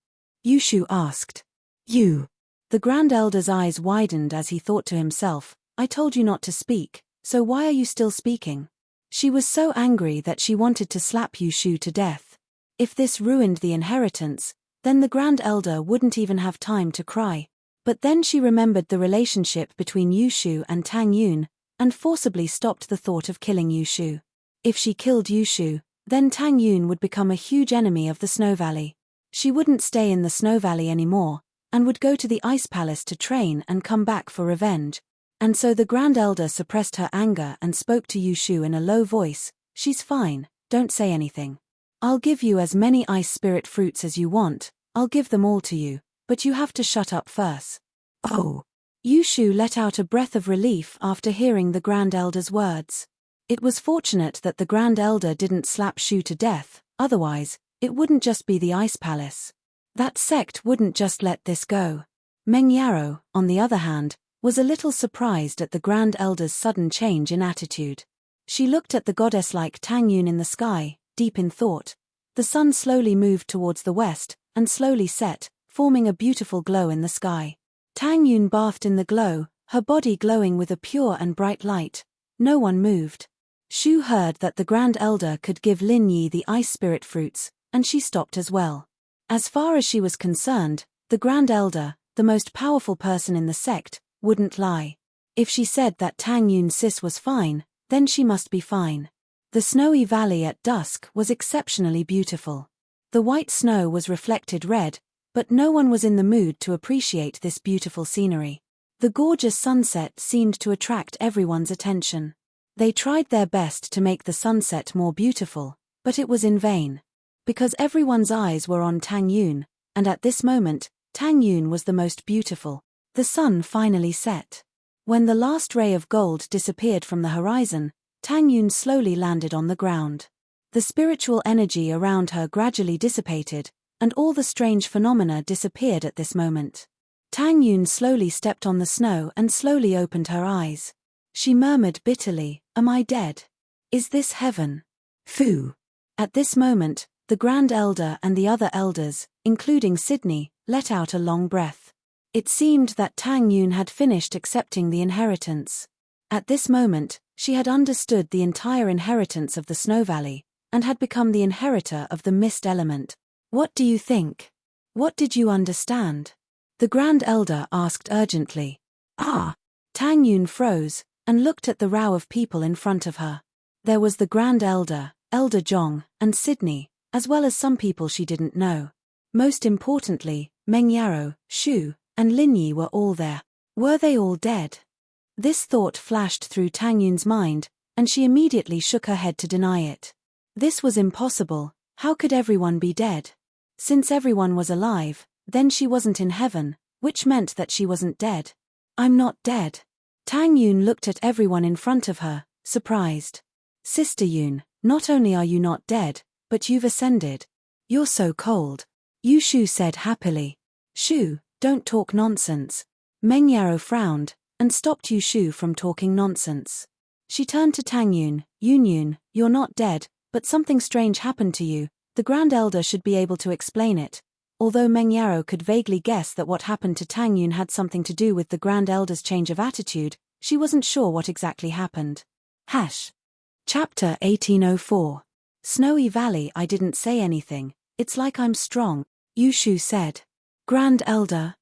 A: Yu Shu asked. "You." The Grand Elder's eyes widened as he thought to himself, "I told you not to speak, so why are you still speaking?" She was so angry that she wanted to slap Yu Shu to death. If this ruined the inheritance, then the Grand Elder wouldn't even have time to cry. But then she remembered the relationship between Yu Shu and Tang Yun, and forcibly stopped the thought of killing Yu Shu. If she killed Yu Shu, then Tang Yun would become a huge enemy of the Snow Valley. She wouldn't stay in the Snow Valley anymore, and would go to the Ice Palace to train and come back for revenge. And so the Grand Elder suppressed her anger and spoke to Yu Shu in a low voice. "She's fine, don't say anything. I'll give you as many ice spirit fruits as you want, I'll give them all to you, but you have to shut up first." "Oh." Yu Shu let out a breath of relief after hearing the Grand Elder's words. It was fortunate that the Grand Elder didn't slap Shu to death, otherwise, it wouldn't just be the Ice Palace. That sect wouldn't just let this go. Meng Yaro, on the other hand, was a little surprised at the Grand Elder's sudden change in attitude. She looked at the goddess-like Tang Yun in the sky, deep in thought. The sun slowly moved towards the west, and slowly set, forming a beautiful glow in the sky. Tang Yun bathed in the glow, her body glowing with a pure and bright light. No one moved. Shu heard that the Grand Elder could give Lin Yi the ice spirit fruits, and she stopped as well. As far as she was concerned, the Grand Elder, the most powerful person in the sect, wouldn't lie. If she said that Tang Yun Sis was fine, then she must be fine. The snowy valley at dusk was exceptionally beautiful. The white snow was reflected red, but no one was in the mood to appreciate this beautiful scenery. The gorgeous sunset seemed to attract everyone's attention. They tried their best to make the sunset more beautiful, but it was in vain. Because everyone's eyes were on Tang Yun, and at this moment, Tang Yun was the most beautiful. The sun finally set. When the last ray of gold disappeared from the horizon, Tang Yun slowly landed on the ground. The spiritual energy around her gradually dissipated, and all the strange phenomena disappeared at this moment. Tang Yun slowly stepped on the snow and slowly opened her eyes. She murmured bitterly, "Am I dead? Is this heaven? Phew." At this moment, the Grand Elder and the other elders, including Sydney, let out a long breath. It seemed that Tang Yun had finished accepting the inheritance. At this moment, she had understood the entire inheritance of the Snow Valley, and had become the inheritor of the mist element. "What do you think? What did you understand?" the Grand Elder asked urgently. Tang Yun froze, and looked at the row of people in front of her. There was the Grand Elder, Elder Zhong, and Sydney, as well as some people she didn't know. Most importantly, Meng Yarrow, Shu, and Lin Yi were all there. Were they all dead? This thought flashed through Tang Yun's mind, and she immediately shook her head to deny it. This was impossible. How could everyone be dead? Since everyone was alive, then she wasn't in heaven, which meant that she wasn't dead. "I'm not dead." Tang Yun looked at everyone in front of her, surprised. "Sister Yun, not only are you not dead, but you've ascended. You're so cold," Yu Shu said happily. "Shu, don't talk nonsense." Meng Yarrow frowned, and stopped Yu Shu from talking nonsense. She turned to Tang Yun. "Yun, you're not dead, but something strange happened to you. The Grand Elder should be able to explain it." Although Meng Yarrow could vaguely guess that what happened to Tang Yun had something to do with the Grand Elder's change of attitude, she wasn't sure what exactly happened. Chapter 1804. Snowy Valley. "I didn't say anything. It's like I'm strong," Yu Shu said. "Grand Elder,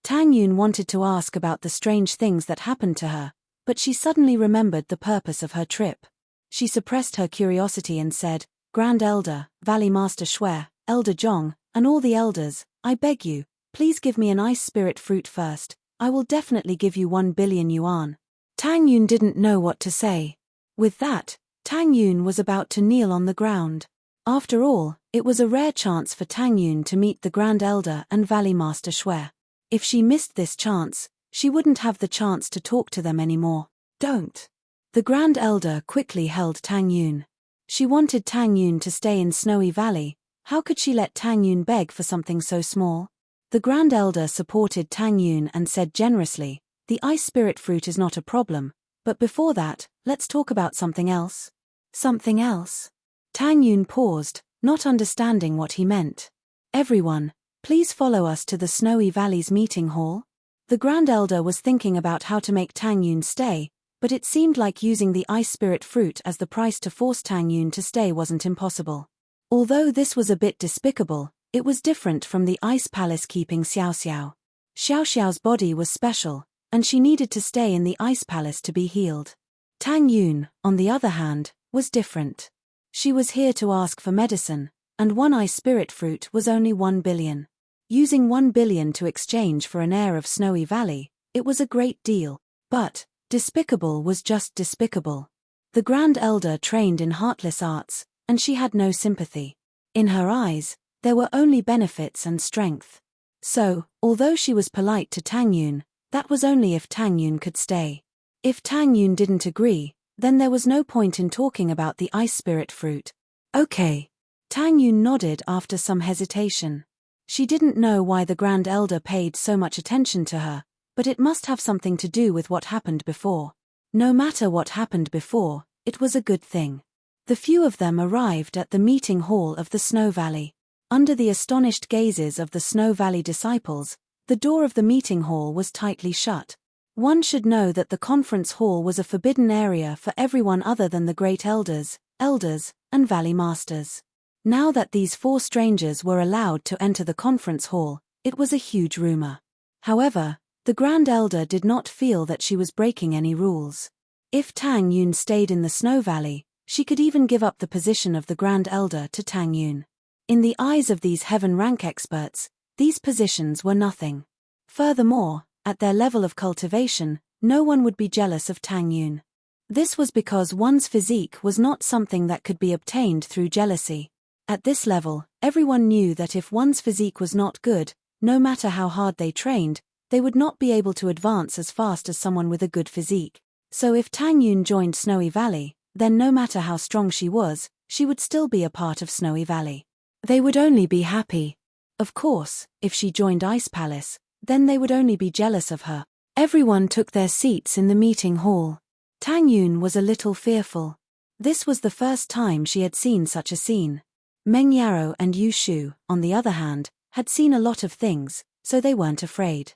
A: Tang Yun wanted to ask about the strange things that happened to her, but she suddenly remembered the purpose of her trip. She suppressed her curiosity and said, "Grand Elder, Valley Master Shui, Elder Zhong, and all the elders, I beg you, please give me an ice spirit fruit first. I will definitely give you 1 billion yuan." Tang Yun didn't know what to say. With that, Tang Yun was about to kneel on the ground. After all, it was a rare chance for Tang Yun to meet the Grand Elder and Valley Master Shui. If she missed this chance, she wouldn't have the chance to talk to them anymore. "Don't." The Grand Elder quickly held Tang Yun. She wanted Tang Yun to stay in Snowy Valley. How could she let Tang Yun beg for something so small? The Grand Elder supported Tang Yun and said generously, "The ice spirit fruit is not a problem, but before that, let's talk about something else." "Something else?" Tang Yun paused, not understanding what he meant. "Everyone, please follow us to the Snowy Valley's meeting hall." The Grand Elder was thinking about how to make Tang Yun stay, but it seemed like using the ice spirit fruit as the price to force Tang Yun to stay wasn't impossible. Although this was a bit despicable, it was different from the ice palace keeping Xiao Xiao. Xiao Xiao's body was special, and she needed to stay in the ice palace to be healed. Tang Yun, on the other hand, was different. She was here to ask for medicine, and one ice spirit fruit was only 1 billion. Using 1 billion to exchange for an heir of Snowy Valley, it was a great deal, but despicable was just despicable. The Grand Elder trained in heartless arts, and she had no sympathy. In her eyes, there were only benefits and strength. So, although she was polite to Tang Yun, that was only if Tang Yun could stay. If Tang Yun didn't agree, then there was no point in talking about the ice spirit fruit. "Okay." Tang Yun nodded after some hesitation. She didn't know why the Grand Elder paid so much attention to her, but it must have something to do with what happened before. No matter what happened before, it was a good thing. The few of them arrived at the meeting hall of the Snow Valley. Under the astonished gazes of the Snow Valley disciples, the door of the meeting hall was tightly shut. One should know that the conference hall was a forbidden area for everyone other than the great elders, and valley masters. Now that these 4 strangers were allowed to enter the conference hall, it was a huge rumor. However, the Grand Elder did not feel that she was breaking any rules. If Tang Yun stayed in the Snow Valley, she could even give up the position of the Grand Elder to Tang Yun. In the eyes of these heaven rank experts, these positions were nothing. Furthermore, at their level of cultivation, no one would be jealous of Tang Yun. This was because one's physique was not something that could be obtained through jealousy. At this level, everyone knew that if one's physique was not good, no matter how hard they trained, they would not be able to advance as fast as someone with a good physique. So if Tang Yun joined Snowy Valley, then no matter how strong she was, she would still be a part of Snowy Valley. They would only be happy. Of course, if she joined Ice Palace, then they would only be jealous of her. Everyone took their seats in the meeting hall. Tang Yun was a little fearful. This was the first time she had seen such a scene. Meng Yaro and Yu Shu, on the other hand, had seen a lot of things, so they weren't afraid.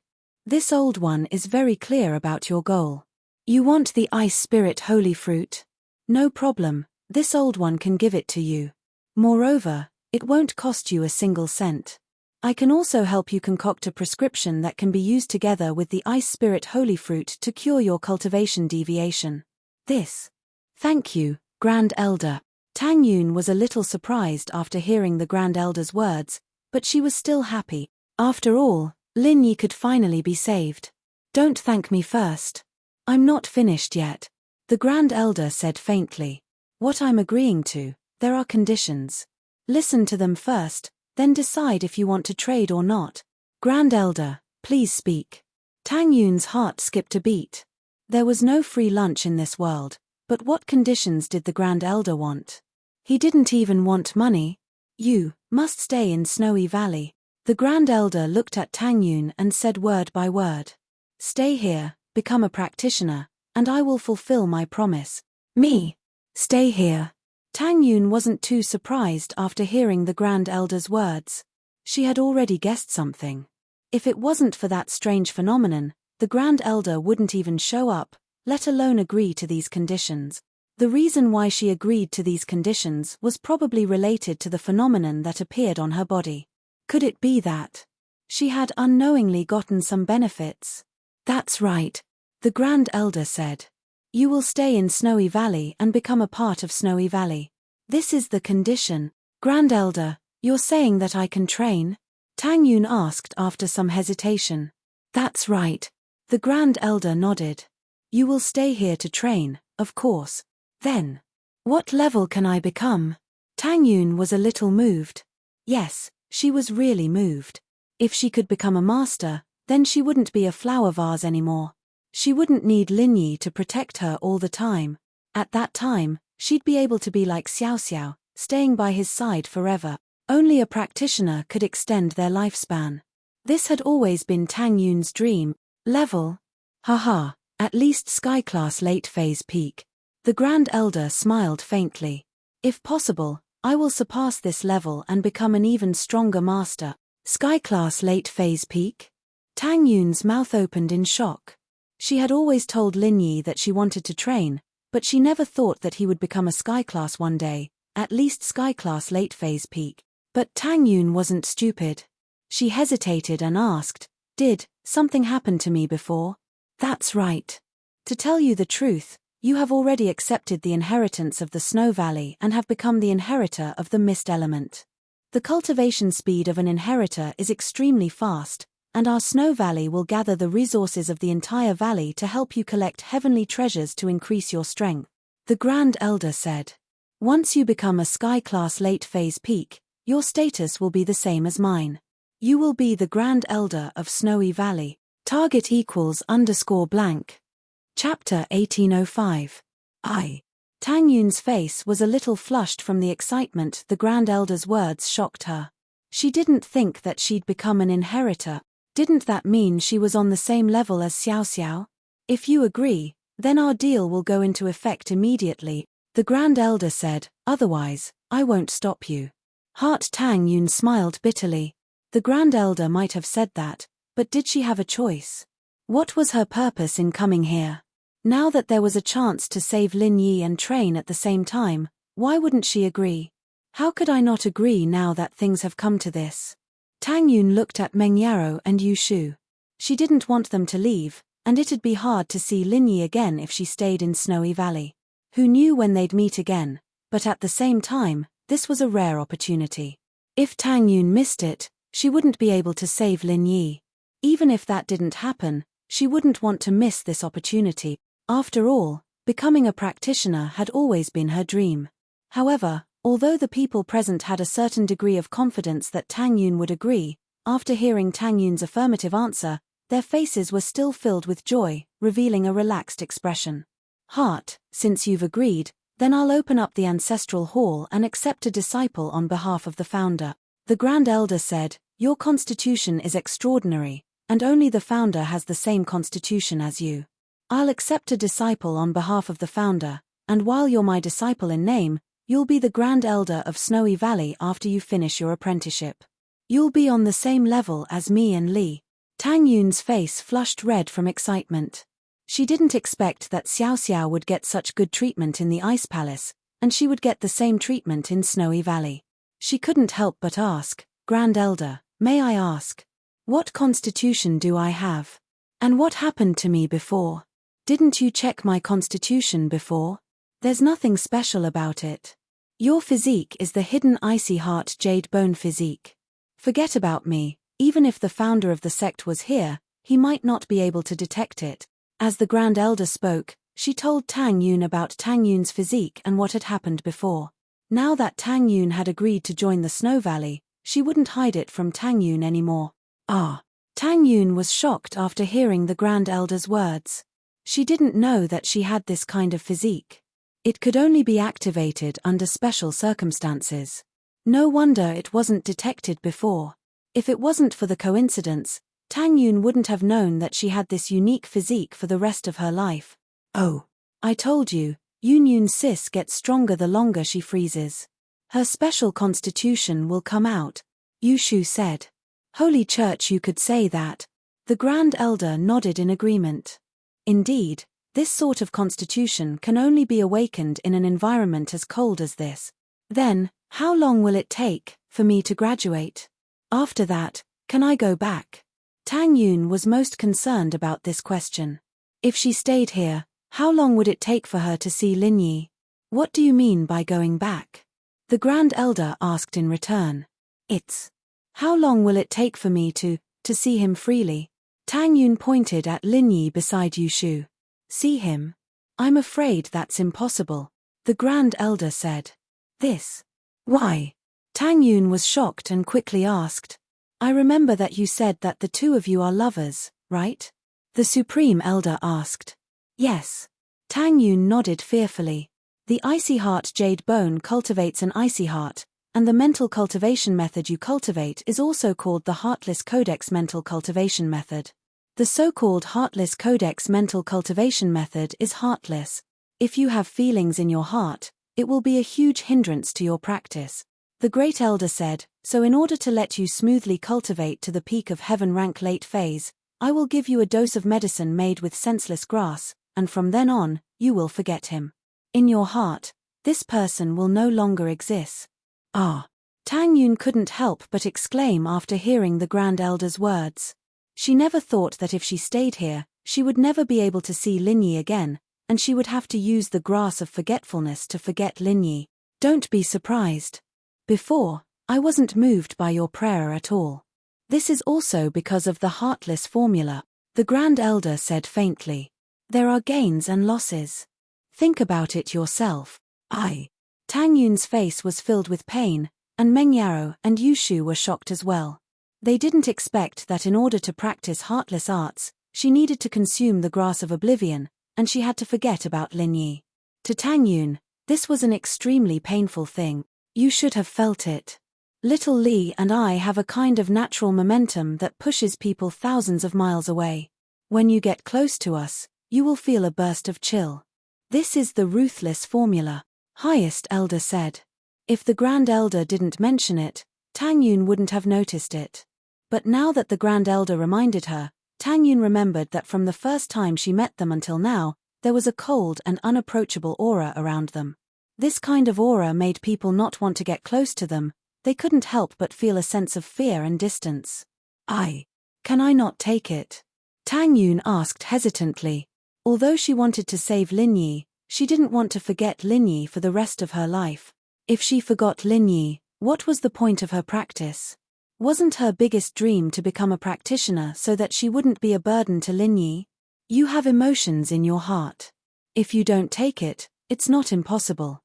A: This old one is very clear about your goal. You want the Ice Spirit Holy Fruit? No problem, this old one can give it to you. Moreover, it won't cost you a single cent. I can also help you concoct a prescription that can be used together with the Ice Spirit Holy Fruit to cure your cultivation deviation. This. Thank you, Grand Elder. Tang Yun was a little surprised after hearing the Grand Elder's words, but she was still happy. After all, Lin Yi could finally be saved. Don't thank me first. I'm not finished yet. The Grand Elder said faintly. What I'm agreeing to, there are conditions. Listen to them first, then decide if you want to trade or not. Grand Elder, please speak. Tang Yun's heart skipped a beat. There was no free lunch in this world, but what conditions did the Grand Elder want? He didn't even want money. You must stay in Snowy Valley. The Grand Elder looked at Tang Yun and said word by word. Stay here, become a practitioner, and I will fulfill my promise. Me? Stay here. Tang Yun wasn't too surprised after hearing the Grand Elder's words. She had already guessed something. If it wasn't for that strange phenomenon, the Grand Elder wouldn't even show up, let alone agree to these conditions. The reason why she agreed to these conditions was probably related to the phenomenon that appeared on her body. Could it be that she had unknowingly gotten some benefits? That's right, the Grand Elder said. You will stay in Snowy Valley and become a part of Snowy Valley. This is the condition. Grand Elder, you're saying that I can train? Tang Yun asked after some hesitation. That's right. The Grand Elder nodded. You will stay here to train, of course. Then, what level can I become? Tang Yun was a little moved. Yes, she was really moved. If she could become a master, then she wouldn't be a flower vase anymore. She wouldn't need Lin Yi to protect her all the time. At that time, she'd be able to be like Xiao Xiao, staying by his side forever. Only a practitioner could extend their lifespan. This had always been Tang Yun's dream. Level? Haha, at least Sky Class Late Phase Peak. The Grand Elder smiled faintly. If possible, I will surpass this level and become an even stronger master. Sky Class Late Phase Peak? Tang Yun's mouth opened in shock. She had always told Lin Yi that she wanted to train, but she never thought that he would become a Sky Class one day, at least Sky Class Late Phase Peak. But Tang Yun wasn't stupid. She hesitated and asked, Did something happen to me before? That's right. To tell you the truth, you have already accepted the inheritance of the Snow Valley and have become the inheritor of the Mist Element. The cultivation speed of an inheritor is extremely fast, and our Snow Valley will gather the resources of the entire valley to help you collect heavenly treasures to increase your strength. The Grand Elder said. Once you become a Sky Class Late Phase Peak, your status will be the same as mine. You will be the Grand Elder of Snowy Valley. Target =_blank. Chapter 1805. Tang Yun's face was a little flushed from the excitement the Grand Elder's words shocked her. She didn't think that she'd become an inheritor. Didn't that mean she was on the same level as Xiao Xiao? If you agree, then our deal will go into effect immediately, the Grand Elder said, otherwise, I won't stop you. Heart Tang Yun smiled bitterly. The Grand Elder might have said that, but did she have a choice? What was her purpose in coming here? Now that there was a chance to save Lin Yi and train at the same time, why wouldn't she agree? How could I not agree now that things have come to this? Tang Yun looked at Meng Yaro and Yu Shu. She didn't want them to leave, and it'd be hard to see Lin Yi again if she stayed in Snowy Valley. Who knew when they'd meet again, but at the same time, this was a rare opportunity. If Tang Yun missed it, she wouldn't be able to save Lin Yi. Even if that didn't happen, she wouldn't want to miss this opportunity. After all, becoming a practitioner had always been her dream. However, although the people present had a certain degree of confidence that Tang Yun would agree, after hearing Tang Yun's affirmative answer, Their faces were still filled with joy, revealing a relaxed expression. Heart, since you've agreed, then I'll open up the ancestral hall and accept a disciple on behalf of the founder. The Grand Elder said, your constitution is extraordinary, and only the founder has the same constitution as you. I'll accept a disciple on behalf of the founder, and while you're my disciple in name, you'll be the Grand Elder of Snowy Valley after you finish your apprenticeship. You'll be on the same level as me and Li. Tang Yun's face flushed red from excitement. She didn't expect that Xiao Xiao would get such good treatment in the Ice Palace, and she would get the same treatment in Snowy Valley. She couldn't help but ask, Grand Elder, may I ask, what constitution do I have? And what happened to me before? Didn't you check my constitution before? There's nothing special about it. Your physique is the hidden icy heart jade bone physique. Forget about me, even if the founder of the sect was here, he might not be able to detect it. As the Grand Elder spoke, she told Tang Yun about Tang Yun's physique and what had happened before. Now that Tang Yun had agreed to join the Snow Valley, she wouldn't hide it from Tang Yun anymore. Tang Yun was shocked after hearing the Grand Elder's words. She didn't know that she had this kind of physique. It could only be activated under special circumstances. No wonder it wasn't detected before. If it wasn't for the coincidence, Tang Yun wouldn't have known that she had this unique physique for the rest of her life. Oh, I told you, Yun Yun's sis gets stronger the longer she freezes. Her special constitution will come out, Yushu said. Holy Church, you could say that. The Grand Elder nodded in agreement. Indeed, this sort of constitution can only be awakened in an environment as cold as this. Then, how long will it take for me to graduate? After that, can I go back? Tang Yun was most concerned about this question. If she stayed here, how long would it take for her to see Lin Yi? What do you mean by going back? The Grand Elder asked in return. How long will it take for me to see him freely? Tang Yun pointed at Lin Yi beside Yushu. See him? I'm afraid that's impossible, the Grand Elder said. Why? Tang Yun was shocked and quickly asked. I remember that you said that the two of you are lovers, right? The Supreme Elder asked. Yes. Tang Yun nodded fearfully. The Icy Heart Jade Bone cultivates an icy heart, and the mental cultivation method you cultivate is also called the Heartless Codex Mental Cultivation Method. The so-called Heartless Codex Mental Cultivation Method is heartless. If you have feelings in your heart, it will be a huge hindrance to your practice. The Great Elder said, so in order to let you smoothly cultivate to the peak of heaven rank late phase, I will give you a dose of medicine made with senseless grass, and from then on, you will forget him. In your heart, this person will no longer exist. Tang Yun couldn't help but exclaim after hearing the Grand Elder's words. She never thought that if she stayed here, she would never be able to see Lin Yi again, and she would have to use the grass of forgetfulness to forget Lin Yi. Don't be surprised. Before, I wasn't moved by your prayer at all. This is also because of the heartless formula, the Grand Elder said faintly. There are gains and losses. Think about it yourself. Tang Yun's face was filled with pain, and Meng Yaro and Yushu were shocked as well. They didn't expect that in order to practice heartless arts, she needed to consume the grass of oblivion, and she had to forget about Lin Yi. To Tang Yun, this was an extremely painful thing. You should have felt it. Little Li and I have a kind of natural momentum that pushes people thousands of miles away. When you get close to us, you will feel a burst of chill. This is the ruthless formula, Highest Elder said. If the Grand Elder didn't mention it, Tang Yun wouldn't have noticed it. But now that the Grand Elder reminded her, Tang Yun remembered that from the first time she met them until now, there was a cold and unapproachable aura around them. This kind of aura made people not want to get close to them. They couldn't help but feel a sense of fear and distance. Can I not take it? Tang Yun asked hesitantly. Although she wanted to save Lin Yi, she didn't want to forget Lin Yi for the rest of her life. If she forgot Lin Yi, what was the point of her practice? Wasn't her biggest dream to become a practitioner so that she wouldn't be a burden to Lin Yi? You have emotions in your heart. If you don't take it, it's not impossible.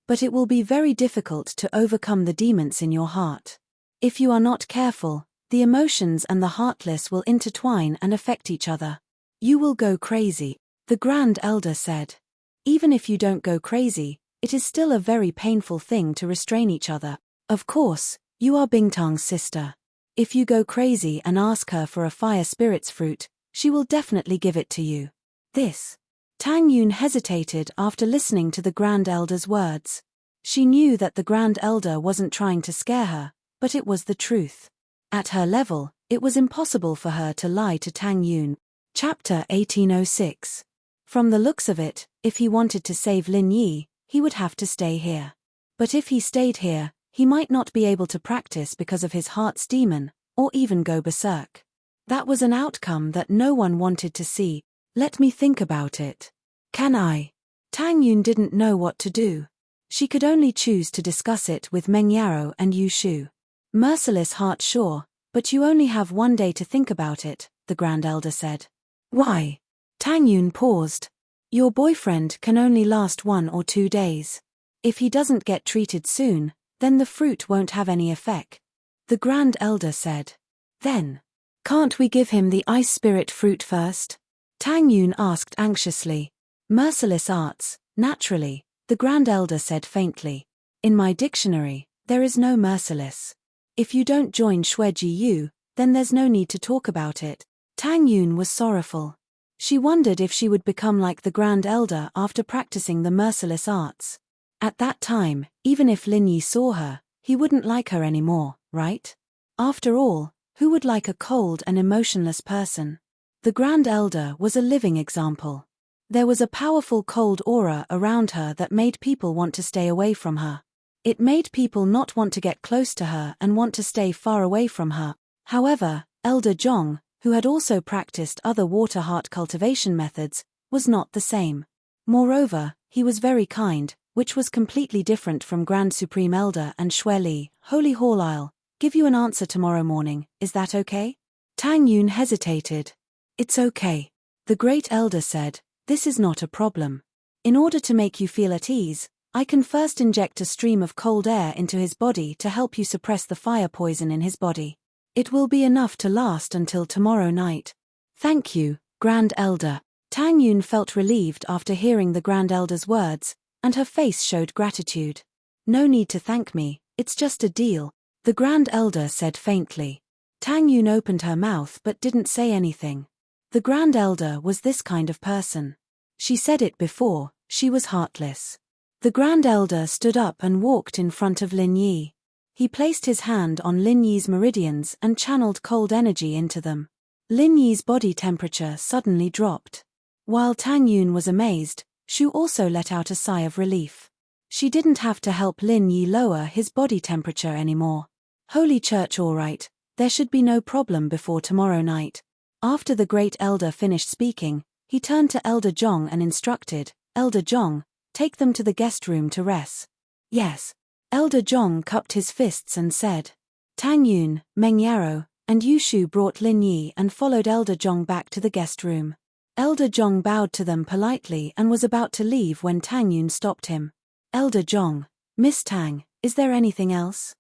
A: But it will be very difficult to overcome the demons in your heart. If you are not careful, The emotions and the heartless will intertwine and affect each other. You will go crazy, the Grand Elder said. Even if you don't go crazy, it is still a very painful thing to restrain each other. Of course, you are Bingtang's sister. If you go crazy and ask her for a fire spirit's fruit, she will definitely give it to you. This. Tang Yun hesitated after listening to the Grand Elder's words. She knew that the Grand Elder wasn't trying to scare her, but it was the truth. At her level, it was impossible for her to lie to Tang Yun. Chapter 1806. From the looks of it, if he wanted to save Lin Yi, he would have to stay here. But if he stayed here, he might not be able to practice because of his heart's demon, or even go berserk. That was an outcome that no one wanted to see. Let me think about it. Can I? Tang Yun didn't know what to do. She could only choose to discuss it with Meng Yaro and Yu Shu. Merciless heart, sure, but you only have one day to think about it, the Grand Elder said. Why? Tang Yun paused. Your boyfriend can only last 1 or 2 days. If he doesn't get treated soon, then the fruit won't have any effect. The Grand Elder said. Then, can't we give him the ice spirit fruit first? Tang Yun asked anxiously. Merciless arts, naturally, the Grand Elder said faintly. In my dictionary, there is no merciless. If you don't join Shueji Yu, then there's no need to talk about it. Tang Yun was sorrowful. She wondered if she would become like the Grand Elder after practicing the merciless arts. At that time, even if Lin Yi saw her, he wouldn't like her anymore, right? After all, who would like a cold and emotionless person? The Grand Elder was a living example. There was a powerful cold aura around her that made people want to stay away from her. It made people not want to get close to her and want to stay far away from her. However, Elder Zhong, who had also practiced other water heart cultivation methods, was not the same. Moreover, he was very kind, which was completely different from Grand Supreme Elder and Xue Li. Holy Hall, I'll give you an answer tomorrow morning, is that okay? Tang Yun hesitated. It's okay. The Great Elder said, this is not a problem. In order to make you feel at ease, I can first inject a stream of cold air into his body to help you suppress the fire poison in his body. It will be enough to last until tomorrow night. Thank you, Grand Elder. Tang Yun felt relieved after hearing the Grand Elder's words, and her face showed gratitude. No need to thank me, it's just a deal, the Grand Elder said faintly. Tang Yun opened her mouth but didn't say anything. The Grand Elder was this kind of person. She said it before, she was heartless. The Grand Elder stood up and walked in front of Lin Yi. He placed his hand on Lin Yi's meridians and channeled cold energy into them. Lin Yi's body temperature suddenly dropped. While Tang Yun was amazed, Shu also let out a sigh of relief. She didn't have to help Lin Yi lower his body temperature anymore. Holy Church, all right, there should be no problem before tomorrow night. After the Great Elder finished speaking, he turned to Elder Zhong and instructed, Elder Zhong, take them to the guest room to rest. Yes. Elder Zhong cupped his fists and said. Tang Yun, Meng Yaro, and Yu Shu brought Lin Yi and followed Elder Zhong back to the guest room. Elder Zhong bowed to them politely and was about to leave when Tang Yun stopped him. Elder Zhong, Miss Tang, is there anything else?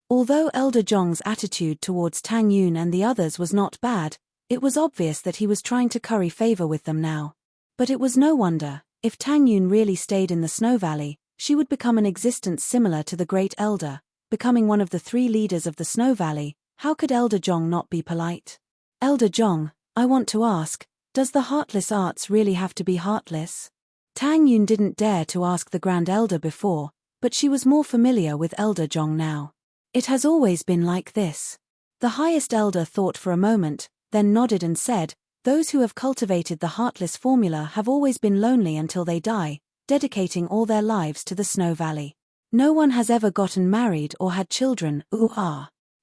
A: Although Elder Zhong's attitude towards Tang Yun and the others was not bad, it was obvious that he was trying to curry favor with them now. But it was no wonder, if Tang Yun really stayed in the Snow Valley, she would become an existence similar to the Great Elder, becoming one of the 3 leaders of the Snow Valley. How could Elder Zhong not be polite? Elder Zhong, I want to ask, does the heartless arts really have to be heartless? Tang Yun didn't dare to ask the Grand Elder before, but she was more familiar with Elder Zhong now. It has always been like this. The highest elder thought for a moment, then nodded and said, those who have cultivated the heartless formula have always been lonely until they die, dedicating all their lives to the Snow Valley. No one has ever gotten married or had children,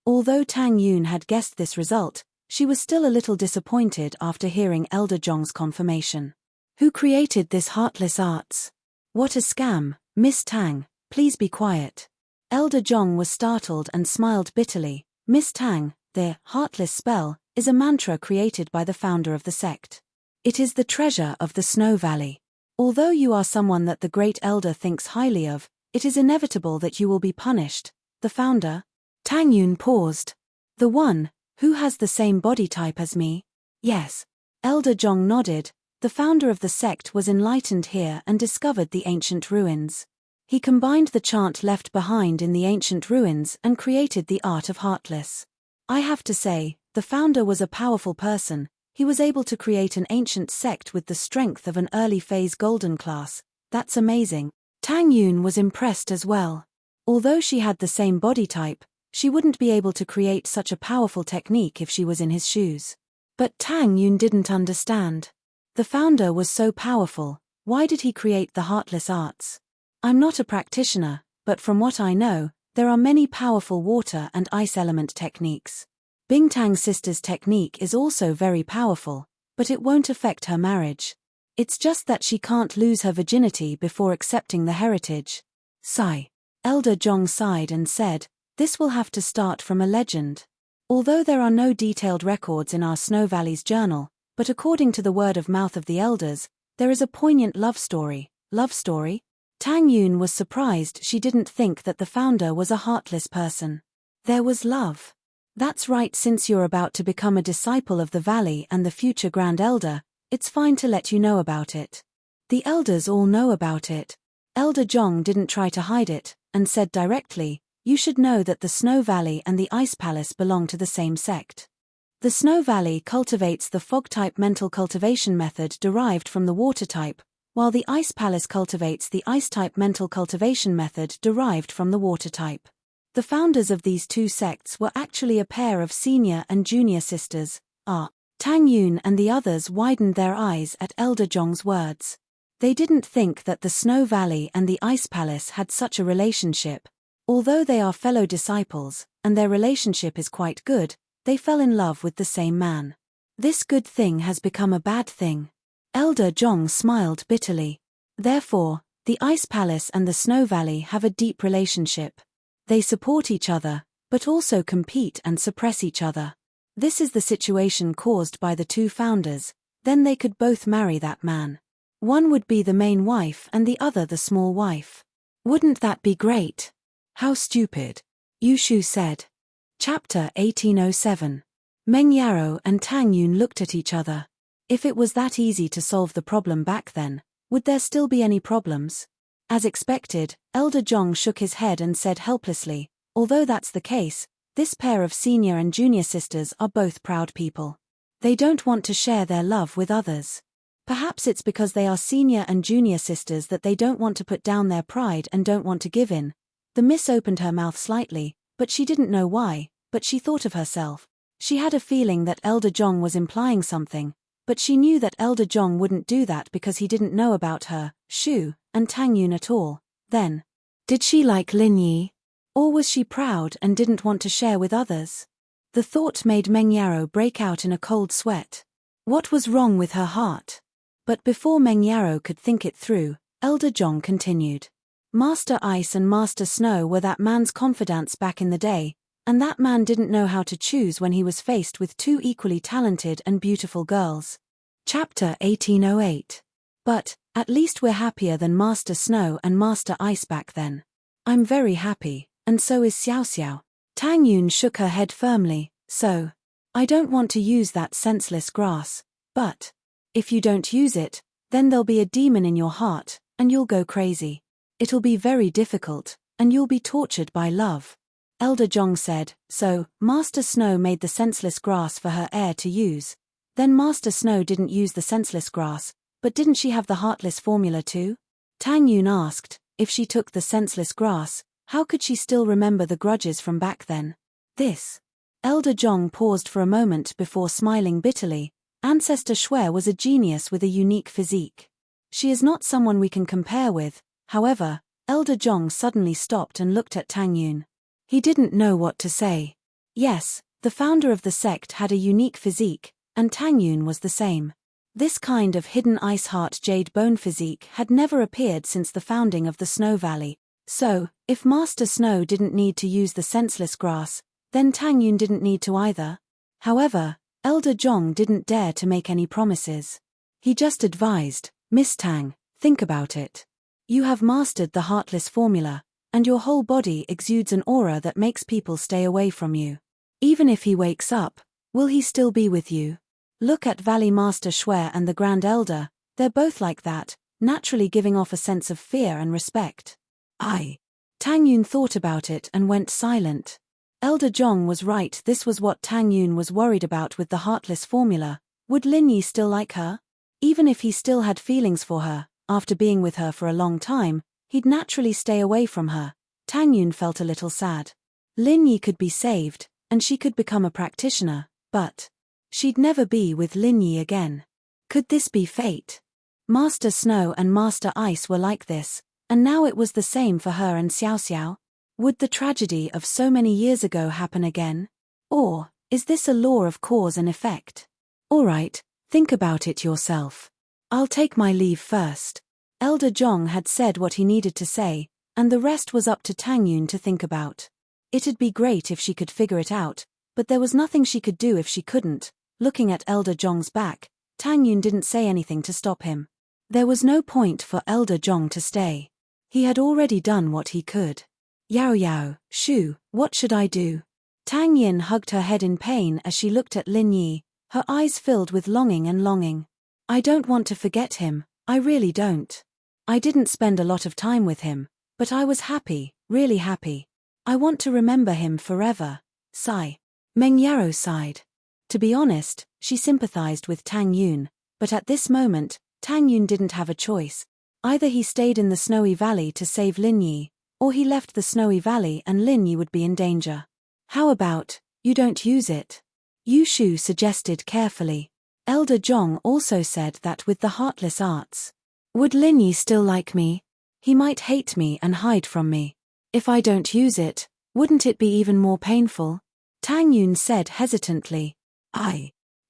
A: Although Tang Yun had guessed this result, she was still a little disappointed after hearing Elder Zhong's confirmation. Who created this heartless arts? What a scam, Miss Tang, please be quiet. Elder Zhong was startled and smiled bitterly. Miss Tang, the heartless spell is a mantra created by the founder of the sect. It is the treasure of the Snow Valley. Although you are someone that the Great Elder thinks highly of, it is inevitable that you will be punished. The founder? Tang Yun paused. The one, Who has the same body type as me? Yes. Elder Zhong nodded. The founder of the sect was enlightened here and discovered the ancient ruins. He combined the chant left behind in the ancient ruins and created the art of Heartless. I have to say, the founder was a powerful person. He was able to create an ancient sect with the strength of an early-phase golden class. That's amazing. Tang Yun was impressed as well. Although she had the same body type, she wouldn't be able to create such a powerful technique if she was in his shoes. But Tang Yun didn't understand. The founder was so powerful, why did he create the Heartless arts? I'm not a practitioner, but from what I know, there are many powerful water and ice element techniques. Bingtang's sister's technique is also very powerful, but it won't affect her marriage. It's just that she can't lose her virginity before accepting the heritage. Sigh. Elder Zhong sighed and said, this will have to start from a legend. Although there are no detailed records in our Snow Valley's journal, but according to the word of mouth of the elders, there is a poignant love story. Love story? Tang Yun was surprised. She didn't think that the founder was a heartless person. There was love. That's right. Since you're about to become a disciple of the valley and the future Grand Elder, it's fine to let you know about it. The elders all know about it. Elder Zhong didn't try to hide it, and said directly, you should know that the Snow Valley and the Ice Palace belong to the same sect. The Snow Valley cultivates the fog-type mental cultivation method derived from the water type, while the Ice Palace cultivates the ice-type mental cultivation method derived from the water type. The founders of these two sects were actually a pair of senior and junior sisters. Tang Yun and the others widened their eyes at Elder Zhong's words. They didn't think that the Snow Valley and the Ice Palace had such a relationship. Although they are fellow disciples, and their relationship is quite good, they fell in love with the same man. This good thing has become a bad thing. Elder Zhong smiled bitterly. Therefore, the Ice Palace and the Snow Valley have a deep relationship. They support each other, but also compete and suppress each other. This is the situation caused by the two founders. Then they could both marry that man. One would be the main wife and the other the small wife. Wouldn't that be great? How stupid, Yushu said. Chapter 1807. Meng Yarou and Tang Yun looked at each other. If it was that easy to solve the problem back then, would there still be any problems? As expected, Elder Zhong shook his head and said helplessly, although that's the case, this pair of senior and junior sisters are both proud people. They don't want to share their love with others. Perhaps it's because they are senior and junior sisters that they don't want to put down their pride and don't want to give in. The miss opened her mouth slightly, but she didn't know why, but she thought of herself. She had a feeling that Elder Zhong was implying something, but she knew that Elder Zhong wouldn't do that because he didn't know about her, Shu, and Tang Yun at all. Then, did she like Lin Yi? Or was she proud and didn't want to share with others? The thought made Meng Yarou break out in a cold sweat. What was wrong with her heart? But before Meng Yarou could think it through, Elder Zhong continued. Master Ice and Master Snow were that man's confidants back in the day, and that man didn't know how to choose when he was faced with two equally talented and beautiful girls. Chapter 1808. But, at least we're happier than Master Snow and Master Ice back then. I'm very happy, and so is Xiao Xiao. Tang Yun shook her head firmly, so. I don't want to use that senseless grass, but. If you don't use it, then there'll be a demon in your heart, and you'll go crazy. It'll be very difficult, and you'll be tortured by love. Elder Zhong said, so, Master Snow made the senseless grass for her heir to use. Then Master Snow didn't use the senseless grass, but didn't she have the heartless formula too? Tang Yun asked, if she took the senseless grass, how could she still remember the grudges from back then? This. Elder Zhong paused for a moment before smiling bitterly. Ancestor Shui was a genius with a unique physique. She is not someone we can compare with. However, Elder Zhong suddenly stopped and looked at Tang Yun. He didn't know what to say. Yes, the founder of the sect had a unique physique, and Tang Yun was the same. This kind of hidden ice heart jade bone physique had never appeared since the founding of the Snow Valley. So, if Master Snow didn't need to use the senseless grass, then Tang Yun didn't need to either. However, Elder Zhong didn't dare to make any promises. He just advised, Miss Tang, think about it. You have mastered the heartless formula, and your whole body exudes an aura that makes people stay away from you. Even if he wakes up, Will he still be with you? Look at Valley Master Shuai and the Grand Elder, they're both like that, naturally giving off a sense of fear and respect. Tang Yun thought about it and went silent. Elder Zhong was right, this was what Tang Yun was worried about with the heartless formula. Would Lin Yi still like her? Even if he still had feelings for her, after being with her for a long time, he'd naturally stay away from her. Tang Yun felt a little sad. Lin Yi could be saved, and she could become a practitioner, but she'd never be with Lin Yi again. Could this be fate? Master Snow and Master Ice were like this, and now it was the same for her and Xiao Xiao. Would the tragedy of so many years ago happen again? Or is this a law of cause and effect? Alright, think about it yourself. I'll take my leave first. Elder Zhong had said what he needed to say, and the rest was up to Tang Yun to think about. It'd be great if she could figure it out, but there was nothing she could do if she couldn't. Looking at Elder Zhong's back, Tang Yun didn't say anything to stop him. There was no point for Elder Zhong to stay. He had already done what he could. Yao Yao, Shu, what should I do? Tang Yin hugged her head in pain as she looked at Lin Yi, her eyes filled with longing and longing. I don't want to forget him, I really don't. I didn't spend a lot of time with him, but I was happy, really happy. I want to remember him forever. Sigh. Meng Yarrow sighed. To be honest, she sympathized with Tang Yun, but at this moment, Tang Yun didn't have a choice. Either he stayed in the Snowy Valley to save Lin Yi, or he left the Snowy Valley and Lin Yi would be in danger. How about, you don't use it? Yu Shu suggested carefully. Elder Zhong also said that with the heartless arts, would Lin Yi still like me? He might hate me and hide from me. If I don't use it, wouldn't it be even more painful? Tang Yun said hesitantly.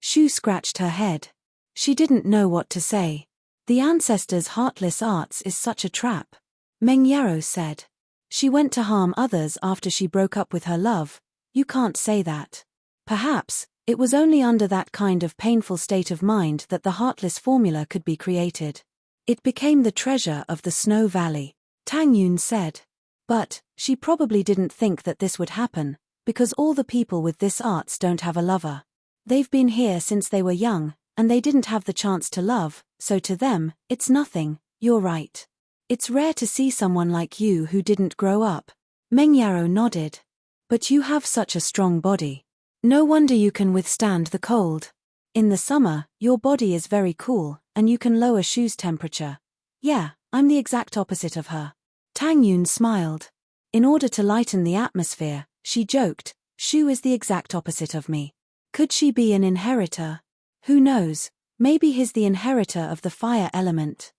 A: Shu scratched her head. She didn't know what to say. The ancestors' heartless arts is such a trap. Meng Yarrow said. She went to harm others after she broke up with her love. You can't say that. Perhaps, it was only under that kind of painful state of mind that the heartless formula could be created. It became the treasure of the Snow Valley, Tang Yun said. But, she probably didn't think that this would happen, because all the people with this arts don't have a lover. They've been here since they were young, and they didn't have the chance to love, so to them, it's nothing. You're right. It's rare to see someone like you who didn't grow up. Meng Yarrow nodded. But you have such a strong body. No wonder you can withstand the cold. In the summer, your body is very cool, and you can lower Shu's temperature. Yeah, I'm the exact opposite of her. Tang Yun smiled. In order to lighten the atmosphere, she joked, Shu is the exact opposite of me. Could she be an inheritor? Who knows, maybe he's the inheritor of the fire element.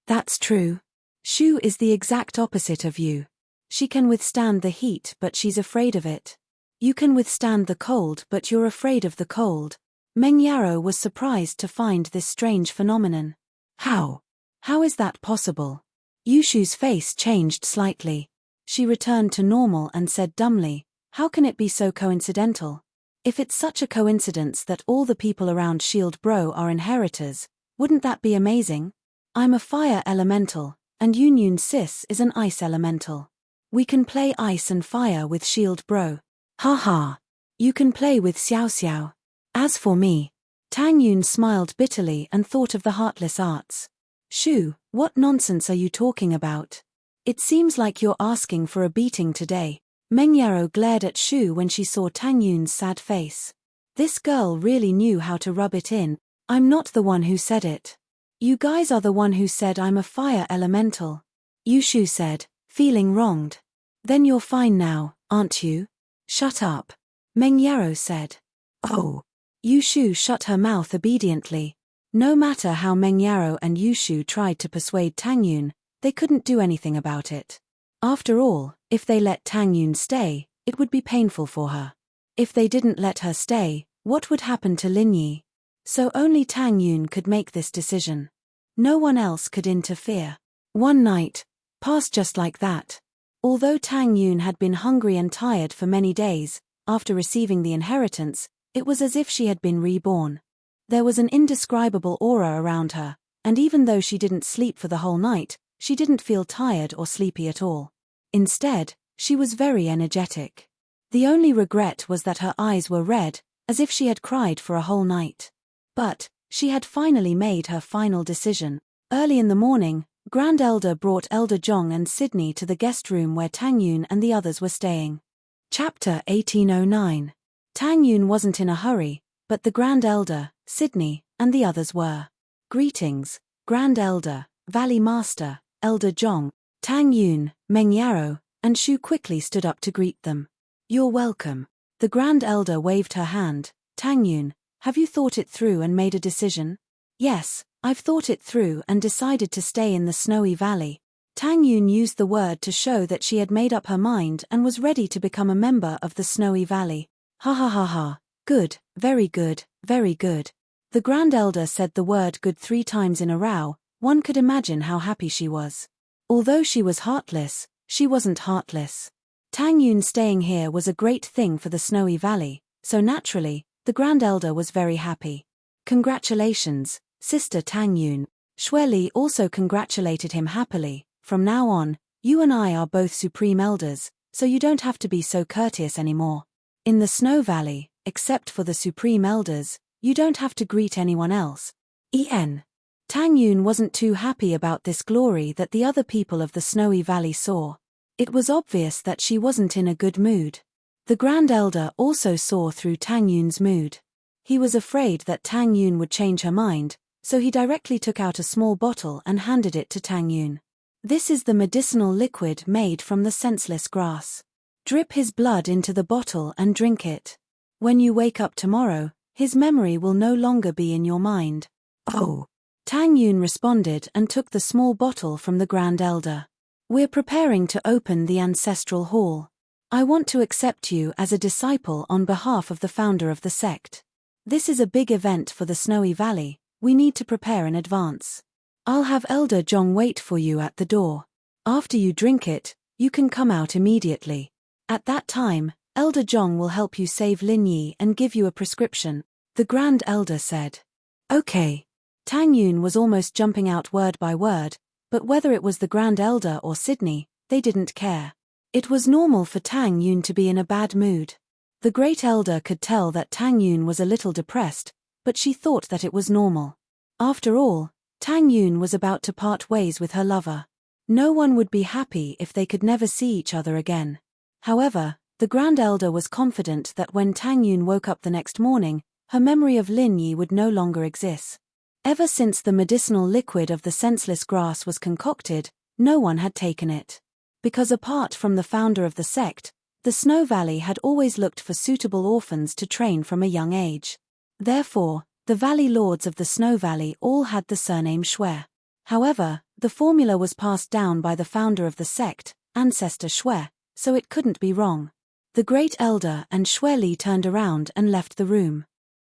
A: That's true. Shu is the exact opposite of you. She can withstand the heat but she's afraid of it. You can withstand the cold but you're afraid of the cold. Meng Yarrow was surprised to find this strange phenomenon. How? How is that possible? Yushu's face changed slightly. She returned to normal and said dumbly, how can it be so coincidental? If it's such a coincidence that all the people around Shield Bro are inheritors, wouldn't that be amazing? I'm a fire elemental, and Yun Sis is an ice elemental. We can play ice and fire with Shield Bro. Ha. You can play with Xiao Xiao. As for me, Tang Yun smiled bitterly and thought of the heartless arts. Shu, what nonsense are you talking about? It seems like you're asking for a beating today. Meng Yarrow glared at Shu when she saw Tang Yun's sad face. This girl really knew how to rub it in. I'm not the one who said it. You guys are the one who said I'm a fire elemental. Yushu said, feeling wronged. Then you're fine now, aren't you? Shut up. Meng Yarrow said. Oh. Yushu shut her mouth obediently. No matter how Meng Yarrow and Yushu tried to persuade Tang Yun, they couldn't do anything about it. After all, if they let Tang Yun stay, it would be painful for her. If they didn't let her stay, what would happen to Lin Yi? So only Tang Yun could make this decision. No one else could interfere. One night passed just like that. Although Tang Yun had been hungry and tired for many days, after receiving the inheritance, it was as if she had been reborn. There was an indescribable aura around her, and even though she didn't sleep for the whole night, she didn't feel tired or sleepy at all. Instead, she was very energetic. The only regret was that her eyes were red, as if she had cried for a whole night. But she had finally made her final decision. Early in the morning, Grand Elder brought Elder Jong and Sydney to the guest room where Tang Yun and the others were staying. Chapter 1809. Tang Yun wasn't in a hurry, but the Grand Elder, Sydney, and the others were. Greetings, Grand Elder, Valley Master, Elder Jong. Tang Yun, Meng Yarrow, and Shu quickly stood up to greet them. You're welcome. The Grand Elder waved her hand. Tang Yun, have you thought it through and made a decision? Yes, I've thought it through and decided to stay in the Snowy Valley. Tang Yun used the word to show that she had made up her mind and was ready to become a member of the Snowy Valley. Ha ha ha ha. Good, very good, very good. The Grand Elder said the word good 3 times in a row. One could imagine how happy she was. Although she was heartless, she wasn't heartless. Tang Yun staying here was a great thing for the Snowy Valley, so naturally, the Grand Elder was very happy. Congratulations, Sister Tang Yun. Xue Li also congratulated him happily. From now on, you and I are both Supreme Elders, so you don't have to be so courteous anymore. In the Snow Valley, except for the Supreme Elders, you don't have to greet anyone else. Tang Yun wasn't too happy about this glory that the other people of the Snowy Valley saw. It was obvious that she wasn't in a good mood. The Grand Elder also saw through Tang Yun's mood. He was afraid that Tang Yun would change her mind, so he directly took out a small bottle and handed it to Tang Yun. This is the medicinal liquid made from the senseless grass. Drip his blood into the bottle and drink it. When you wake up tomorrow, his memory will no longer be in your mind. Oh. Tang Yun responded and took the small bottle from the Grand Elder. We're preparing to open the ancestral hall. I want to accept you as a disciple on behalf of the founder of the sect. This is a big event for the Snowy Valley. We need to prepare in advance. I'll have Elder Jong wait for you at the door. After you drink it, you can come out immediately. At that time, Elder Jong will help you save Lin Yi and give you a prescription, the Grand Elder said. Okay. Tang Yun was almost jumping out word by word, but whether it was the Grand Elder or Sydney, they didn't care. It was normal for Tang Yun to be in a bad mood. The Great Elder could tell that Tang Yun was a little depressed, but she thought that it was normal. After all, Tang Yun was about to part ways with her lover. No one would be happy if they could never see each other again. However, the Grand Elder was confident that when Tang Yun woke up the next morning, her memory of Lin Yi would no longer exist. Ever since the medicinal liquid of the senseless grass was concocted, no one had taken it. Because apart from the founder of the sect, the Snow Valley had always looked for suitable orphans to train from a young age. Therefore, the Valley Lords of the Snow Valley all had the surname Xue. However, the formula was passed down by the founder of the sect, Ancestor Xue, so it couldn't be wrong. The Great Elder and Xue Li turned around and left the room.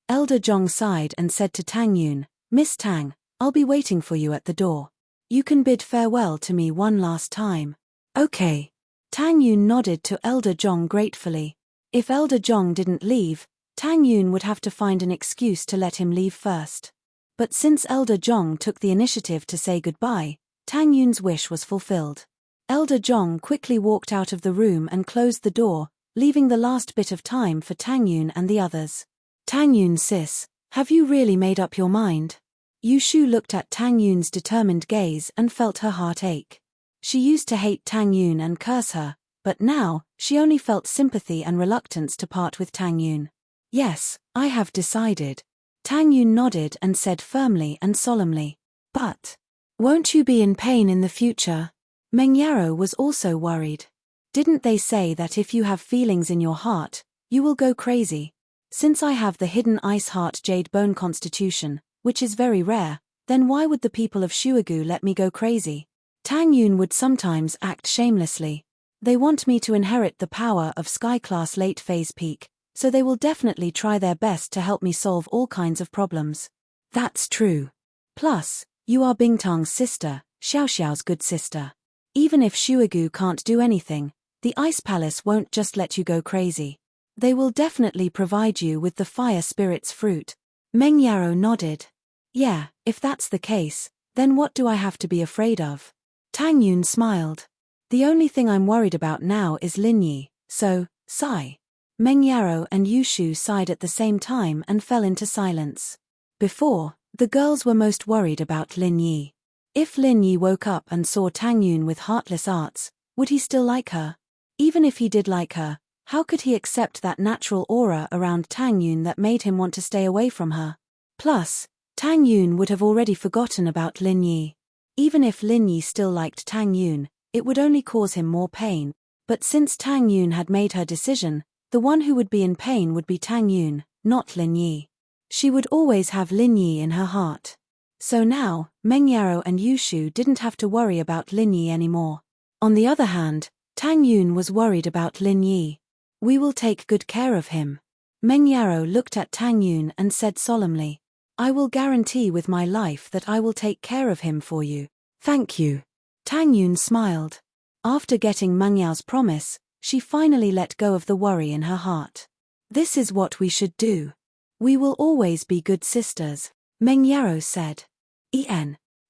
A: Elder Jong sighed and said to Tang Yun, Miss Tang, I'll be waiting for you at the door. You can bid farewell to me one last time. Okay. Tang Yun nodded to Elder Jong gratefully. If Elder Jong didn't leave, Tang Yun would have to find an excuse to let him leave first. But since Elder Jong took the initiative to say goodbye, Tang Yun's wish was fulfilled. Elder Jong quickly walked out of the room and closed the door, leaving the last bit of time for Tang Yun and the others. Tang Yun sis, have you really made up your mind? Yu Shu looked at Tang Yun's determined gaze and felt her heart ache. She used to hate Tang Yun and curse her, but now, she only felt sympathy and reluctance to part with Tang Yun. Yes, I have decided. Tang Yun nodded and said firmly and solemnly. But won't you be in pain in the future? Meng Yarrow was also worried. Didn't they say that if you have feelings in your heart, you will go crazy? Since I have the hidden ice heart jade bone constitution, which is very rare, then why would the people of Shuagu let me go crazy? Tang Yun would sometimes act shamelessly. They want me to inherit the power of Sky-class late-phase peak, so they will definitely try their best to help me solve all kinds of problems. That's true. Plus, you are Bingtang's sister, Xiaoxiao's good sister. Even if Shuagu can't do anything, the Ice Palace won't just let you go crazy. They will definitely provide you with the Fire Spirit's fruit. Meng Yarrow nodded. Yeah, if that's the case, then what do I have to be afraid of? Tang Yun smiled. The only thing I'm worried about now is Lin Yi, so, sigh. Meng Yarou and Yushu sighed at the same time and fell into silence. Before, the girls were most worried about Lin Yi. If Lin Yi woke up and saw Tang Yun with heartless arts, would he still like her? Even if he did like her, how could he accept that natural aura around Tang Yun that made him want to stay away from her? Plus, Tang Yun would have already forgotten about Lin Yi. Even if Lin Yi still liked Tang Yun, it would only cause him more pain. But since Tang Yun had made her decision, the one who would be in pain would be Tang Yun, not Lin Yi. She would always have Lin Yi in her heart. So now, Meng Yarou and Yushu didn't have to worry about Lin Yi anymore. On the other hand, Tang Yun was worried about Lin Yi. We will take good care of him. Meng Yarou looked at Tang Yun and said solemnly, I will guarantee with my life that I will take care of him for you. Thank you. Tang Yun smiled. After getting Meng Yao's promise, she finally let go of the worry in her heart. This is what we should do. We will always be good sisters, Meng Yarou said.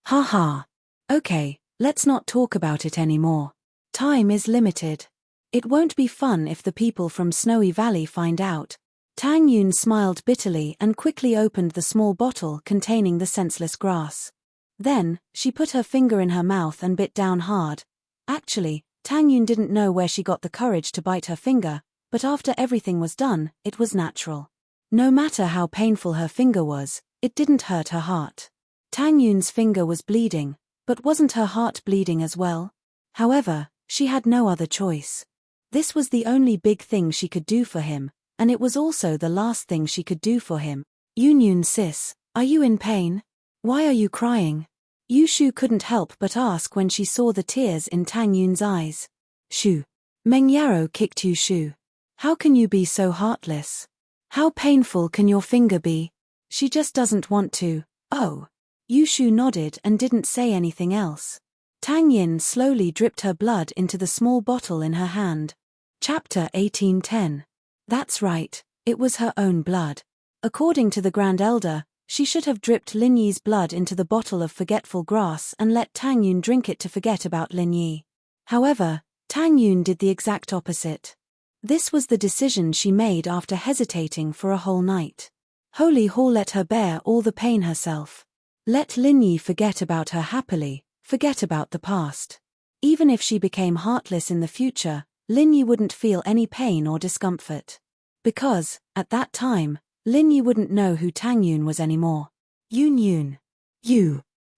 A: Ha ha. Okay, let's not talk about it anymore. Time is limited. It won't be fun if the people from Snowy Valley find out. Tang Yun smiled bitterly and quickly opened the small bottle containing the senseless grass. Then, she put her finger in her mouth and bit down hard. Actually, Tang Yun didn't know where she got the courage to bite her finger, but after everything was done, it was natural. No matter how painful her finger was, it didn't hurt her heart. Tang Yun's finger was bleeding, but wasn't her heart bleeding as well? However, she had no other choice. This was the only big thing she could do for him, and it was also the last thing she could do for him. Yun sis, are you in pain? Why are you crying? Yushu couldn't help but ask when she saw the tears in Tang Yun's eyes. Shu. Meng Yarou kicked Yushu. How can you be so heartless? How painful can your finger be? She just doesn't want to. Oh. Yushu nodded and didn't say anything else. Tang Yin slowly dripped her blood into the small bottle in her hand. Chapter 1810. That's right, it was her own blood. According to the Grand Elder, she should have dripped Lin Yi's blood into the bottle of forgetful grass and let Tang Yun drink it to forget about Lin Yi. However, Tang Yun did the exact opposite. This was the decision she made after hesitating for a whole night. Holy Hall let her bear all the pain herself. Let Lin Yi forget about her happily, forget about the past. Even if she became heartless in the future, Lin Yi wouldn't feel any pain or discomfort. Because, at that time, Lin Yi wouldn't know who Tang Yun was anymore. Yun.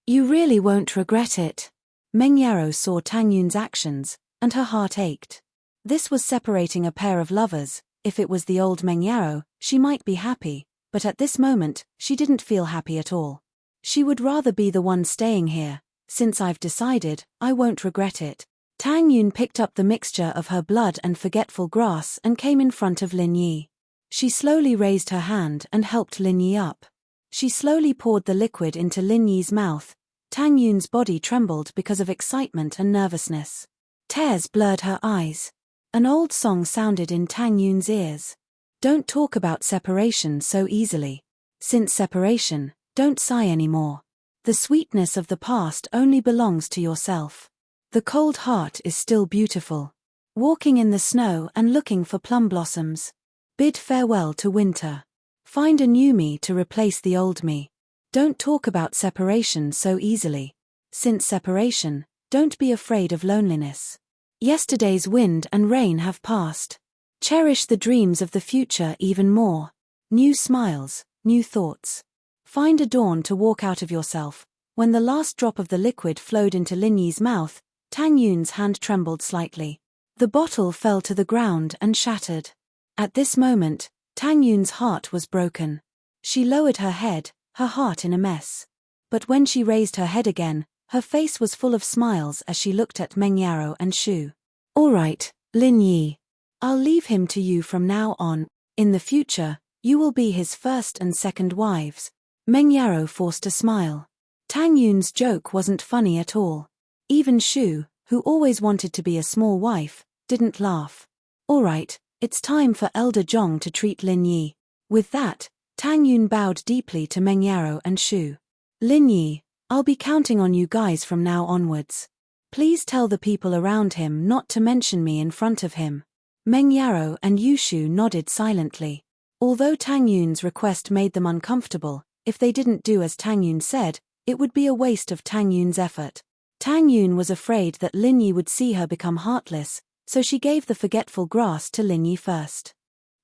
A: You really won't regret it. Meng Yarou saw Tang Yun's actions, and her heart ached. This was separating a pair of lovers. If it was the old Meng Yarou, she might be happy, but at this moment, she didn't feel happy at all. She would rather be the one staying here. Since I've decided, I won't regret it. Tang Yun picked up the mixture of her blood and forgetful grass and came in front of Lin Yi. She slowly raised her hand and helped Lin Yi up. She slowly poured the liquid into Lin Yi's mouth. Tang Yun's body trembled because of excitement and nervousness. Tears blurred her eyes. An old song sounded in Tang Yun's ears. Don't talk about separation so easily. Since separation, don't sigh anymore. The sweetness of the past only belongs to yourself. The cold heart is still beautiful. Walking in the snow and looking for plum blossoms. Bid farewell to winter. Find a new me to replace the old me. Don't talk about separation so easily. Since separation, don't be afraid of loneliness. Yesterday's wind and rain have passed. Cherish the dreams of the future even more. New smiles, new thoughts. Find a dawn to walk out of yourself. When the last drop of the liquid flowed into Lin Yi's mouth, Tang Yun's hand trembled slightly. The bottle fell to the ground and shattered. At this moment, Tang Yun's heart was broken. She lowered her head, her heart in a mess. But when she raised her head again, her face was full of smiles as she looked at Meng Yarou and Shu. All right, Lin Yi. I'll leave him to you from now on. In the future, you will be his first and second wives. Meng Yarou forced a smile. Tang Yun's joke wasn't funny at all. Even Shu, who always wanted to be a small wife, didn't laugh. All right, it's time for Elder Zhong to treat Lin Yi. With that, Tang Yun bowed deeply to Meng Yarou and Shu. Lin Yi, I'll be counting on you guys from now onwards. Please tell the people around him not to mention me in front of him. Meng Yarrow and Yushu nodded silently. Although Tang Yun's request made them uncomfortable, if they didn't do as Tang Yun said, it would be a waste of Tang Yun's effort. Tang Yun was afraid that Lin Yi would see her become heartless, so she gave the forgetful grass to Lin Yi first.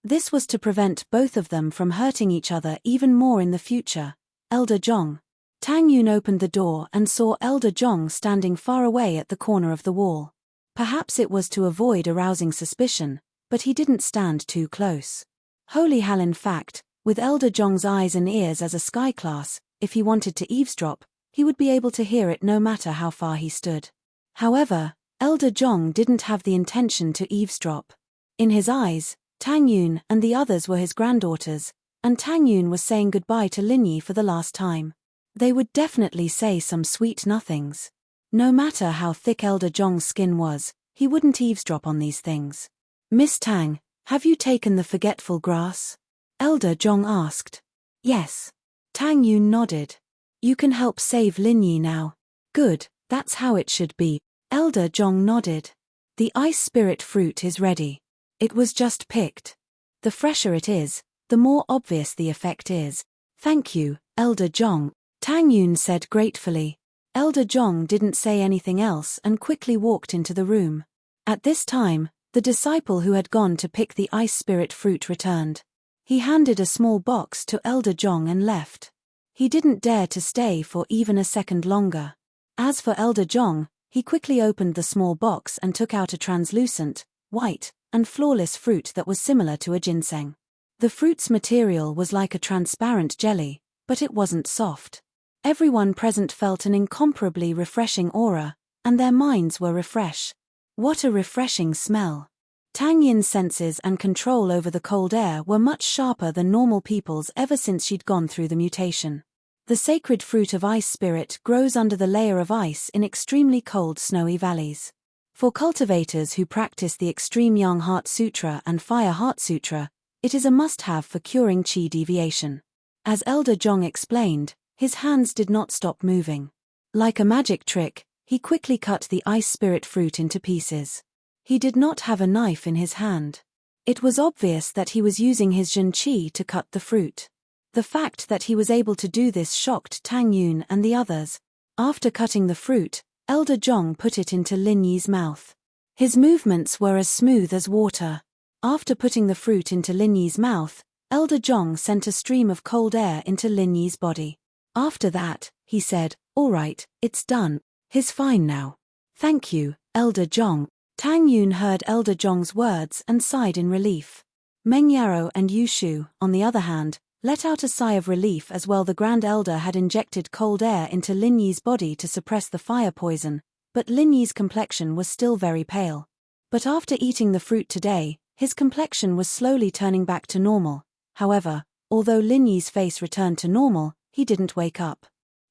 A: This was to prevent both of them from hurting each other even more in the future. Elder Zhong. Tang Yun opened the door and saw Elder Zhong standing far away at the corner of the wall. Perhaps it was to avoid arousing suspicion, but he didn't stand too close. Holy hell, in fact, with Elder Zhong's eyes and ears as a sky class, if he wanted to eavesdrop, he would be able to hear it no matter how far he stood. However, Elder Zhong didn't have the intention to eavesdrop. In his eyes, Tang Yun and the others were his granddaughters, and Tang Yun was saying goodbye to Lin Yi for the last time. They would definitely say some sweet nothings. No matter how thick Elder Zhong's skin was, he wouldn't eavesdrop on these things. Miss Tang, have you taken the forgetful grass? Elder Zhong asked. Yes. Tang Yun nodded. You can help save Lin Yi now. Good, that's how it should be. Elder Zhong nodded. The ice spirit fruit is ready. It was just picked. The fresher it is, the more obvious the effect is. Thank you, Elder Zhong, Tang Yun said gratefully. Elder Zhong didn't say anything else and quickly walked into the room. At this time, the disciple who had gone to pick the ice spirit fruit returned. He handed a small box to Elder Zhong and left. He didn't dare to stay for even a second longer. As for Elder Zhong, he quickly opened the small box and took out a translucent, white, and flawless fruit that was similar to a ginseng. The fruit's material was like a transparent jelly, but it wasn't soft. Everyone present felt an incomparably refreshing aura, and their minds were refreshed. What a refreshing smell! Tang Yin's senses and control over the cold air were much sharper than normal people's ever since she'd gone through the mutation. The sacred fruit of ice spirit grows under the layer of ice in extremely cold snowy valleys. For cultivators who practice the extreme Yang Heart Sutra and Fire Heart Sutra, it is a must-have for curing qi deviation. As Elder Zhong explained, his hands did not stop moving. Like a magic trick, he quickly cut the ice spirit fruit into pieces. He did not have a knife in his hand. It was obvious that he was using his Jin Qi to cut the fruit. The fact that he was able to do this shocked Tang Yun and the others. After cutting the fruit, Elder Zhong put it into Lin Yi's mouth. His movements were as smooth as water. After putting the fruit into Lin Yi's mouth, Elder Zhong sent a stream of cold air into Lin Yi's body. After that, he said, "All right, it's done. He's fine now." "Thank you, Elder Zhong." Tang Yun heard Elder Zhong's words and sighed in relief. Meng Yarrow and Yushu, on the other hand, let out a sigh of relief as well. The Grand Elder had injected cold air into Lin Yi's body to suppress the fire poison, but Lin Yi's complexion was still very pale. But after eating the fruit today, his complexion was slowly turning back to normal. However, although Lin Yi's face returned to normal, he didn't wake up.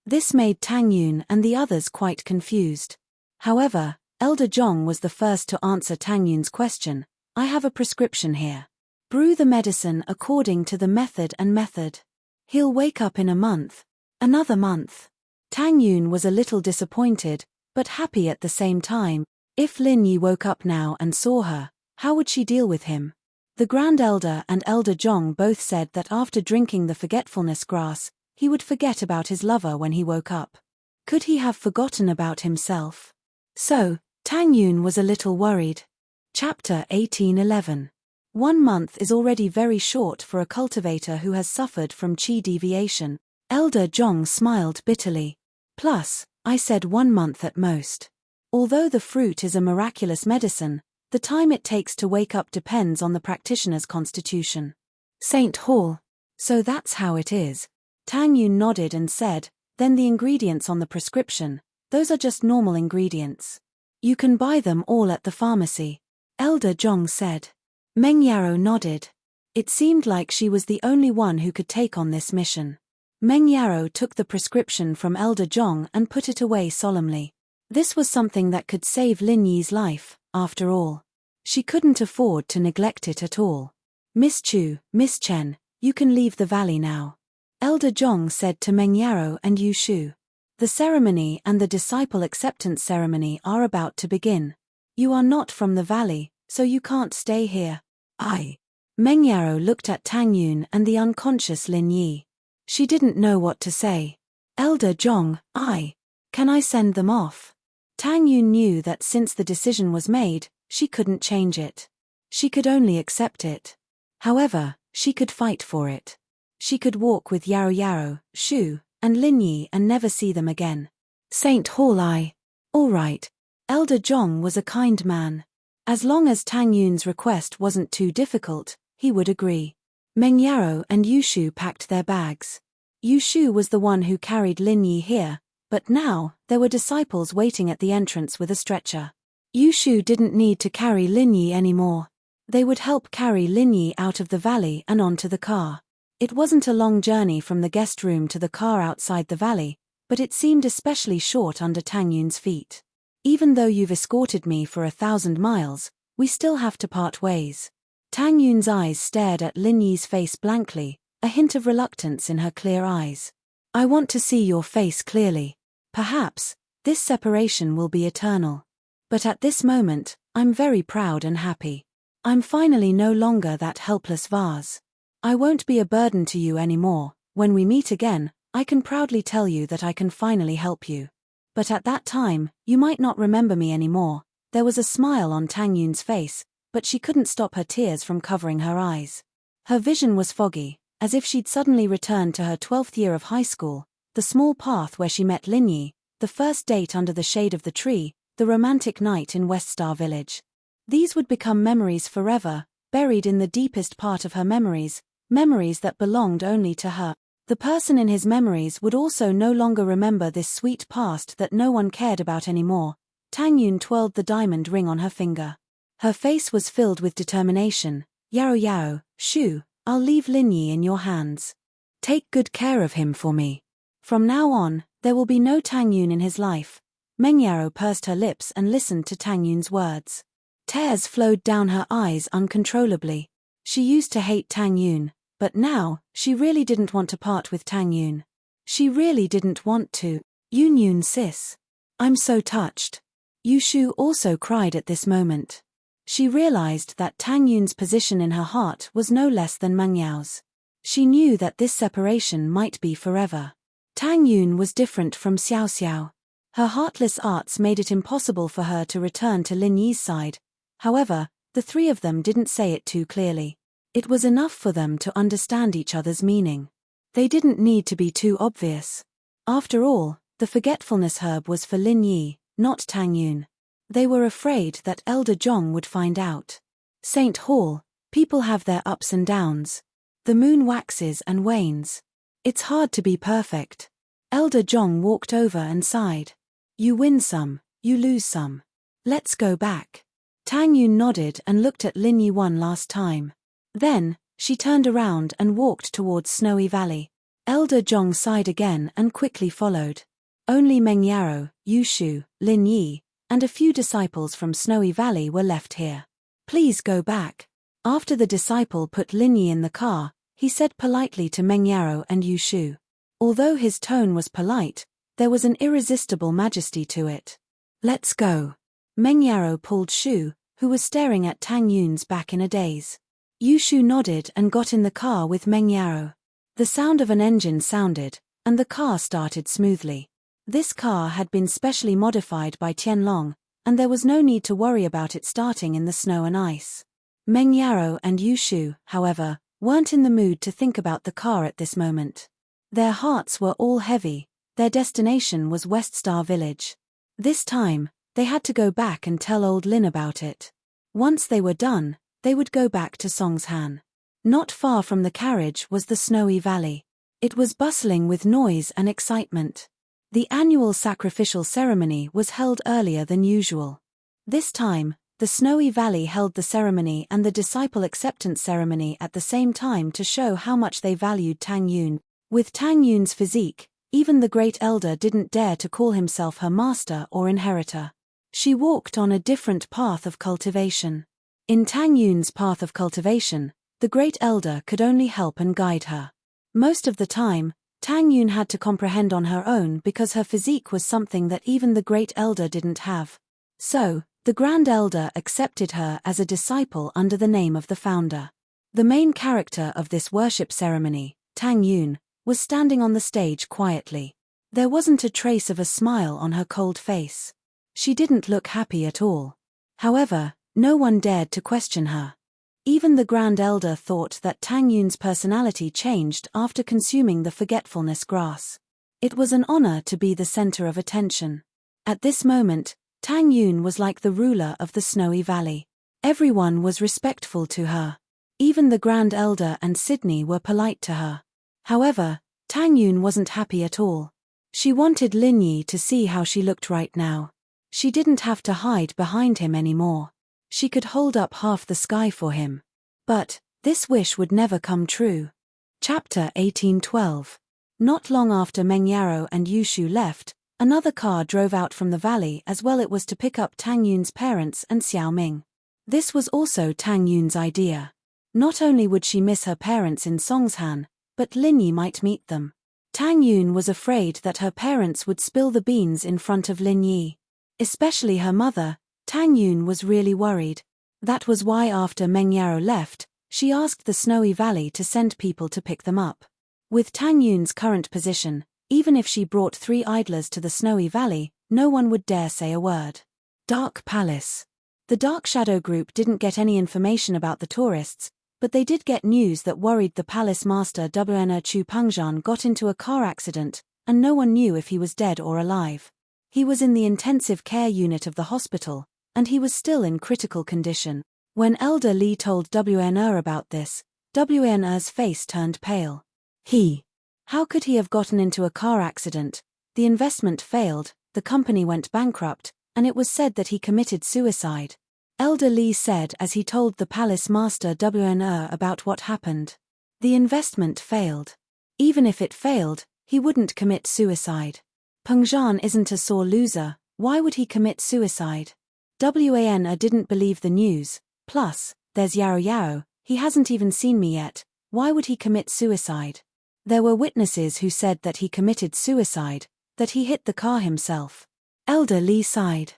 A: This made Tang Yun and the others quite confused. However, Elder Zhong was the first to answer Tang Yun's question. "I have a prescription here. Brew the medicine according to the method and method. He'll wake up in a month." Another month. Tang Yun was a little disappointed, but happy at the same time. If Lin Yi woke up now and saw her, how would she deal with him? The Grand Elder and Elder Zhong both said that after drinking the forgetfulness grass, he would forget about his lover when he woke up. Could he have forgotten about himself? So, Tang Yun was a little worried. Chapter 18:11. 1 month is already very short for a cultivator who has suffered from qi deviation. Elder Zhong smiled bitterly. Plus, I said 1 month at most. Although the fruit is a miraculous medicine, the time it takes to wake up depends on the practitioner's constitution. St. Hall. So that's how it is. Tang Yun nodded and said, "Then the ingredients on the prescription, those are just normal ingredients. You can buy them all at the pharmacy." Elder Zhong said. Meng Yarrow nodded. It seemed like she was the only one who could take on this mission. Meng Yarrow took the prescription from Elder Zhong and put it away solemnly. This was something that could save Lin Yi's life, after all. She couldn't afford to neglect it at all. "Miss Chu, Miss Chen, you can leave the valley now," Elder Zhong said to Meng Yarrow and Yushu. "The ceremony and the disciple acceptance ceremony are about to begin. You are not from the valley, So you can't stay here? Meng Yaro looked at Tang Yun and the unconscious Lin Yi. She didn't know what to say. Elder Zhong, can I send them off? Tang Yun knew that since the decision was made, she couldn't change it. She could only accept it. However, she could fight for it. She could walk with Yaro Yaro, Shu, and Lin Yi and never see them again. Saint Hall all right. Elder Zhong was a kind man. As long as Tang Yun's request wasn't too difficult, he would agree. Meng Yaro and Yushu packed their bags. Yushu was the one who carried Lin Yi here, but now, there were disciples waiting at the entrance with a stretcher. Yushu didn't need to carry Lin Yi anymore. They would help carry Lin Yi out of the valley and onto the car. It wasn't a long journey from the guest room to the car outside the valley, but it seemed especially short under Tang Yun's feet. Even though you've escorted me for 1,000 miles, we still have to part ways. Tang Yun's eyes stared at Lin Yi's face blankly, a hint of reluctance in her clear eyes. I want to see your face clearly. Perhaps, this separation will be eternal. But at this moment, I'm very proud and happy. I'm finally no longer that helpless vase. I won't be a burden to you anymore. When we meet again, I can proudly tell you that I can finally help you. But at that time, you might not remember me anymore. There was a smile on Tang Yun's face, but she couldn't stop her tears from covering her eyes. Her vision was foggy, as if she'd suddenly returned to her 12th year of high school, the small path where she met Lin Yi, the first date under the shade of the tree, the romantic night in West Star Village. These would become memories forever, buried in the deepest part of her memories, memories that belonged only to her. The person in his memories would also no longer remember this sweet past that no one cared about anymore. Tang Yun twirled the diamond ring on her finger. Her face was filled with determination. Yaro Yaro, Shu, I'll leave Lin Yi in your hands. Take good care of him for me. From now on, there will be no Tang Yun in his life. Meng Yaro pursed her lips and listened to Tang Yun's words. Tears flowed down her eyes uncontrollably. She used to hate Tang Yun, but now, she really didn't want to part with Tang Yun. She really didn't want to. Yun sis. I'm so touched. Yushu also cried at this moment. She realized that Tang Yun's position in her heart was no less than Meng Yao's. She knew that this separation might be forever. Tang Yun was different from Xiao Xiao. Her heartless arts made it impossible for her to return to Lin Yi's side. However, the three of them didn't say it too clearly. It was enough for them to understand each other's meaning. They didn't need to be too obvious. After all, the forgetfulness herb was for Lin Yi, not Tang Yun. They were afraid that Elder Zhong would find out. Saint Hall, people have their ups and downs. The moon waxes and wanes. It's hard to be perfect. Elder Zhong walked over and sighed. You win some, you lose some. Let's go back. Tang Yun nodded and looked at Lin Yi one last time. Then, she turned around and walked towards Snowy Valley. Elder Zhong sighed again and quickly followed. Only Meng Yaro, Yushu, Lin Yi, and a few disciples from Snowy Valley were left here. Please go back. After the disciple put Lin Yi in the car, he said politely to Meng Yaro and Yushu. Although his tone was polite, there was an irresistible majesty to it. Let's go. Meng Yaro pulled Shu, who was staring at Tang Yun's back in a daze. Yushu nodded and got in the car with Meng Yaro. The sound of an engine sounded, and the car started smoothly. This car had been specially modified by Tianlong, and there was no need to worry about it starting in the snow and ice. Meng Yaro and Yushu, however, weren't in the mood to think about the car at this moment. Their hearts were all heavy. Their destination was West Star Village. This time, they had to go back and tell old Lin about it. Once they were done, they would go back to Songshan. Not far from the carriage was the Snowy Valley. It was bustling with noise and excitement. The annual sacrificial ceremony was held earlier than usual. This time, the Snowy Valley held the ceremony and the disciple acceptance ceremony at the same time to show how much they valued Tang Yun. With Tang Yun's physique, even the great elder didn't dare to call himself her master or inheritor. She walked on a different path of cultivation. In Tang Yun's path of cultivation, the great elder could only help and guide her. Most of the time, Tang Yun had to comprehend on her own because her physique was something that even the great elder didn't have. So, The Grand Elder accepted her as a disciple under the name of the founder. The main character of this worship ceremony, Tang Yun, was standing on the stage quietly. There wasn't a trace of a smile on her cold face. She didn't look happy at all. However, no one dared to question her. Even the Grand Elder thought that Tang Yun's personality changed after consuming the forgetfulness grass. It was an honor to be the center of attention. At this moment, Tang Yun was like the ruler of the snowy valley. Everyone was respectful to her. Even the Grand Elder and Sydney were polite to her. However, Tang Yun wasn't happy at all. She wanted Lin Yi to see how she looked right now. She didn't have to hide behind him anymore. She could hold up half the sky for him. But this wish would never come true. Chapter 1812. Not long after Meng Yarrow and Yushu left, another car drove out from the valley as well. It was to pick up Tang Yun's parents and Xiao Ming. This was also Tang Yun's idea. Not only would she miss her parents in Songshan, but Lin Yi might meet them. Tang Yun was afraid that her parents would spill the beans in front of Lin Yi. Especially her mother, Tang Yun was really worried. That was why after Meng Yarrow left, she asked the Snowy Valley to send people to pick them up. With Tang Yun's current position, even if she brought 3 idlers to the Snowy Valley, no one would dare say a word. Dark Palace. The Dark Shadow Group didn't get any information about the tourists, but they did get news that worried the palace master WNR Chu Pengzhan got into a car accident, and no one knew if he was dead or alive. He was in the intensive care unit of the hospital, and he was still in critical condition. When Elder Li told WNR about this, WNR's face turned pale. How could he have gotten into a car accident? The investment failed, the company went bankrupt, and it was said that he committed suicide. Elder Li said as he told the palace master WNR about what happened. The investment failed. Even if it failed, he wouldn't commit suicide. Pengzhan isn't a sore loser, why would he commit suicide? WNR didn't believe the news. Plus, there's Yao Yao, he hasn't even seen me yet, why would he commit suicide? There were witnesses who said that he committed suicide, that he hit the car himself. Elder Li sighed.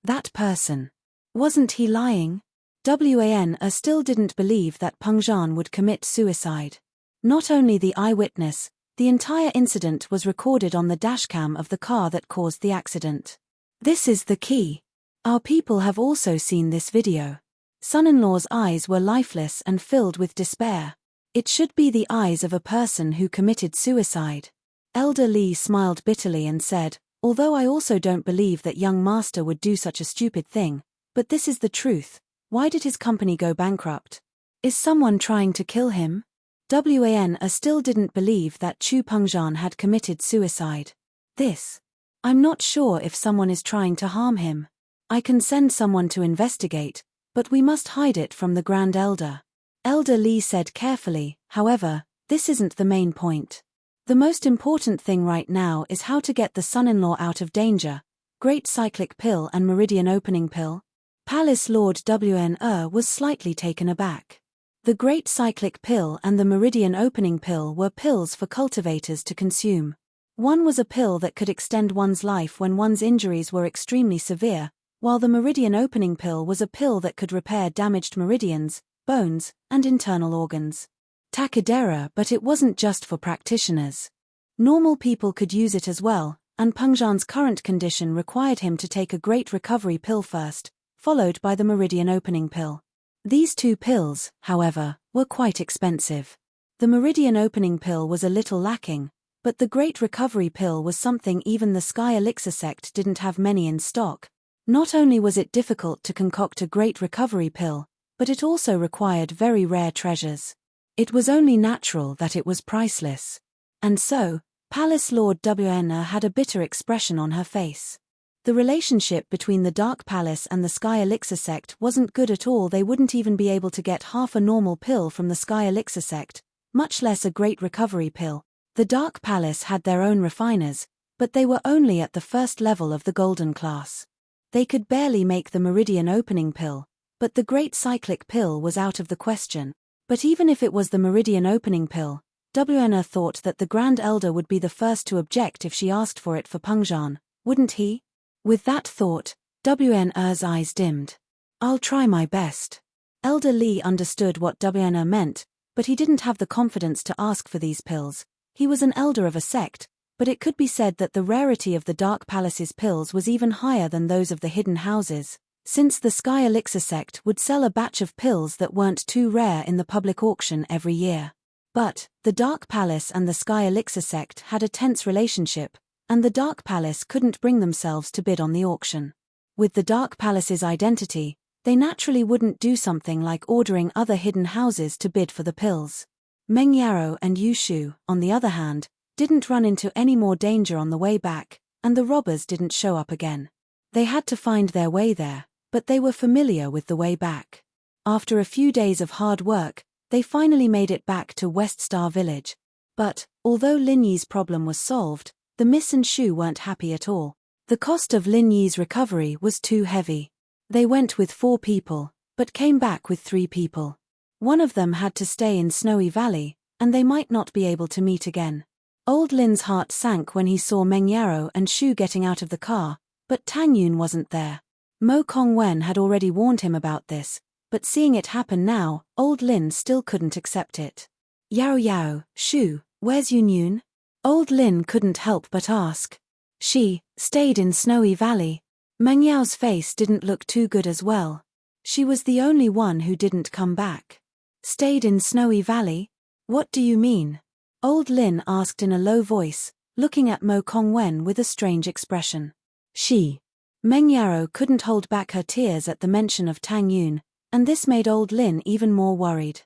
A: That person. Wasn't he lying? WNR still didn't believe that Pengzhan would commit suicide. Not only the eyewitness, the entire incident was recorded on the dashcam of the car that caused the accident. This is the key. Our people have also seen this video. Son-in-law's eyes were lifeless and filled with despair. It should be the eyes of a person who committed suicide. Elder Li smiled bitterly and said, although I also don't believe that young master would do such a stupid thing, but this is the truth. Why did his company go bankrupt? Is someone trying to kill him? WNR still didn't believe that Chu Pengzhan had committed suicide. I'm not sure if someone is trying to harm him. I can send someone to investigate, but we must hide it from the Grand Elder. Elder Li said carefully, however, this isn't the main point. The most important thing right now is how to get the son-in-law out of danger. Great Cyclic Pill and Meridian Opening Pill. Palace Lord WNR was slightly taken aback. The Great Cyclic Pill and the Meridian Opening Pill were pills for cultivators to consume. One was a pill that could extend one's life when one's injuries were extremely severe, while the Meridian Opening Pill was a pill that could repair damaged meridians, bones, and internal organs. Takadera, but it wasn't just for practitioners. Normal people could use it as well, and Pengzhan's current condition required him to take a Great Recovery Pill first, followed by the Meridian Opening Pill. These 2 pills, however, were quite expensive. The Meridian Opening Pill was a little lacking, but the Great Recovery Pill was something even the Sky Elixir sect didn't have many in stock. Not only was it difficult to concoct a Great Recovery Pill, but it also required very rare treasures. It was only natural that it was priceless. And so, Palace Lord WNR had a bitter expression on her face. The relationship between the Dark Palace and the Sky Elixir sect wasn't good at all. They wouldn't even be able to get half a normal pill from the Sky Elixir sect, much less a Great Recovery Pill. The Dark Palace had their own refiners, but they were only at the first level of the Golden class. They could barely make the Meridian Opening Pill, but the Great Cyclic Pill was out of the question. But even if it was the Meridian Opening Pill, WNR thought that the Grand Elder would be the first to object if she asked for it for Pengzhan, wouldn't he? With that thought, WNR's eyes dimmed. I'll try my best. Elder Lee understood what WNR meant, but he didn't have the confidence to ask for these pills. He was an elder of a sect, but it could be said that the rarity of the Dark Palace's pills was even higher than those of the hidden houses, since the Sky Elixir sect would sell a batch of pills that weren't too rare in the public auction every year. But the Dark Palace and the Sky Elixir sect had a tense relationship, and the Dark Palace couldn't bring themselves to bid on the auction. With the Dark Palace's identity, they naturally wouldn't do something like ordering other hidden houses to bid for the pills. Meng Yarrow and Yu Shu, on the other hand, didn't run into any more danger on the way back, and the robbers didn't show up again. They had to find their way there, but they were familiar with the way back. After a few days of hard work, they finally made it back to West Star Village. But, although Lin Yi's problem was solved, the Miss and Shu weren't happy at all. The cost of Lin Yi's recovery was too heavy. They went with 4 people, but came back with 3 people. One of them had to stay in Snowy Valley, and they might not be able to meet again. Old Lin's heart sank when he saw Meng Yarrow and Shu getting out of the car, but Tang Yun wasn't there. Mo Kongwen had already warned him about this, but seeing it happen now, Old Lin still couldn't accept it. Yao Yao, Shu, where's Yun Yun? Old Lin couldn't help but ask. She stayed in Snowy Valley. Meng Yao's face didn't look too good as well. She was the only one who didn't come back. Stayed in Snowy Valley? What do you mean? Old Lin asked in a low voice, looking at Mo Kongwen with a strange expression. Meng Yarrow couldn't hold back her tears at the mention of Tang Yun, and this made Old Lin even more worried.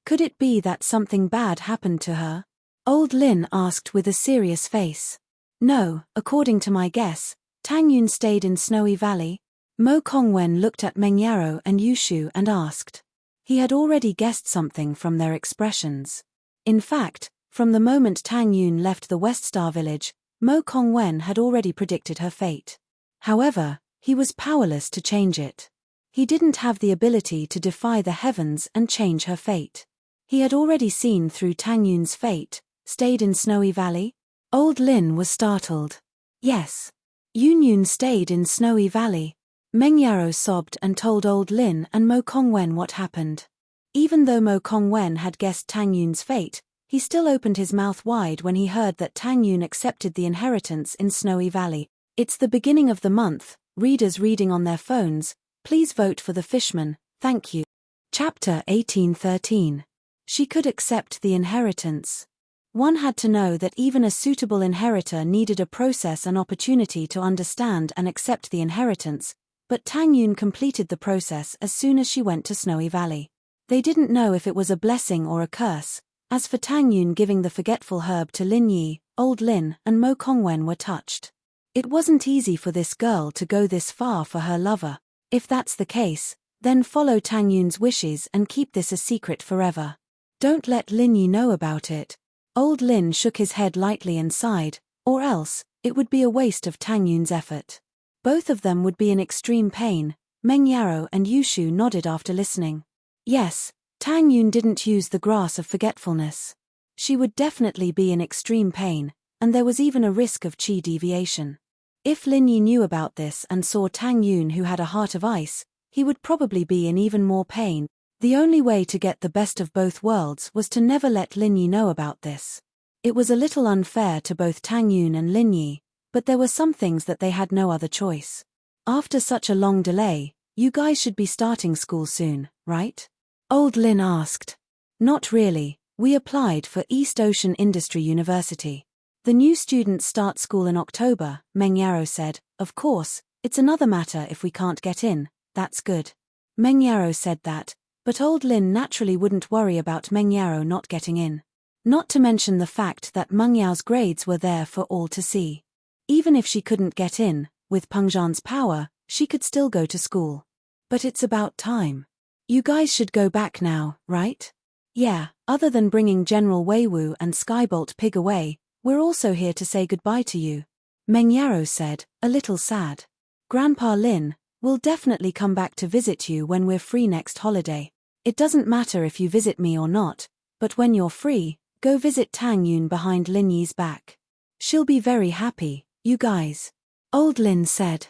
A: Could it be that something bad happened to her? Old Lin asked with a serious face. No, according to my guess, Tang Yun stayed in Snowy Valley. Mo Kongwen looked at Meng Yarrow and Yu Shu and asked. He had already guessed something from their expressions. In fact, from the moment Tang Yun left the West Star Village, Mo Kongwen had already predicted her fate. However, he was powerless to change it. He didn't have the ability to defy the heavens and change her fate. He had already seen through Tang Yun's fate. Stayed in Snowy Valley? Old Lin was startled. Yes. Yun Yun stayed in Snowy Valley. Meng Yarrow sobbed and told Old Lin and Mo Kongwen what happened. Even though Mo Kongwen had guessed Tang Yun's fate, he still opened his mouth wide when he heard that Tang Yun accepted the inheritance in Snowy Valley. It's the beginning of the month, readers reading on their phones, please vote for the fishman, thank you. Chapter 1813. She could accept the inheritance. One had to know that even a suitable inheritor needed a process and opportunity to understand and accept the inheritance, but Tang Yun completed the process as soon as she went to Snowy Valley. They didn't know if it was a blessing or a curse. As for Tang Yun giving the forgetful herb to Lin Yi, Old Lin and Mo Kongwen were touched. It wasn't easy for this girl to go this far for her lover. If that's the case, then follow Tang Yun's wishes and keep this a secret forever. Don't let Lin Yi know about it. Old Lin shook his head lightly and sighed, or else, it would be a waste of Tang Yun's effort. Both of them would be in extreme pain. Meng Yarrow and Yu Shu nodded after listening. Yes, Tang Yun didn't use the grass of forgetfulness. She would definitely be in extreme pain, and there was even a risk of qi deviation. If Lin Yi knew about this and saw Tang Yun who had a heart of ice, he would probably be in even more pain. The only way to get the best of both worlds was to never let Lin Yi know about this. It was a little unfair to both Tang Yun and Lin Yi, but there were some things that they had no other choice. After such a long delay, you guys should be starting school soon, right? Old Lin asked. Not really, we applied for East Ocean Industry University. The new students start school in October, Meng Yarrow said. Of course, it's another matter if we can't get in, that's good. Meng Yarrow said that, but Old Lin naturally wouldn't worry about Meng Yarrow not getting in. Not to mention the fact that Meng Yao's grades were there for all to see. Even if she couldn't get in, with Peng Zhan's power, she could still go to school. But it's about time. You guys should go back now, right? Yeah, other than bringing General Weiwu and Skybolt Pig away, we're also here to say goodbye to you. Meng Yarrow said, a little sad. Grandpa Lin, we'll definitely come back to visit you when we're free next holiday. It doesn't matter if you visit me or not, but when you're free, go visit Tang Yun behind Lin Yi's back. She'll be very happy, you guys. Old Lin said.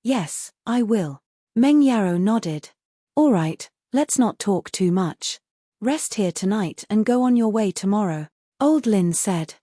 A: Yes, I will. Meng Yarrow nodded. All right, let's not talk too much. Rest here tonight and go on your way tomorrow, Old Lin said.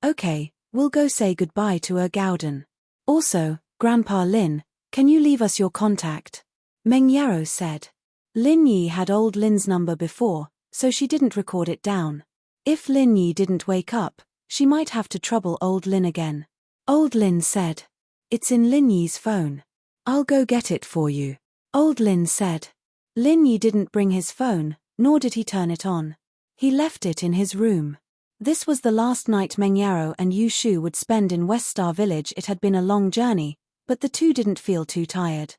A: Okay, we'll go say goodbye to Gowden. Also, Grandpa Lin, can you leave us your contact? Meng Yarrow said. Lin Yi had Old Lin's number before, so she didn't record it down. If Lin Yi didn't wake up, she might have to trouble Old Lin again. Old Lin said. It's in Lin Yi's phone. I'll go get it for you, Old Lin said. Lin Yi didn't bring his phone, nor did he turn it on. He left it in his room. This was the last night Meng Yarrow and Yu Shu would spend in West Star Village. It had been a long journey, but the two didn't feel too tired.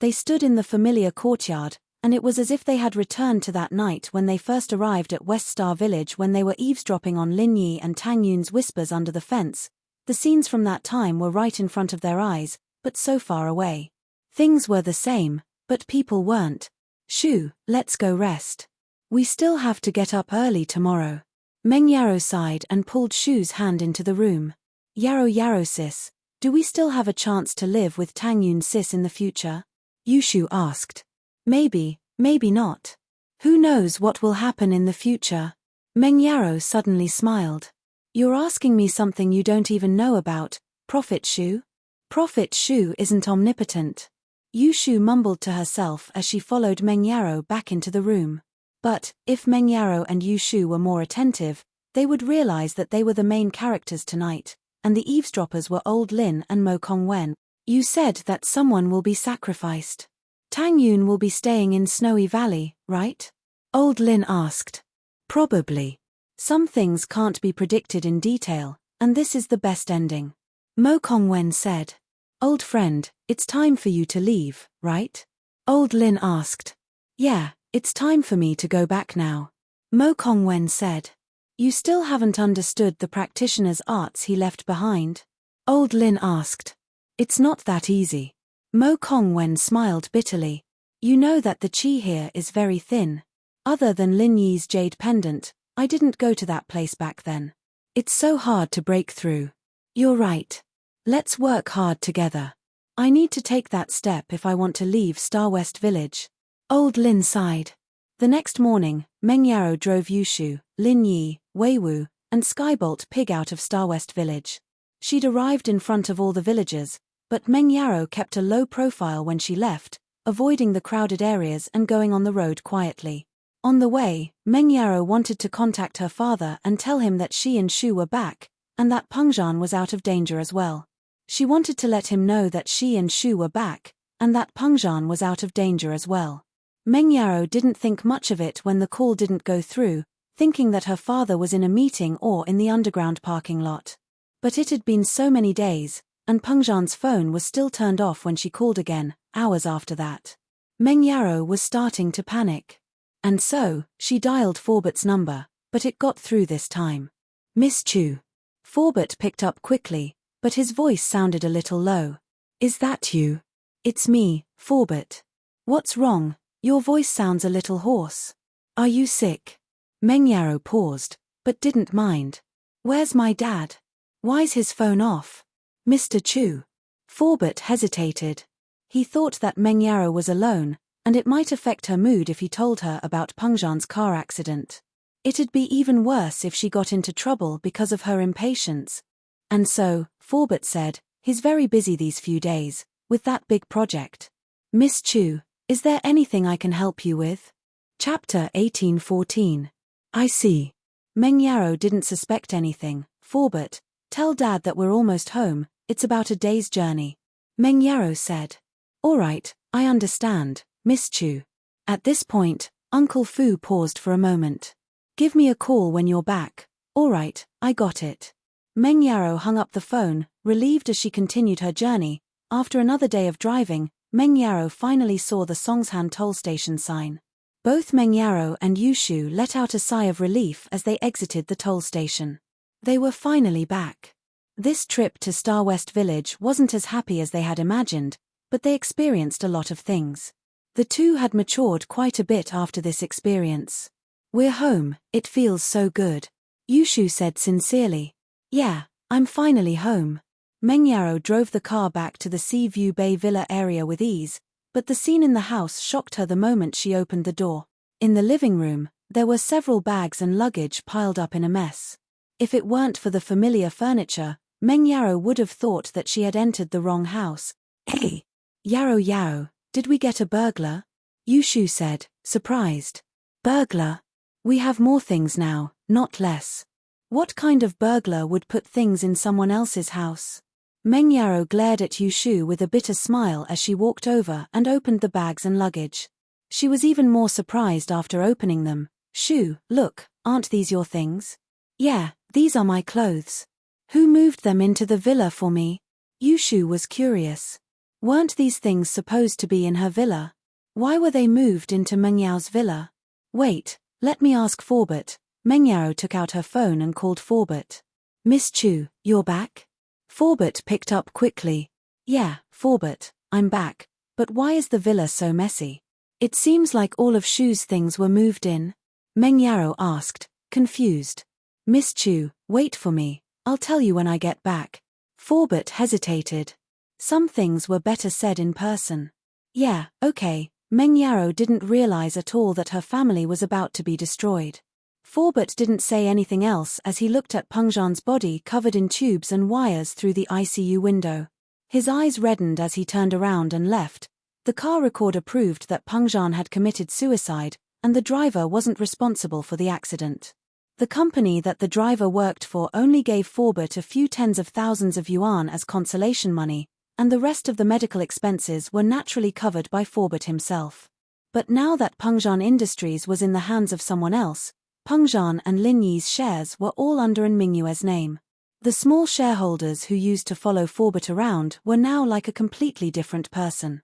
A: They stood in the familiar courtyard, and it was as if they had returned to that night when they first arrived at West Star Village, when they were eavesdropping on Lin Yi and Tang Yun's whispers under the fence. The scenes from that time were right in front of their eyes, but so far away. Things were the same, but people weren't. Shu, let's go rest. We still have to get up early tomorrow. Meng Yarrow sighed and pulled Shu's hand into the room. Yarrow sis, do we still have a chance to live with Tang Yun sis in the future? Yu Shu asked. Maybe, maybe not. Who knows what will happen in the future? Meng Yarrow suddenly smiled. You're asking me something you don't even know about, Prophet Shu? Prophet Shu isn't omnipotent. Yu Shu mumbled to herself as she followed Meng Yarrow back into the room. But, if Meng Yarrow and Yu Shu were more attentive, they would realize that they were the main characters tonight, and the eavesdroppers were Old Lin and Mo Kongwen. You said that someone will be sacrificed. Tang Yun will be staying in Snowy Valley, right? Old Lin asked. Probably. Some things can't be predicted in detail, and this is the best ending. Mo Kongwen said. Old friend, it's time for you to leave, right? Old Lin asked. Yeah, it's time for me to go back now. Mo Kongwen said. You still haven't understood the practitioner's arts he left behind? Old Lin asked. It's not that easy. Mo Kongwen smiled bitterly. You know that the qi here is very thin. Other than Lin Yi's jade pendant, I didn't go to that place back then. It's so hard to break through. You're right. Let's work hard together. I need to take that step if I want to leave Star West Village. Old Lin sighed. The next morning, Meng Yarrow drove Yu Shu, Lin Yi, Wei Wu, and Skybolt Pig out of Star West Village. She'd arrived in front of all the villagers, but Meng Yarrow kept a low profile when she left, avoiding the crowded areas and going on the road quietly. On the way, Meng Yarrow wanted to contact her father and tell him that she and Shu were back, and that Pengzhan was out of danger as well. She wanted to let him know that she and Shu were back, and that Pengzhan was out of danger as well. Meng Yarrow didn't think much of it when the call didn't go through, thinking that her father was in a meeting or in the underground parking lot. But it had been so many days, and Pengzhan's phone was still turned off when she called again, hours after that. Meng Yarrow was starting to panic. And so, she dialed Forbert's number, but it got through this time. Miss Chu. Forbert picked up quickly, but his voice sounded a little low. Is that you? It's me, Forbert. What's wrong? Your voice sounds a little hoarse. Are you sick? Meng Yarrow paused, but didn't mind. Where's my dad? Why's his phone off? Mr. Chu. Forbert hesitated. He thought that Meng Yarrow was alone, and it might affect her mood if he told her about Pengzhan's car accident. It'd be even worse if she got into trouble because of her impatience. And so, Forbert said, he's very busy these few days, with that big project. Miss Chu, is there anything I can help you with? Chapter 1814. I see. Meng Yarrow didn't suspect anything. Forbert, tell Dad that we're almost home, it's about a day's journey. Meng Yarrow said. All right, I understand, Miss Chu. At this point, Uncle Fu paused for a moment. Give me a call when you're back. All right, I got it. Meng Yarrow hung up the phone, relieved as she continued her journey. After another day of driving, Meng Yarrow finally saw the Songshan toll station sign. Both Meng Yarrow and Yu Shu let out a sigh of relief as they exited the toll station. They were finally back. This trip to Star West Village wasn't as happy as they had imagined, but they experienced a lot of things. The two had matured quite a bit after this experience. We're home, it feels so good. Yu Shu said sincerely. Yeah, I'm finally home. Meng Yaro drove the car back to the Sea View Bay Villa area with ease, but the scene in the house shocked her the moment she opened the door. In the living room, there were several bags and luggage piled up in a mess. If it weren't for the familiar furniture, Meng Yaro would have thought that she had entered the wrong house. Hey! Yaro, did we get a burglar? Yushu said, surprised. Burglar? We have more things now, not less. What kind of burglar would put things in someone else's house? Meng Yaro glared at Yushu with a bitter smile as she walked over and opened the bags and luggage. She was even more surprised after opening them. Shu, look, aren't these your things? Yeah, these are my clothes. Who moved them into the villa for me? Yushu was curious. Weren't these things supposed to be in her villa? Why were they moved into Meng Yao's villa? Wait, let me ask Forbert. Meng Yao took out her phone and called Forbert. Miss Chu, you're back? Forbert picked up quickly. Yeah, Forbert, I'm back, but why is the villa so messy? It seems like all of Shu's things were moved in. Meng Yao asked, confused. Miss Chu, wait for me, I'll tell you when I get back. Forbert hesitated. Some things were better said in person. Yeah, okay. Meng Yao didn't realize at all that her family was about to be destroyed. Forbert didn't say anything else as he looked at Peng Zhan's body covered in tubes and wires through the ICU window. His eyes reddened as he turned around and left. The car recorder proved that Peng Zhan had committed suicide, and the driver wasn't responsible for the accident. The company that the driver worked for only gave Forbert a few tens of thousands of yuan as consolation money, and the rest of the medical expenses were naturally covered by Forbert himself. But now that Peng Zhan Industries was in the hands of someone else, Peng Zhan and Lin Yi's shares were all under An Mingyue's name. The small shareholders who used to follow Forbert around were now like a completely different person.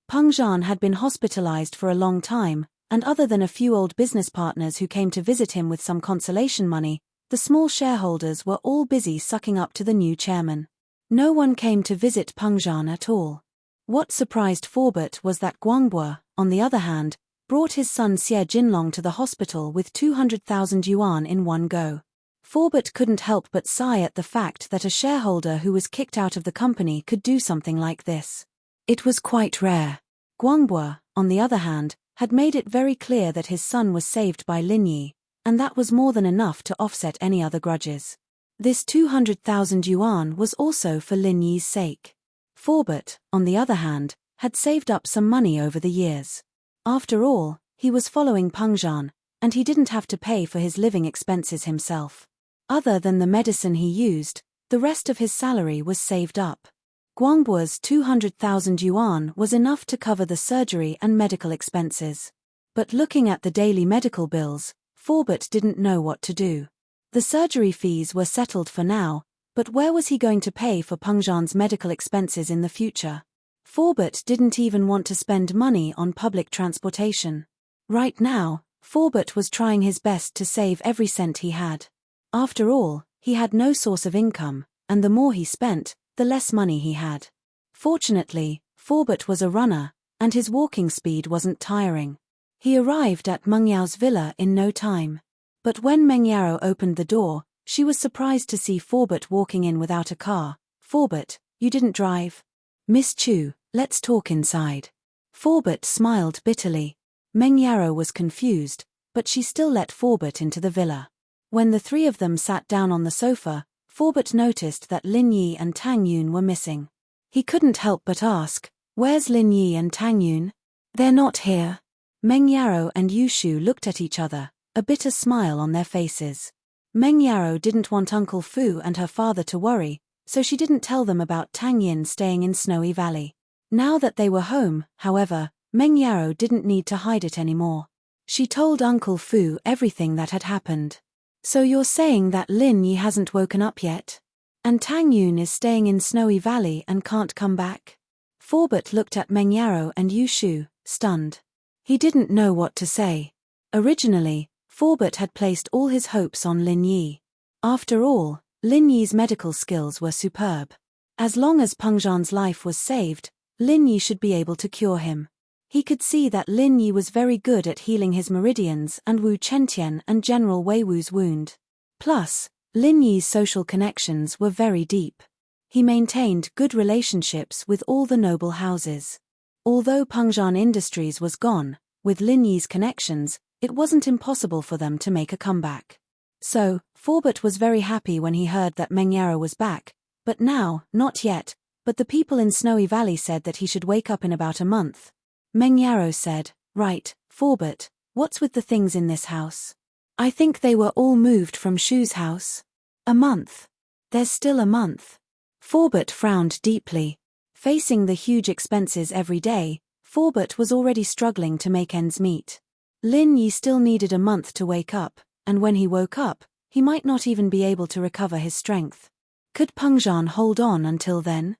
A: Peng Zhan had been hospitalized for a long time, and other than a few old business partners who came to visit him with some consolation money, the small shareholders were all busy sucking up to the new chairman. No one came to visit Peng Zhan at all. What surprised Forbert was that Guangbo, on the other hand, brought his son Xie Jinlong to the hospital with 200,000 yuan in one go. Forbert couldn't help but sigh at the fact that a shareholder who was kicked out of the company could do something like this. It was quite rare. Guangbo, on the other hand, had made it very clear that his son was saved by Lin Yi, and that was more than enough to offset any other grudges. This 200,000 yuan was also for Lin Yi's sake. Forbert, on the other hand, had saved up some money over the years. After all, he was following Peng Zhan, and he didn't have to pay for his living expenses himself. Other than the medicine he used, the rest of his salary was saved up. Guangbo's 200,000 yuan was enough to cover the surgery and medical expenses. But looking at the daily medical bills, Forbert didn't know what to do. The surgery fees were settled for now, but where was he going to pay for Peng Zhan's medical expenses in the future? Forbert didn't even want to spend money on public transportation. Right now, Forbert was trying his best to save every cent he had. After all, he had no source of income, and the more he spent, the less money he had. Fortunately, Forbert was a runner, and his walking speed wasn't tiring. He arrived at Meng Yao's villa in no time. But when Meng Yao opened the door, she was surprised to see Forbert walking in without a car. Forbert, you didn't drive? Miss Chu, let's talk inside. Forbert smiled bitterly. Meng Yao was confused, but she still let Forbert into the villa. When the three of them sat down on the sofa, Forbert noticed that Lin Yi and Tang Yun were missing. He couldn't help but ask, where's Lin Yi and Tang Yun? They're not here. Meng Yao and Yushu looked at each other, a bitter smile on their faces. Meng Yao didn't want Uncle Fu and her father to worry, so she didn't tell them about Tang Yin staying in Snowy Valley. Now that they were home, however, Meng Yao didn't need to hide it anymore. She told Uncle Fu everything that had happened. So you're saying that Lin Yi hasn't woken up yet? And Tang Yun is staying in Snowy Valley and can't come back? Forbert looked at Meng Yao and Yushu, stunned. He didn't know what to say. Originally, Forbert had placed all his hopes on Lin Yi. After all, Lin Yi's medical skills were superb. As long as Peng Zhan's life was saved, Lin Yi should be able to cure him. He could see that Lin Yi was very good at healing his meridians and Wu Chentian and General Wei Wu's wound. Plus, Lin Yi's social connections were very deep. He maintained good relationships with all the noble houses. Although Pengzhan Industries was gone, with Lin Yi's connections, it wasn't impossible for them to make a comeback. So, Forbert was very happy when he heard that Meng Yaro was back, but now, not yet, but the people in Snowy Valley said that he should wake up in about a month. Meng Yaro said, "Right, Forbert, what's with the things in this house? I think they were all moved from Shu's house." "A month? There's still a month." Forbert frowned deeply. Facing the huge expenses every day, Forbert was already struggling to make ends meet. Lin Yi still needed a month to wake up, and when he woke up, he might not even be able to recover his strength. Could Pengzhan hold on until then?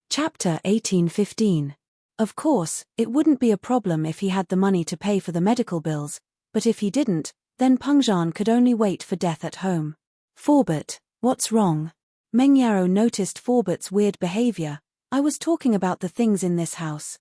A: Chapter 18:15. Of course, it wouldn't be a problem if he had the money to pay for the medical bills, but if he didn't, then Pengzhan could only wait for death at home. "Forbert, what's wrong?" Meng Yaro noticed Forbert's weird behavior. "I was talking about the things in this house."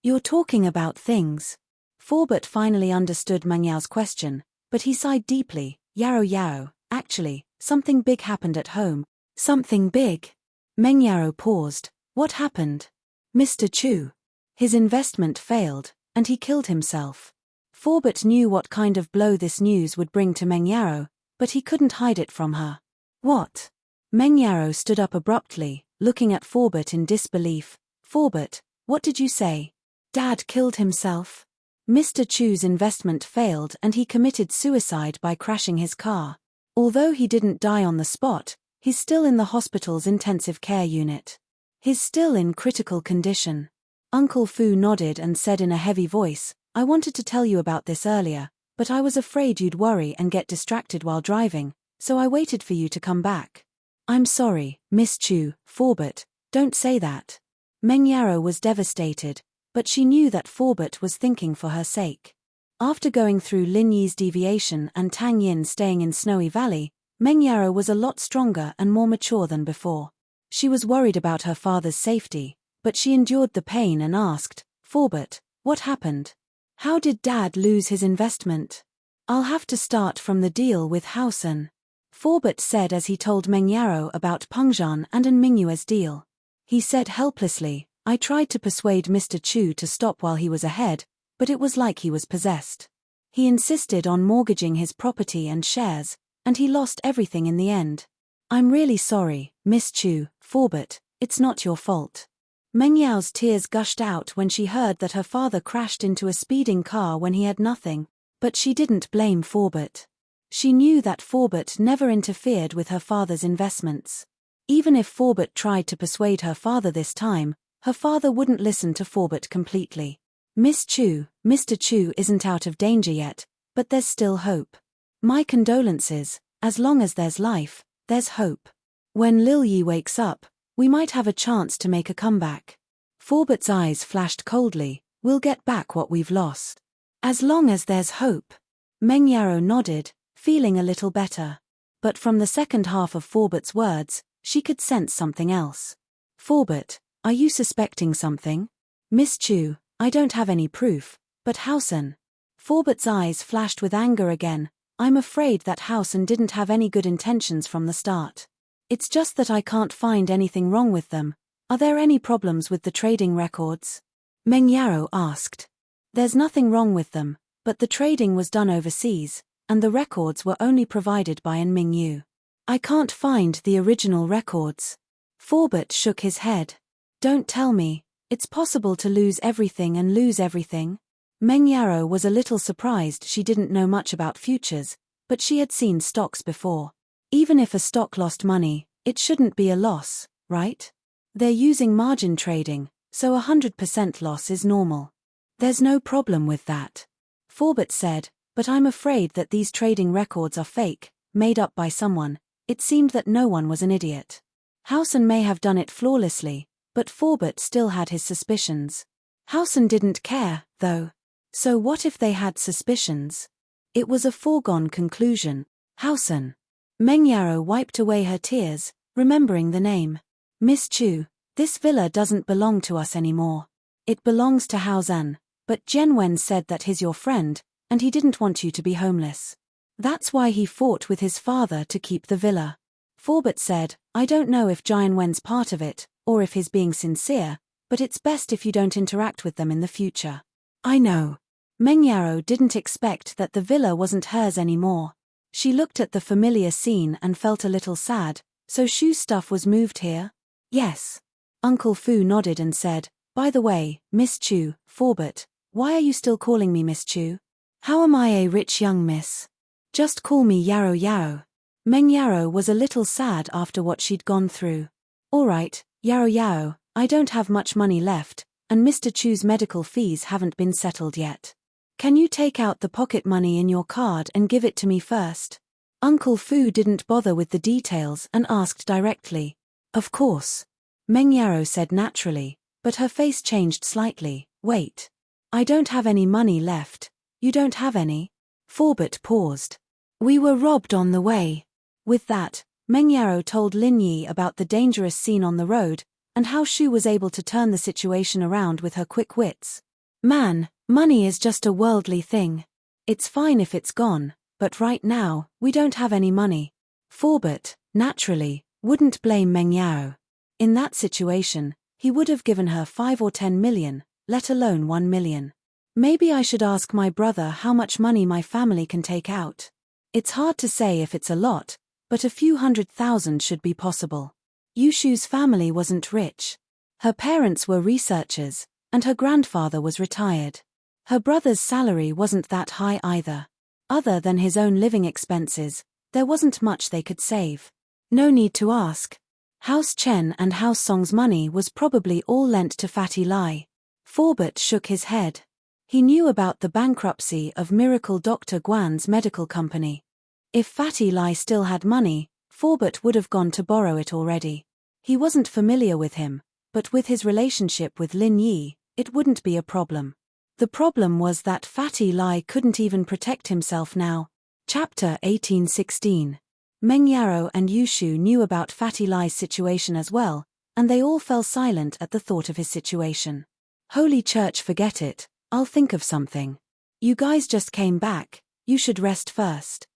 A: You're talking about things?" Forbert finally understood Meng Yao's question, but he sighed deeply. Yaro, actually, something big happened at home." "Something big?" Meng Yaro paused. "What happened?" "Mr. Chu. His investment failed, and he killed himself." Forbert knew what kind of blow this news would bring to Meng Yaro, but he couldn't hide it from her. "What?" Meng Yaro stood up abruptly, looking at Forbert in disbelief. "Forbert, what did you say? Dad killed himself?" "Mr. Chu's investment failed and he committed suicide by crashing his car. Although he didn't die on the spot, he's still in the hospital's intensive care unit. He's still in critical condition." Uncle Fu nodded and said in a heavy voice, "I wanted to tell you about this earlier, but I was afraid you'd worry and get distracted while driving, so I waited for you to come back." "I'm sorry, Miss Chu." "Forbert, don't say that." Meng Yaro was devastated, but she knew that Forbert was thinking for her sake. After going through Lin Yi's deviation and Tang Yin staying in Snowy Valley, Meng Yaro was a lot stronger and more mature than before. She was worried about her father's safety, but she endured the pain and asked, "Forbert, what happened? How did Dad lose his investment?" "I'll have to start from the deal with Hausen," Forbert said as he told Meng Yaro about Pengzhan and An Mingyue's deal. He said helplessly, "I tried to persuade Mr. Chu to stop while he was ahead, but it was like he was possessed. He insisted on mortgaging his property and shares, and he lost everything in the end. I'm really sorry, Miss Chu." "Forbert, it's not your fault." Meng Yao's tears gushed out when she heard that her father crashed into a speeding car when he had nothing, but she didn't blame Forbert. She knew that Forbert never interfered with her father's investments. Even if Forbert tried to persuade her father this time, her father wouldn't listen to Forbert completely. "Miss Chu, Mr. Chu isn't out of danger yet, but there's still hope. My condolences. As long as there's life, there's hope. When Lil Yi wakes up, we might have a chance to make a comeback." Forbert's eyes flashed coldly. "We'll get back what we've lost. As long as there's hope." Meng Yaro nodded, feeling a little better. But from the second half of Forbert's words, she could sense something else. "Forbert, are you suspecting something?" "Miss Chu, I don't have any proof, but Hausen." Forbert's eyes flashed with anger again. "I'm afraid that Hausen didn't have any good intentions from the start. It's just that I can't find anything wrong with them. Are there any problems with the trading records?" Meng Yaro asked. "There's nothing wrong with them, but the trading was done overseas, and the records were only provided by An Mingyu. I can't find the original records." Forbert shook his head. "Don't tell me, it's possible to lose everything and lose everything?" Meng Yaro was a little surprised. She didn't know much about futures, but she had seen stocks before. Even if a stock lost money, it shouldn't be a loss, right? They're using margin trading, so 100% loss is normal. "There's no problem with that," Forbert said, "but I'm afraid that these trading records are fake, made up by someone." It seemed that no one was an idiot. Hausen may have done it flawlessly, but Forbert still had his suspicions. Hausen didn't care, though. So what if they had suspicions? It was a foregone conclusion. Hausen. Meng Yaro wiped away her tears, remembering the name. "Miss Chu, this villa doesn't belong to us anymore. It belongs to Hausen, but Jianwen said that he's your friend, and he didn't want you to be homeless. That's why he fought with his father to keep the villa." Forbert said, I don't know if Jian Wen's part of it, or if he's being sincere, but it's best if you don't interact with them in the future. I know. Meng Yaro didn't expect that the villa wasn't hers anymore. She looked at the familiar scene and felt a little sad. So Shu's stuff was moved here? Yes. Uncle Fu nodded and said, by the way, Miss Chu, Forbert, why are you still calling me Miss Chu? How am I a rich young miss? Just call me Yaro Yaro. Meng Yaro was a little sad after what she'd gone through. Alright, Yaro Yaro, I don't have much money left, and Mr. Chu's medical fees haven't been settled yet. Can you take out the pocket money in your card and give it to me first? Uncle Fu didn't bother with the details and asked directly. Of course. Meng Yaro said naturally, but her face changed slightly. Wait. I don't have any money left. You don't have any? Forbert paused. We were robbed on the way. With that, Meng Yaro told Lin Yi about the dangerous scene on the road, and how Shu was able to turn the situation around with her quick wits. Man, money is just a worldly thing. It's fine if it's gone, but right now, we don't have any money. Forbert, naturally, wouldn't blame Meng Yaro. In that situation, he would have given her 5 or 10 million, let alone 1 million. Maybe I should ask my brother how much money my family can take out. It's hard to say if it's a lot, but a few 100,000 should be possible. Yushu's family wasn't rich. Her parents were researchers, and her grandfather was retired. Her brother's salary wasn't that high either. Other than his own living expenses, there wasn't much they could save. No need to ask. House Chen and House Song's money was probably all lent to Fatty Lai. Forbert shook his head. He knew about the bankruptcy of Miracle Dr. Guan's medical company. If Fatty Lai still had money, Forbert would have gone to borrow it already. He wasn't familiar with him, but with his relationship with Lin Yi, it wouldn't be a problem. The problem was that Fatty Lai couldn't even protect himself now. Chapter 1816. Meng Yaro and Yushu knew about Fatty Lai's situation as well, and they all fell silent at the thought of his situation. Holy Church, forget it, I'll think of something. You guys just came back, you should rest first.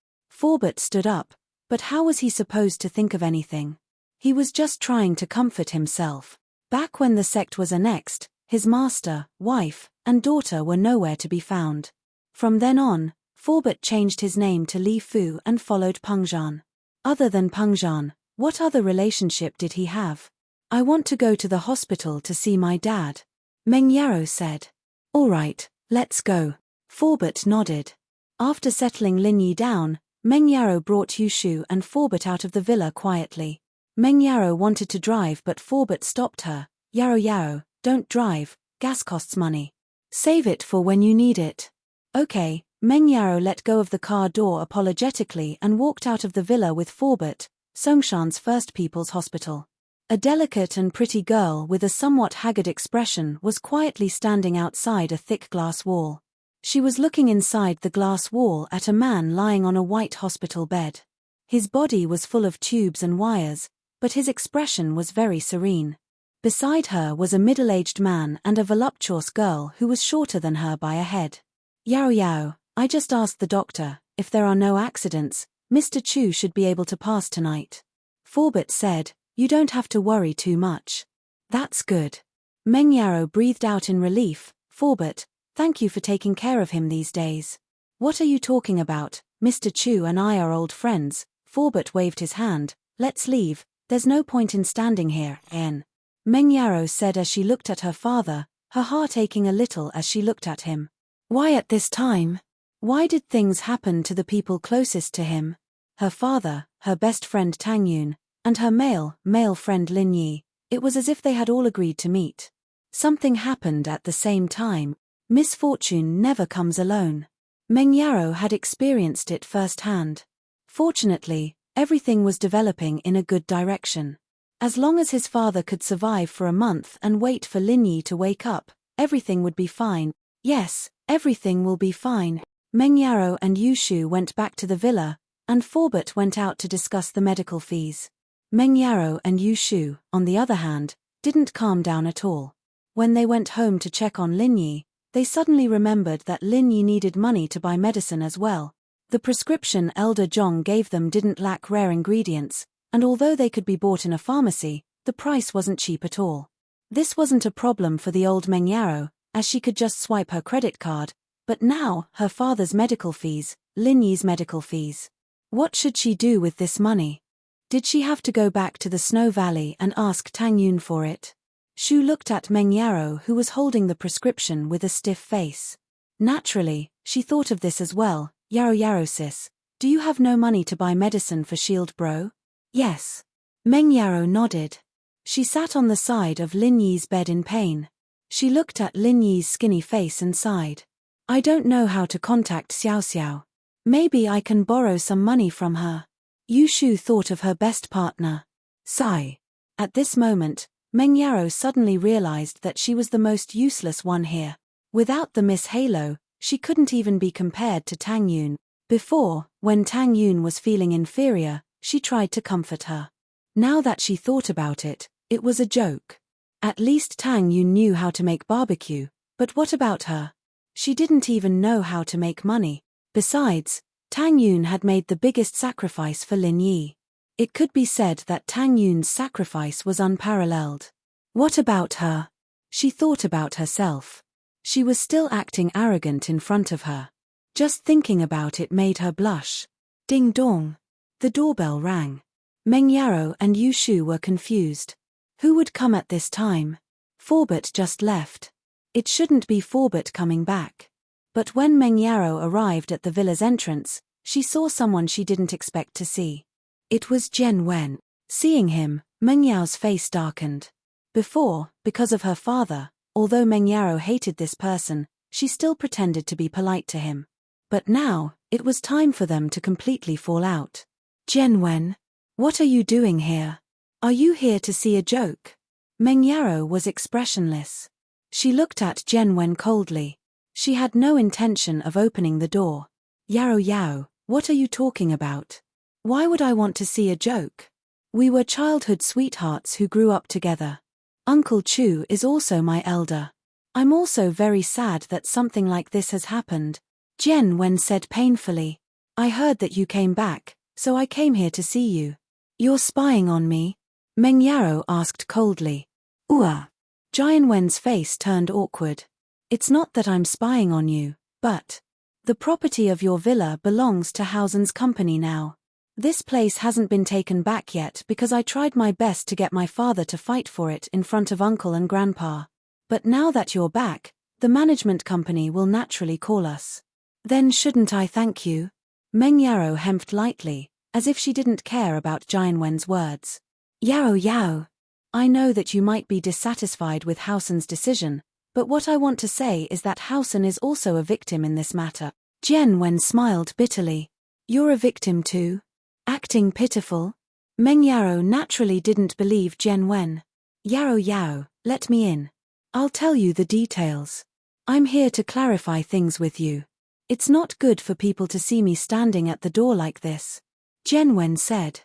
A: Forbert stood up, but how was he supposed to think of anything? He was just trying to comfort himself. Back when the sect was annexed, his master, wife, and daughter were nowhere to be found. From then on, Forbert changed his name to Li Fu and followed Pengzhan. Other than Pengzhan, what other relationship did he have? I want to go to the hospital to see my dad. Meng Yaro said. All right, let's go. Forbert nodded. After settling Lin Yi down, Meng Yaro brought Yushu and Forbert out of the villa quietly. Meng Yaro wanted to drive but Forbert stopped her. Yaro Yaro, don't drive, gas costs money. Save it for when you need it. Okay, Meng Yaro let go of the car door apologetically and walked out of the villa with Forbert, Songshan's First People's Hospital. A delicate and pretty girl with a somewhat haggard expression was quietly standing outside a thick glass wall. She was looking inside the glass wall at a man lying on a white hospital bed. His body was full of tubes and wires, but his expression was very serene. Beside her was a middle-aged man and a voluptuous girl who was shorter than her by a head. Yao Yao, I just asked the doctor, if there are no accidents, Mr. Chu should be able to pass tonight. Forbert said, you don't have to worry too much. That's good. Meng Yaro breathed out in relief. Forbert, thank you for taking care of him these days. What are you talking about? Mr. Chu and I are old friends. Forbert waved his hand. Let's leave, there's no point in standing here, N. Meng Yaro said as she looked at her father, her heart aching a little as she looked at him. Why at this time? Why did things happen to the people closest to him? Her father, her best friend Tang Yun, and her male friend Lin Yi. It was as if they had all agreed to meet. Something happened at the same time. Misfortune never comes alone. Meng Yaro had experienced it firsthand. Fortunately, everything was developing in a good direction. As long as his father could survive for a month and wait for Lin Yi to wake up, everything would be fine. Yes, everything will be fine. Meng Yaro and Yushu went back to the villa, and Forbert went out to discuss the medical fees. Meng Yaro and Yushu, on the other hand, didn't calm down at all. When they went home to check on Lin Yi, they suddenly remembered that Lin Yi needed money to buy medicine as well. The prescription Elder Zhong gave them didn't lack rare ingredients, and although they could be bought in a pharmacy, the price wasn't cheap at all. This wasn't a problem for the old Meng Yarrow, as she could just swipe her credit card, but now, her father's medical fees, Lin Yi's medical fees. What should she do with this money? Did she have to go back to the Snow Valley and ask Tang Yun for it? Shu looked at Meng Yarrow, who was holding the prescription with a stiff face. Naturally, she thought of this as well. Yarrow sis, do you have no money to buy medicine for Shield Bro? Yes. Meng Yarrow nodded. She sat on the side of Lin Yi's bed in pain. She looked at Lin Yi's skinny face and sighed. I don't know how to contact Xiao Xiao. Maybe I can borrow some money from her. Yu Shu thought of her best partner. Sigh. At this moment, Meng Yarrow suddenly realized that she was the most useless one here. Without the Miss Halo, she couldn't even be compared to Tang Yun. Before, when Tang Yun was feeling inferior, she tried to comfort her. Now that she thought about it, it was a joke. At least Tang Yun knew how to make barbecue, but what about her? She didn't even know how to make money. Besides, Tang Yun had made the biggest sacrifice for Lin Yi. It could be said that Tang Yun's sacrifice was unparalleled. What about her? She thought about herself. She was still acting arrogant in front of her. Just thinking about it made her blush. Ding dong. The doorbell rang. Meng Yarrow and Yu Shu were confused. Who would come at this time? Forbert just left. It shouldn't be Forbert coming back. But when Meng Yarrow arrived at the villa's entrance, she saw someone she didn't expect to see. It was Jian Wen. Seeing him, Meng Yao's face darkened. Before, because of her father, although Meng Yarrow hated this person, she still pretended to be polite to him. But now, it was time for them to completely fall out. Jian Wen, what are you doing here? Are you here to see a joke? Meng Yarrow was expressionless. She looked at Jian Wen coldly. She had no intention of opening the door. Yao, what are you talking about? Why would I want to see a joke? We were childhood sweethearts who grew up together. Uncle Chu is also my elder. I'm also very sad that something like this has happened. Jian Wen said painfully. I heard that you came back, so I came here to see you. You're spying on me? Meng Yarrow asked coldly. Jian Wen's face turned awkward. It's not that I'm spying on you, but the property of your villa belongs to Hausen's company now. This place hasn't been taken back yet because I tried my best to get my father to fight for it in front of Uncle and Grandpa. But now that you're back, the management company will naturally call us. Then shouldn't I thank you? Meng Yarrow hemped lightly, as if she didn't care about Jian Wen's words. Yao. I know that you might be dissatisfied with Hausen's decision, but what I want to say is that Hausen is also a victim in this matter. Jian Wen smiled bitterly. You're a victim too? Acting pitiful? Meng Yarrow naturally didn't believe Jian Wen. Yao, let me in. I'll tell you the details. I'm here to clarify things with you. It's not good for people to see me standing at the door like this. Jian Wen said.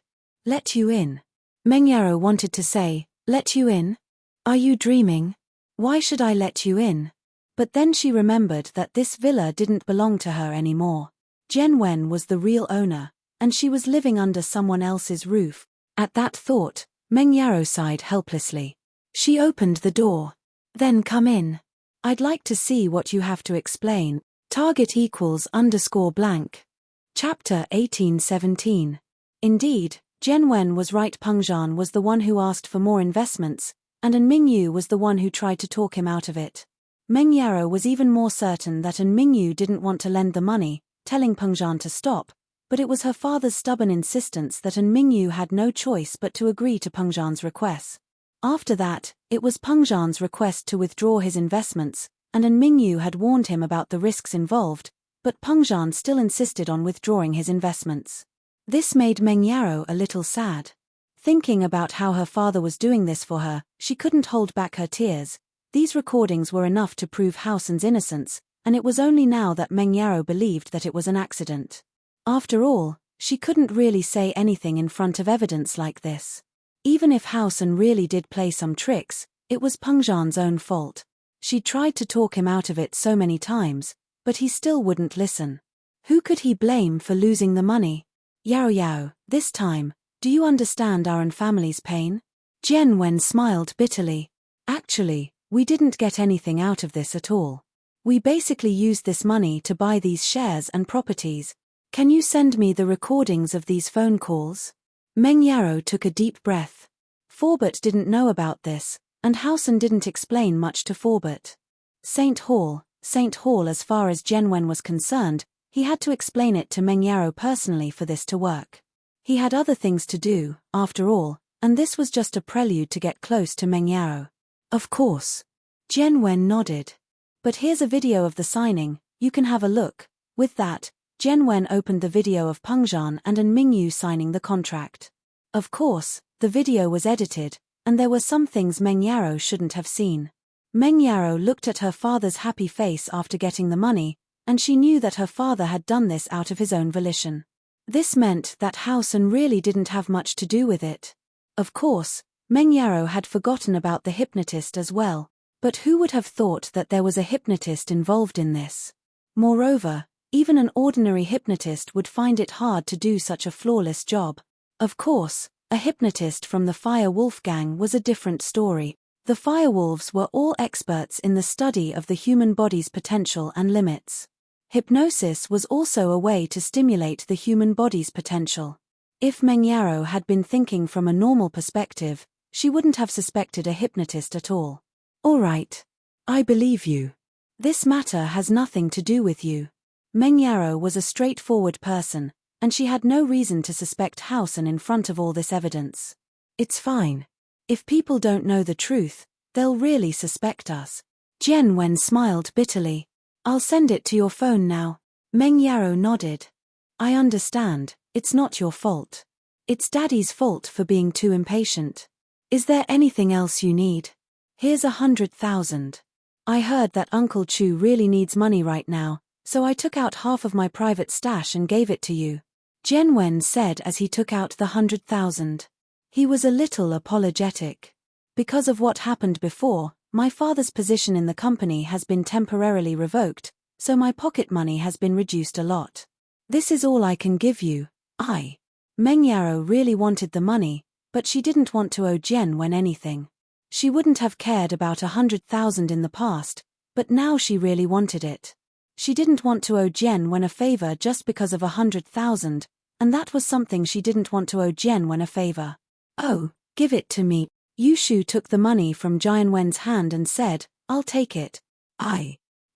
A: Let you in. Meng Yarrow wanted to say, let you in? Are you dreaming? Why should I let you in? But then she remembered that this villa didn't belong to her anymore. Jian Wen was the real owner, and she was living under someone else's roof. At that thought, Meng Yarrow sighed helplessly. She opened the door. Then come in. I'd like to see what you have to explain. Target =_. Chapter 1817. Indeed, Jian Wen was right. Peng Zhan was the one who asked for more investments, and An Mingyu was the one who tried to talk him out of it. Meng Yarrow was even more certain that An Mingyu didn't want to lend the money, telling Peng Zhan to stop, but it was her father's stubborn insistence that An Mingyu had no choice but to agree to Peng Zhan's request. After that, it was Peng Zhan's request to withdraw his investments, and An Mingyu had warned him about the risks involved, but Peng Zhan still insisted on withdrawing his investments. This made Meng Yarrow a little sad. Thinking about how her father was doing this for her, she couldn't hold back her tears. These recordings were enough to prove Hausen's innocence, and it was only now that Meng Yarrow believed that it was an accident. After all, she couldn't really say anything in front of evidence like this. Even if Hausen really did play some tricks, it was Peng Zhan's own fault. She tried to talk him out of it so many times, but he still wouldn't listen. Who could he blame for losing the money? Yao, this time, Do you understand our and family's pain? Jian Wen smiled bitterly. Actually, we didn't get anything out of this at all. We basically used this money to buy these shares and properties. Can you send me the recordings of these phone calls? Meng Yarrow took a deep breath. Forbert didn't know about this, and Howson didn't explain much to Forbert. St. Hall as far as Jian Wen was concerned, he had to explain it to Meng Yarrow personally for this to work. He had other things to do, after all, and this was just a prelude to get close to Meng Yarrow. Of course. Jian Wen nodded. But here's a video of the signing, you can have a look. With that, Jian Wen opened the video of Peng Zhan and An Mingyu signing the contract. Of course, the video was edited, and there were some things Meng Yarrow shouldn't have seen. Meng Yarrow looked at her father's happy face after getting the money, and she knew that her father had done this out of his own volition. This meant that Howson really didn't have much to do with it. Of course, Meng Yarrow had forgotten about the hypnotist as well, but who would have thought that there was a hypnotist involved in this? Moreover, even an ordinary hypnotist would find it hard to do such a flawless job. Of course, a hypnotist from the Fire Wolf gang was a different story. The Firewolves were all experts in the study of the human body's potential and limits. Hypnosis was also a way to stimulate the human body's potential. If Meng Yarrow had been thinking from a normal perspective, she wouldn't have suspected a hypnotist at all. All right. I believe you. This matter has nothing to do with you. Meng Yarrow was a straightforward person, and she had no reason to suspect Howson in front of all this evidence. It's fine. If people don't know the truth, they'll really suspect us. Jian Wen smiled bitterly. I'll send it to your phone now. Meng Yarrow nodded. I understand, it's not your fault. It's Daddy's fault for being too impatient. Is there anything else you need? Here's 100,000. I heard that Uncle Chu really needs money right now, so I took out half of my private stash and gave it to you. Jian Wen said as he took out the 100,000. He was a little apologetic. Because of what happened before, my father's position in the company has been temporarily revoked, so my pocket money has been reduced a lot. This is all I can give you. Meng Yarrow really wanted the money, but she didn't want to owe Jian Wen anything. She wouldn't have cared about 100,000 in the past, but now she really wanted it. She didn't want to owe Jian Wen a favor just because of 100,000, and that was something she didn't want to owe Jian Wen a favor. Oh, give it to me. Yushu took the money from Jian Wen's hand and said, I'll take it.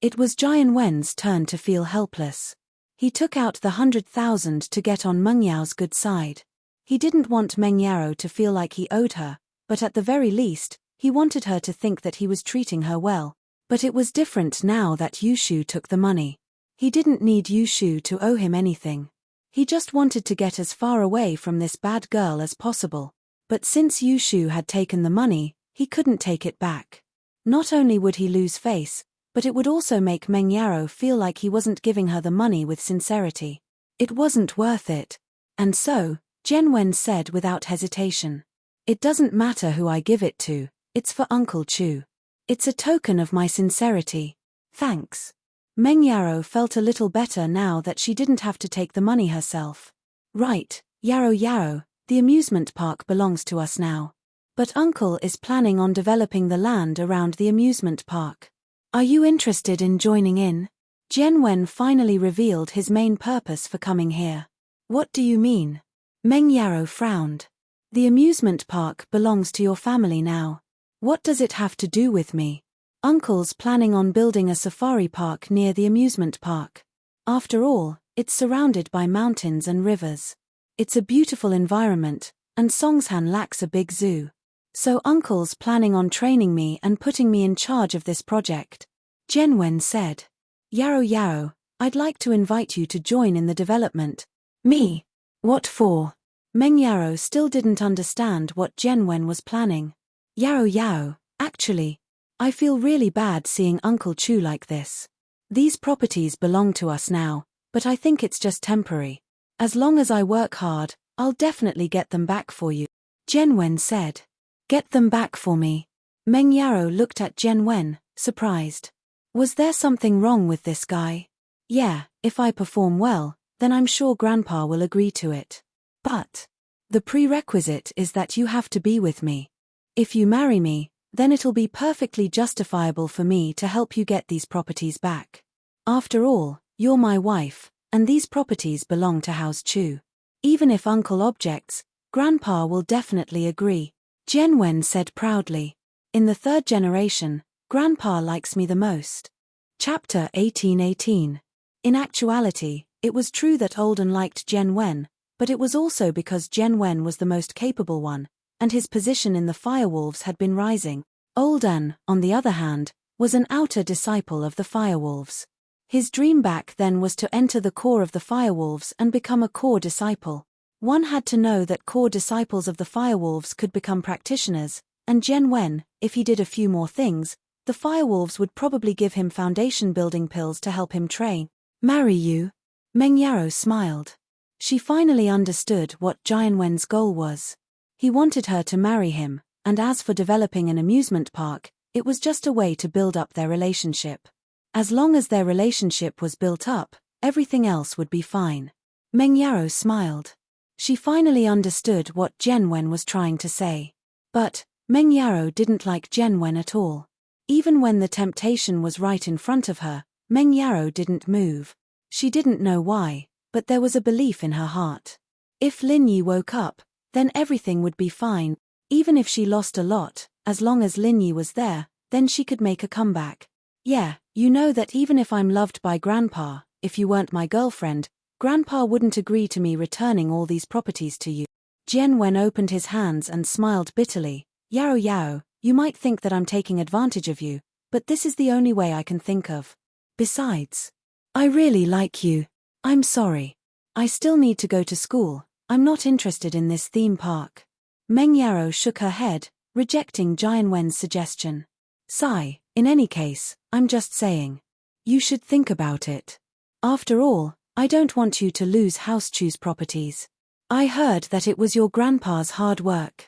A: It was Jian Wen's turn to feel helpless. He took out the 100,000 to get on Meng Yao's good side. He didn't want Meng Yarrow to feel like he owed her, but at the very least, he wanted her to think that he was treating her well. But it was different now that Yushu took the money. He didn't need Yushu to owe him anything. He just wanted to get as far away from this bad girl as possible. But since Yushu had taken the money, he couldn't take it back. Not only would he lose face, but it would also make Meng Yarrow feel like he wasn't giving her the money with sincerity. It wasn't worth it. And so, Jian Wen said without hesitation. It doesn't matter who I give it to, it's for Uncle Chu. It's a token of my sincerity. Thanks. Meng Yarrow felt a little better now that she didn't have to take the money herself. Right, Yarrow, the amusement park belongs to us now. But Uncle is planning on developing the land around the amusement park. Are you interested in joining in? Jian Wen finally revealed his main purpose for coming here. What do you mean? Meng Yarrow frowned. The amusement park belongs to your family now. What does it have to do with me? Uncle's planning on building a safari park near the amusement park. After all, it's surrounded by mountains and rivers. It's a beautiful environment, and Songshan lacks a big zoo. So Uncle's planning on training me and putting me in charge of this project. Jian Wen said. Yarrow, I'd like to invite you to join in the development. Me? What for? Meng Yarrow still didn't understand what Jian Wen was planning. Yarrow, actually, I feel really bad seeing Uncle Chu like this. These properties belong to us now, but I think it's just temporary. As long as I work hard, I'll definitely get them back for you. Jian Wen said. Get them back for me. Meng Yarrow looked at Jian Wen, surprised. Was there something wrong with this guy? Yeah, if I perform well, then I'm sure Grandpa will agree to it. But The prerequisite is that you have to be with me. If you marry me, then it'll be perfectly justifiable for me to help you get these properties back. After all, you're my wife, and these properties belong to House Chu. Even if Uncle objects, Grandpa will definitely agree, Jian Wen said proudly. In the third generation, Grandpa likes me the most. Chapter 1818. In actuality, it was true that Olden liked Jian Wen, but it was also because Jian Wen was the most capable one, and his position in the Firewolves had been rising. Olden, on the other hand, was an outer disciple of the Firewolves. His dream back then was to enter the core of the Firewolves and become a core disciple. One had to know that core disciples of the Firewolves could become practitioners, and Jian Wen, if he did a few more things, the Firewolves would probably give him foundation building pills to help him train. Marry you? Meng Yaro smiled. She finally understood what Jian Wen's goal was. He wanted her to marry him, and as for developing an amusement park, it was just a way to build up their relationship. As long as their relationship was built up, everything else would be fine. Meng Yaro smiled. She finally understood what Jian Wen was trying to say. But Meng Yaro didn't like Jian Wen at all. Even when the temptation was right in front of her, Meng Yaro didn't move. She didn't know why, but there was a belief in her heart. If Lin Yi woke up, then everything would be fine. Even if she lost a lot, as long as Lin Yi was there, then she could make a comeback. Yeah, you know that even if I'm loved by Grandpa, if you weren't my girlfriend, Grandpa wouldn't agree to me returning all these properties to you. Jian Wen opened his hands and smiled bitterly. Yao Yao, you might think that I'm taking advantage of you, but this is the only way I can think of. Besides, I really like you. I'm sorry. I still need to go to school. I'm not interested in this theme park. Meng Yaro shook her head, rejecting Jian Wen's suggestion. Sigh, in any case, I'm just saying. You should think about it. After all, I don't want you to lose House Chu's properties. I heard that it was your grandpa's hard work.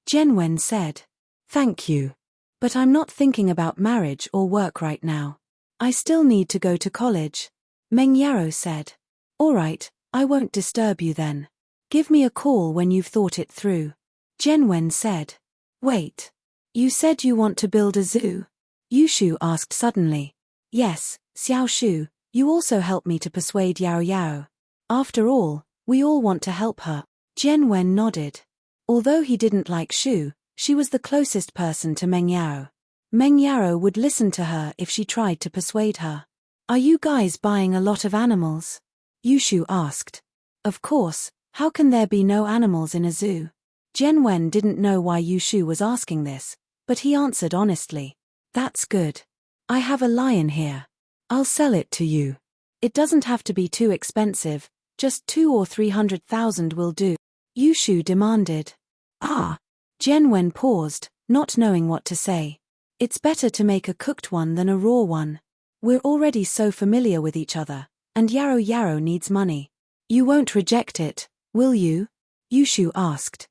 A: Jian Wen said. Thank you. But I'm not thinking about marriage or work right now. I still need to go to college. Meng Yaro said. All right, I won't disturb you then. Give me a call when you've thought it through. Jian Wen said. Wait. You said you want to build a zoo? Yushu asked suddenly. Yes, Xiao Shu, you also help me to persuade Yao Yao. After all, we all want to help her. Jian Wen nodded. Although he didn't like Shu, she was the closest person to Meng Yaro. Meng Yaro would listen to her if she tried to persuade her. Are you guys buying a lot of animals? Yushu asked. Of course, how can there be no animals in a zoo? Jian Wen didn't know why Yushu was asking this, but he answered honestly. That's good. I have a lion here. I'll sell it to you. It doesn't have to be too expensive, just 200,000 or 300,000 will do. Yushu demanded. Ah. Jian Wen paused, not knowing what to say. It's better to make a cooked one than a raw one. We're already so familiar with each other, and Yaro Yaro needs money. You won't reject it, will you? Yushu asked.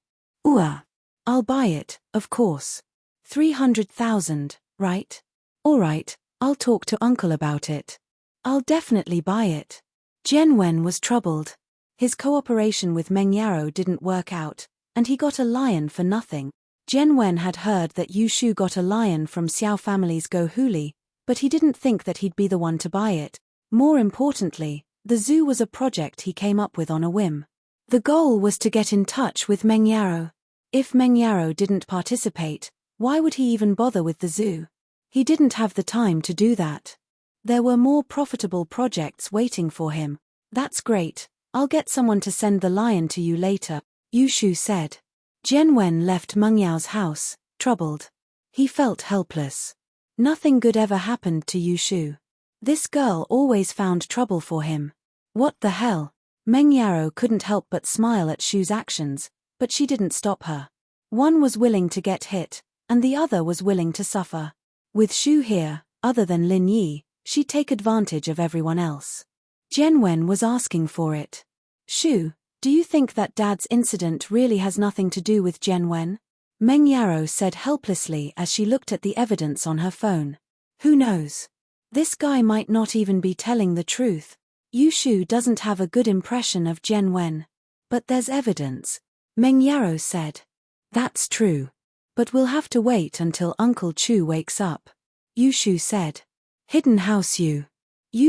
A: I'll buy it, of course. 300,000, right? All right, I'll talk to Uncle about it. I'll definitely buy it. Jian Wen was troubled. His cooperation with Meng Yaro didn't work out, and he got a lion for nothing. Jian Wen had heard that Yushu got a lion from Xiao family's Go Huli, but he didn't think that he'd be the one to buy it. More importantly, the zoo was a project he came up with on a whim. The goal was to get in touch with Meng Yaro. If Meng Yaro didn't participate, why would he even bother with the zoo? He didn't have the time to do that. There were more profitable projects waiting for him. That's great, I'll get someone to send the lion to you later, Yushu said. Jian Wen left Meng Yao's house, troubled. He felt helpless. Nothing good ever happened to Yushu. This girl always found trouble for him. What the hell? Meng Yaro couldn't help but smile at Shu's actions, but she didn't stop her. One was willing to get hit, and the other was willing to suffer. With Shu here, other than Lin Yi, she'd take advantage of everyone else. Jian Wen was asking for it. Shu, do you think that Dad's incident really has nothing to do with Jian Wen? Meng Yaro said helplessly as she looked at the evidence on her phone. Who knows? This guy might not even be telling the truth. Yushu doesn't have a good impression of Jian Wen. But there's evidence. Meng Yarrow said. That's true. But we'll have to wait until Uncle Chu wakes up. Yu Shu said. Hidden House Yu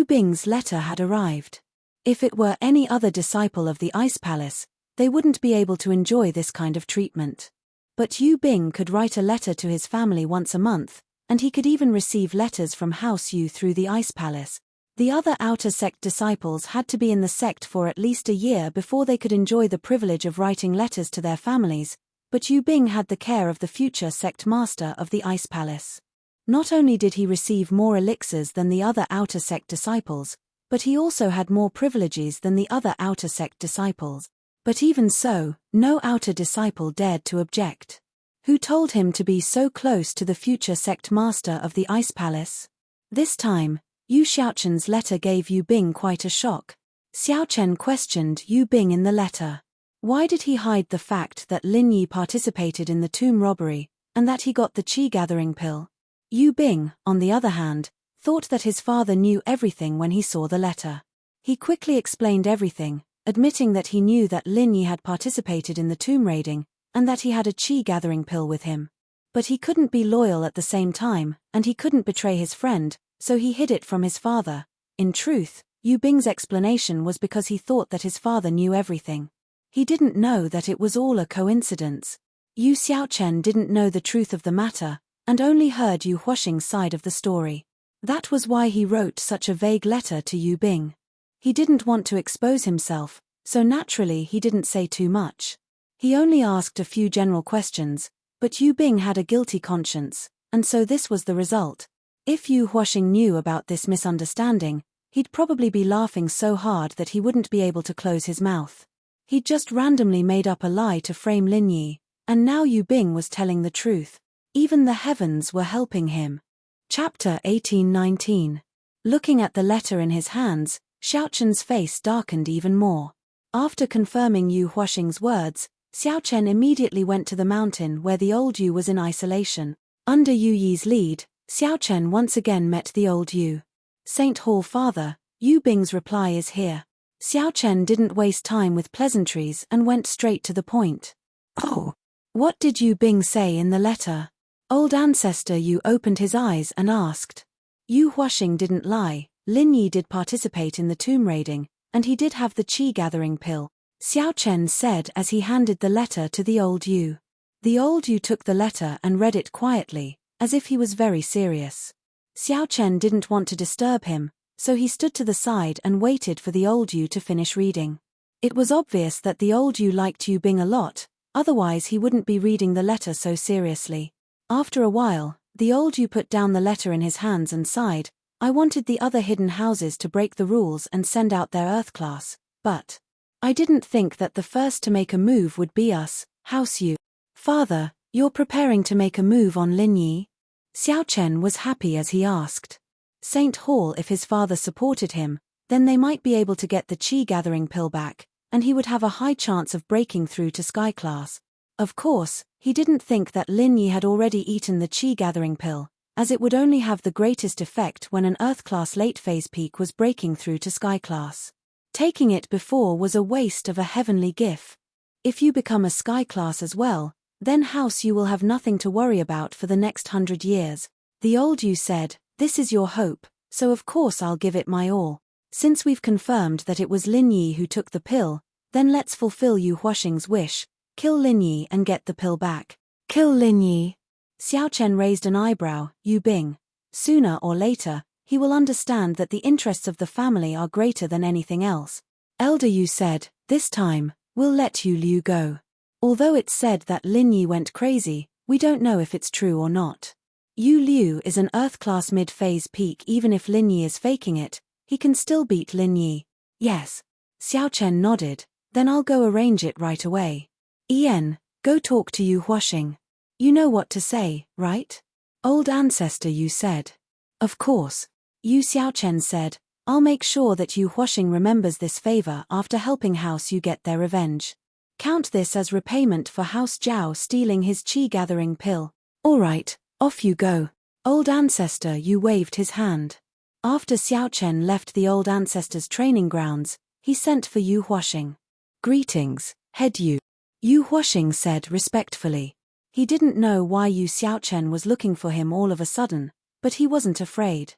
A: Bing's letter had arrived. If it were any other disciple of the Ice Palace, they wouldn't be able to enjoy this kind of treatment. But Yu Bing could write a letter to his family once a month, and he could even receive letters from House Yu through the Ice Palace. The other outer sect disciples had to be in the sect for at least a year before they could enjoy the privilege of writing letters to their families, but Yu Bing had the care of the future sect master of the Ice Palace. Not only did he receive more elixirs than the other outer sect disciples, but he also had more privileges than the other outer sect disciples. But even so, no outer disciple dared to object. Who told him to be so close to the future sect master of the Ice Palace? This time, Yu Xiaochen's letter gave Yu Bing quite a shock. Xiaochen questioned Yu Bing in the letter. Why did he hide the fact that Lin Yi participated in the tomb robbery, and that he got the qi-gathering pill? Yu Bing, on the other hand, thought that his father knew everything when he saw the letter. He quickly explained everything, admitting that he knew that Lin Yi had participated in the tomb raiding, and that he had a qi-gathering pill with him. But he couldn't be loyal at the same time, and he couldn't betray his friend, so he hid it from his father. In truth, Yu Bing's explanation was because he thought that his father knew everything. He didn't know that it was all a coincidence. Yu Xiaochen didn't know the truth of the matter, and only heard Yu Huaxing's side of the story. That was why he wrote such a vague letter to Yu Bing. He didn't want to expose himself, so naturally he didn't say too much. He only asked a few general questions, but Yu Bing had a guilty conscience, and so this was the result. If Yu Huaxing knew about this misunderstanding, he'd probably be laughing so hard that he wouldn't be able to close his mouth. He'd just randomly made up a lie to frame Lin Yi, and now Yu Bing was telling the truth. Even the heavens were helping him. Chapter 18-19. Looking at the letter in his hands, Xiaochen's face darkened even more. After confirming Yu Huaxing's words, Xiaochen immediately went to the mountain where the old Yu was in isolation. Under Yu Yi's lead, Xiaochen once again met the old Yu. Saint Hall Father, Yu Bing's reply is here. Xiaochen didn't waste time with pleasantries and went straight to the point. Oh, what did Yu Bing say in the letter? Old ancestor Yu opened his eyes and asked. Yu Huaxing didn't lie, Lin Yi did participate in the tomb raiding, and he did have the qi-gathering pill, Xiaochen said as he handed the letter to the old Yu. The old Yu took the letter and read it quietly, as if he was very serious. Xiaochen didn't want to disturb him, so he stood to the side and waited for the old Yu to finish reading. It was obvious that the old Yu liked Yu Bing a lot, otherwise he wouldn't be reading the letter so seriously. After a while, the old Yu put down the letter in his hands and sighed. I wanted the other hidden houses to break the rules and send out their Earth class, but I didn't think that the first to make a move would be us, House Yu. Father, you're preparing to make a move on Lin Yi? Xiaochen was happy as he asked. Saint Hall, if his father supported him, then they might be able to get the qi-gathering pill back, and he would have a high chance of breaking through to Sky class. Of course, he didn't think that Lin Yi had already eaten the qi-gathering pill, as it would only have the greatest effect when an Earth-class late-phase peak was breaking through to Sky class. Taking it before was a waste of a heavenly gift. If you become a Sky class as well, then House Yu will have nothing to worry about for the next 100 years. The old Yu said, this is your hope, so of course I'll give it my all. Since we've confirmed that it was Lin Yi who took the pill, then let's fulfill Yu Huaxing's wish. Kill Lin Yi and get the pill back. Kill Lin Yi. Xiaochen raised an eyebrow. Yu Bing. Sooner or later, he will understand that the interests of the family are greater than anything else. Elder Yu said, this time, we'll let Yu Liu go. Although it's said that Lin Yi went crazy, we don't know if it's true or not. Yu Liu is an Earth-class mid-phase peak. Even if Lin Yi is faking it, he can still beat Lin Yi. Yes. Xiaochen nodded. Then I'll go arrange it right away. Ian, go talk to Yu Huaxing. You know what to say, right? Old ancestor Yu said. Of course. Yu Xiaochen said, I'll make sure that Yu Huaxing remembers this favor after helping House Yu get their revenge. Count this as repayment for House Zhao stealing his qi-gathering pill. All right, off you go. Old ancestor Yu waved his hand. After Xiaochen left the old ancestor's training grounds, he sent for Yu Huaxing. Greetings, Head Yu. Yu Huaxing said respectfully. He didn't know why Yu Xiaochen was looking for him all of a sudden, but he wasn't afraid.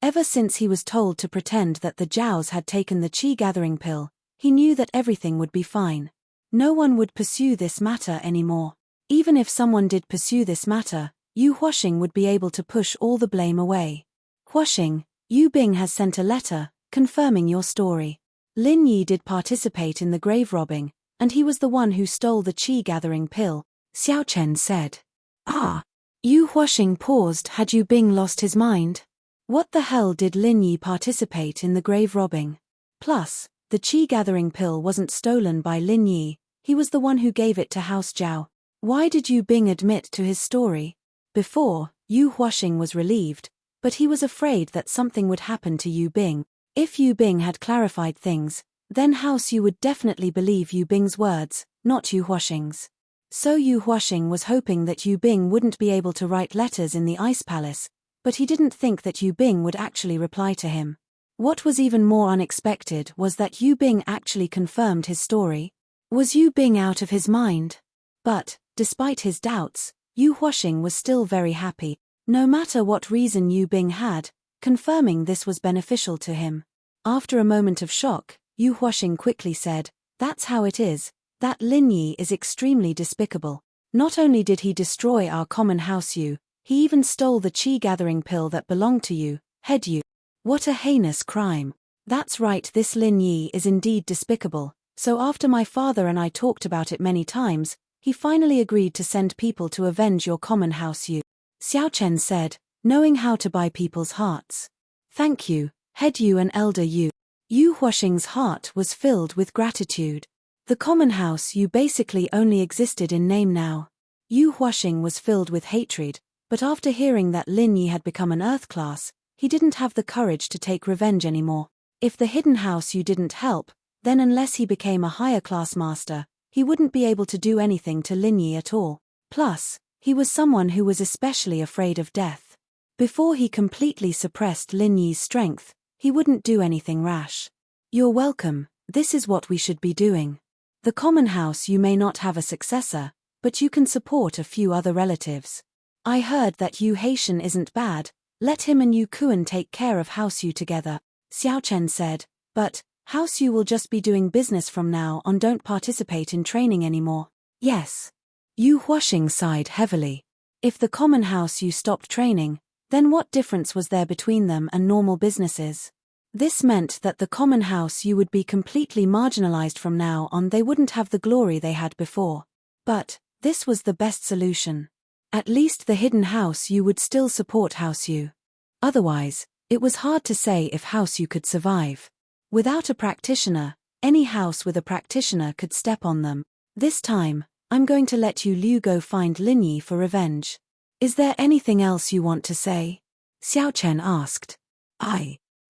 A: Ever since he was told to pretend that the Zhaos had taken the qi-gathering pill, he knew that everything would be fine. No one would pursue this matter anymore. Even if someone did pursue this matter, Yu Huaxing would be able to push all the blame away. Huaxing, Yu Bing has sent a letter, confirming your story. Lin Yi did participate in the grave robbing, and he was the one who stole the qi-gathering pill, Xiao Chen said. Ah! Yu Huaxing paused. Had Yu Bing lost his mind? What the hell did Lin Yi participate in the grave robbing? Plus, the qi-gathering pill wasn't stolen by Lin Yi, he was the one who gave it to House Zhao. Why did Yu Bing admit to his story? Before, Yu Huaxing was relieved, but he was afraid that something would happen to Yu Bing. If Yu Bing had clarified things, then House Yu would definitely believe Yu Bing's words, not Yu Huaxing's. So Yu Huaxing was hoping that Yu Bing wouldn't be able to write letters in the Ice Palace, but he didn't think that Yu Bing would actually reply to him. What was even more unexpected was that Yu Bing actually confirmed his story. Was Yu Bing out of his mind? But, despite his doubts, Yu Huaxing was still very happy. No matter what reason Yu Bing had, confirming this was beneficial to him. After a moment of shock, Yu Huaxing quickly said, "That's how it is. That Lin Yi is extremely despicable. Not only did he destroy our common house Yu, he even stole the qi-gathering pill that belonged to you, head Yu. What a heinous crime. That's right, this Lin Yi is indeed despicable, so after my father and I talked about it many times, he finally agreed to send people to avenge your common house Yu." Xiao Chen said, knowing how to buy people's hearts. "Thank you, head Yu and elder Yu." Yu Huaxing's heart was filled with gratitude. The common house Yu basically only existed in name now. Yu Huaxing was filled with hatred, but after hearing that Lin Yi had become an earth class, he didn't have the courage to take revenge anymore. If the hidden house Yu didn't help, then unless he became a higher class master, he wouldn't be able to do anything to Lin Yi at all. Plus, he was someone who was especially afraid of death. Before he completely suppressed Lin Yi's strength, he wouldn't do anything rash. "You're welcome, this is what we should be doing. The common house Yu may not have a successor, but you can support a few other relatives. I heard that Yu Haitian isn't bad, let him and Yu Kuan take care of House Yu together," Xiao Chen said, "but House Yu will just be doing business from now on, don't participate in training anymore." "Yes." Yu Huaxing sighed heavily. If the common house Yu stopped training, then what difference was there between them and normal businesses? This meant that the common house Yu would be completely marginalized from now on, they wouldn't have the glory they had before. But, this was the best solution. At least the hidden house Yu would still support House Yu. Otherwise, it was hard to say if House Yu could survive. Without a practitioner, any house with a practitioner could step on them. "This time, I'm going to let Yu Liu go find Lin Yi for revenge. Is there anything else you want to say?" Xiao Chen asked.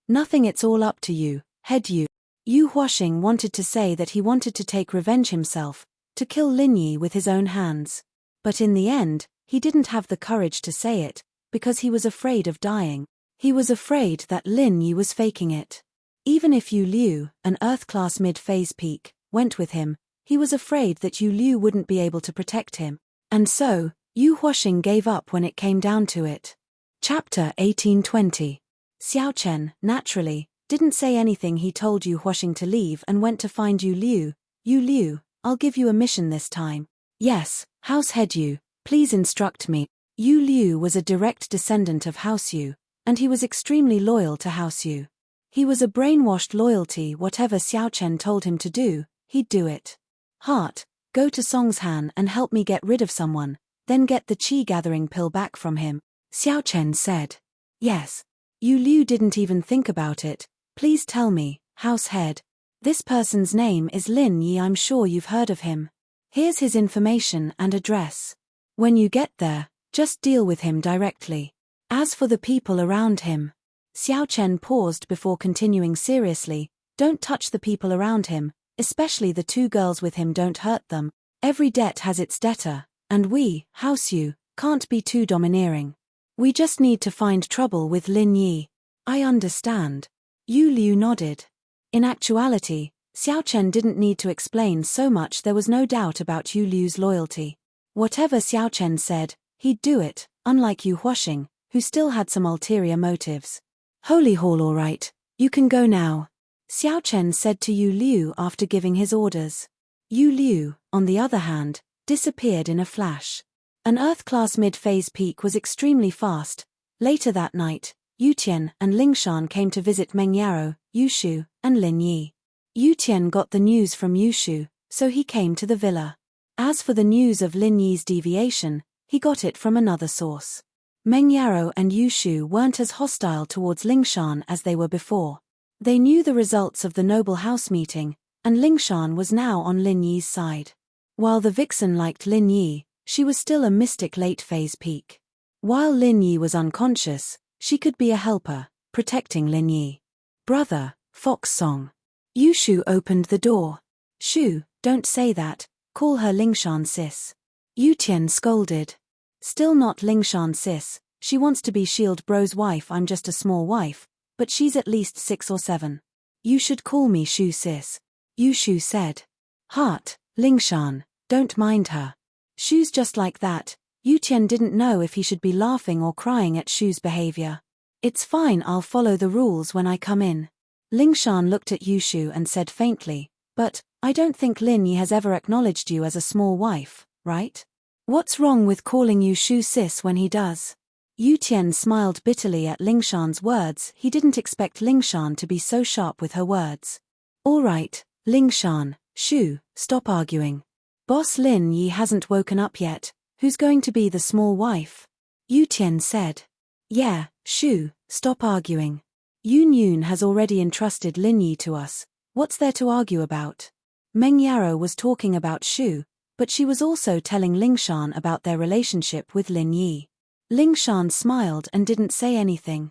A: Nothing, it's all up to you, head Yu." Yu Huaxing wanted to say that he wanted to take revenge himself, to kill Lin Yi with his own hands. But in the end, he didn't have the courage to say it, because he was afraid of dying. He was afraid that Lin Yi was faking it. Even if Yu Liu, an Earth-class mid-phase peak, went with him, he was afraid that Yu Liu wouldn't be able to protect him. And so, Yu Huaxing gave up when it came down to it. Chapter 1820. Xiao Chen, naturally, didn't say anything. He told Yu Huaxing to leave and went to find Yu Liu. "Yu Liu, I'll give you a mission this time." "Yes, House Head Yu, please instruct me." Yu Liu was a direct descendant of House Yu, and he was extremely loyal to House Yu. He was a brainwashed loyalty. Whatever Xiao Chen told him to do, he'd do it. "Heart, go to Songshan and help me get rid of someone, then get the qi-gathering pill back from him," Xiao Chen said. "Yes." Yu Liu didn't even think about it. "Please tell me, House Head. This person's name is Lin Yi, I'm sure you've heard of him. Here's his information and address. When you get there, just deal with him directly. As for the people around him..." Xiao Chen paused before continuing seriously, "Don't touch the people around him, especially the two girls with him, don't hurt them. Every debt has its debtor, and we, House Yu, can't be too domineering. We just need to find trouble with Lin Yi." "I understand." Yu Liu nodded. In actuality, Xiao Chen didn't need to explain so much. There was no doubt about Yu Liu's loyalty. Whatever Xiao Chen said, he'd do it, unlike Yu Huaxing, who still had some ulterior motives. Holy Hall, all right, you can go now, Xiao Chen said to Yu Liu after giving his orders. Yu Liu, on the other hand, disappeared in a flash. An Earth-class mid-phase peak was extremely fast. Later that night, Yu Tian and Ling Shan came to visit Meng Yaro, Yu Shu, and Lin Yi. Yu Tian got the news from Yu Shu, so he came to the villa. As for the news of Lin Yi's deviation, he got it from another source. Meng Yaro and Yu Shu weren't as hostile towards Ling Shan as they were before. They knew the results of the noble house meeting, and Ling Shan was now on Lin Yi's side. While the vixen liked Lin Yi, she was still a mystic late-phase peak. While Lin Yi was unconscious, she could be a helper, protecting Lin Yi. Brother, Fox Song. Yu Shu opened the door. Shu, don't say that, call her Ling Shan sis. Yu Tian scolded. Still not Ling Shan sis, she wants to be Shield Bro's wife. I'm just a small wife, but she's at least 6 or 7. You should call me Shu sis, Yu Shu said. Heart, Ling Shan, don't mind her. Shu's just like that. Yu Tian didn't know if he should be laughing or crying at Shu's behavior. It's fine, I'll follow the rules when I come in. Ling Shan looked at Yu Shu and said faintly, but, I don't think Lin Yi has ever acknowledged you as a small wife, right? What's wrong with calling you Shu sis when he does? Yu Tian smiled bitterly at Ling Shan's words. He didn't expect Ling Shan to be so sharp with her words. All right, Ling Shan, Shu, stop arguing. Boss Lin Yi hasn't woken up yet. Who's going to be the small wife? Yu Tian said. Yeah, Shu, stop arguing. Yun Yun has already entrusted Lin Yi to us. What's there to argue about? Meng Yaro was talking about Shu, but she was also telling Ling Shan about their relationship with Lin Yi. Ling Shan smiled and didn't say anything.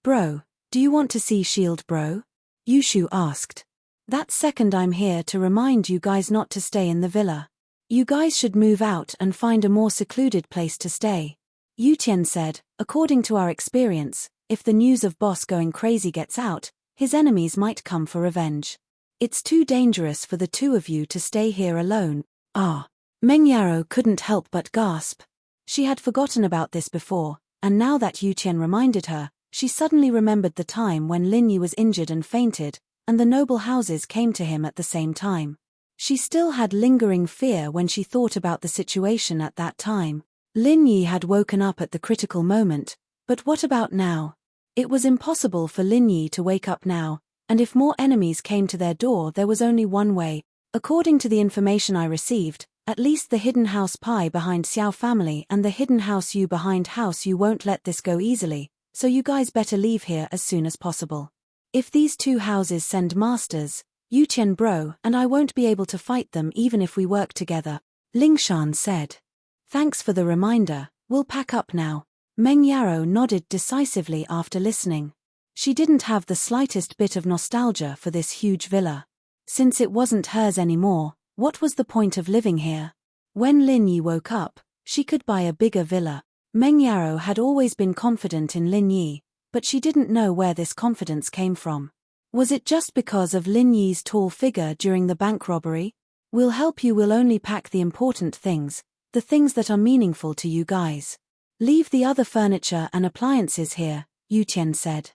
A: Bro, do you want to see Shield Bro? Yu Shu asked. That second I'm here to remind you guys not to stay in the villa. You guys should move out and find a more secluded place to stay. Yu Tian said, according to our experience, if the news of Boss going crazy gets out, his enemies might come for revenge. It's too dangerous for the two of you to stay here alone. Ah. Meng Yaro couldn't help but gasp. She had forgotten about this before, and now that Yu Tian reminded her, she suddenly remembered the time when Lin Yi was injured and fainted, and the noble houses came to him at the same time. She still had lingering fear when she thought about the situation at that time. Lin Yi had woken up at the critical moment, but what about now? It was impossible for Lin Yi to wake up now, and if more enemies came to their door there was only one way. According to the information I received, at least the hidden house Pai behind Xiao family and the hidden house Yu behind house Yu won't let this go easily, so you guys better leave here as soon as possible. If these two houses send masters, Yu Tian Bro and I won't be able to fight them even if we work together, Ling Shan said. Thanks for the reminder, we'll pack up now. Meng Yaro nodded decisively after listening. She didn't have the slightest bit of nostalgia for this huge villa. Since it wasn't hers anymore, what was the point of living here? When Lin Yi woke up, she could buy a bigger villa. Meng Yaro had always been confident in Lin Yi, but she didn't know where this confidence came from. Was it just because of Lin Yi's tall figure during the bank robbery? We'll help you, we'll only pack the important things, the things that are meaningful to you guys. Leave the other furniture and appliances here, Yu Tian said.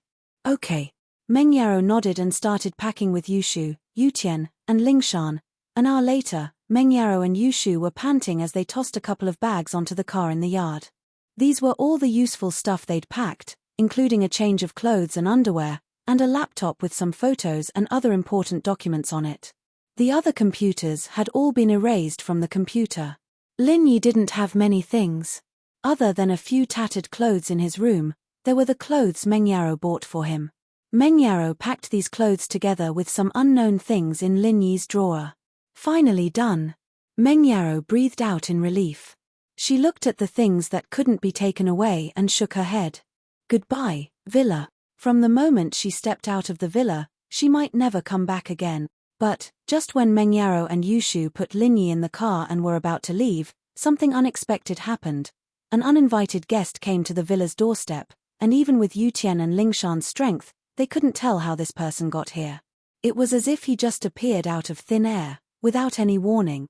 A: Okay. Meng Yaro nodded and started packing with Yu Shu, Yu Tian, and Ling Shan. An hour later, Meng Yaro and Yu Shu were panting as they tossed a couple of bags onto the car in the yard. These were all the useful stuff they'd packed, including a change of clothes and underwear, and a laptop with some photos and other important documents on it. The other computers had all been erased from the computer. Lin Yi didn't have many things. Other than a few tattered clothes in his room, there were the clothes Meng Yaro bought for him. Meng Yaro packed these clothes together with some unknown things in Lin Yi's drawer. Finally done. Meng Yaro breathed out in relief. She looked at the things that couldn't be taken away and shook her head. Goodbye, villa. From the moment she stepped out of the villa, she might never come back again. But, just when Meng Yaro and Yu Shu put Lin Yi in the car and were about to leave, something unexpected happened. An uninvited guest came to the villa's doorstep, and even with Yu Tian and Ling Shan's strength, they couldn't tell how this person got here. It was as if he just appeared out of thin air, without any warning.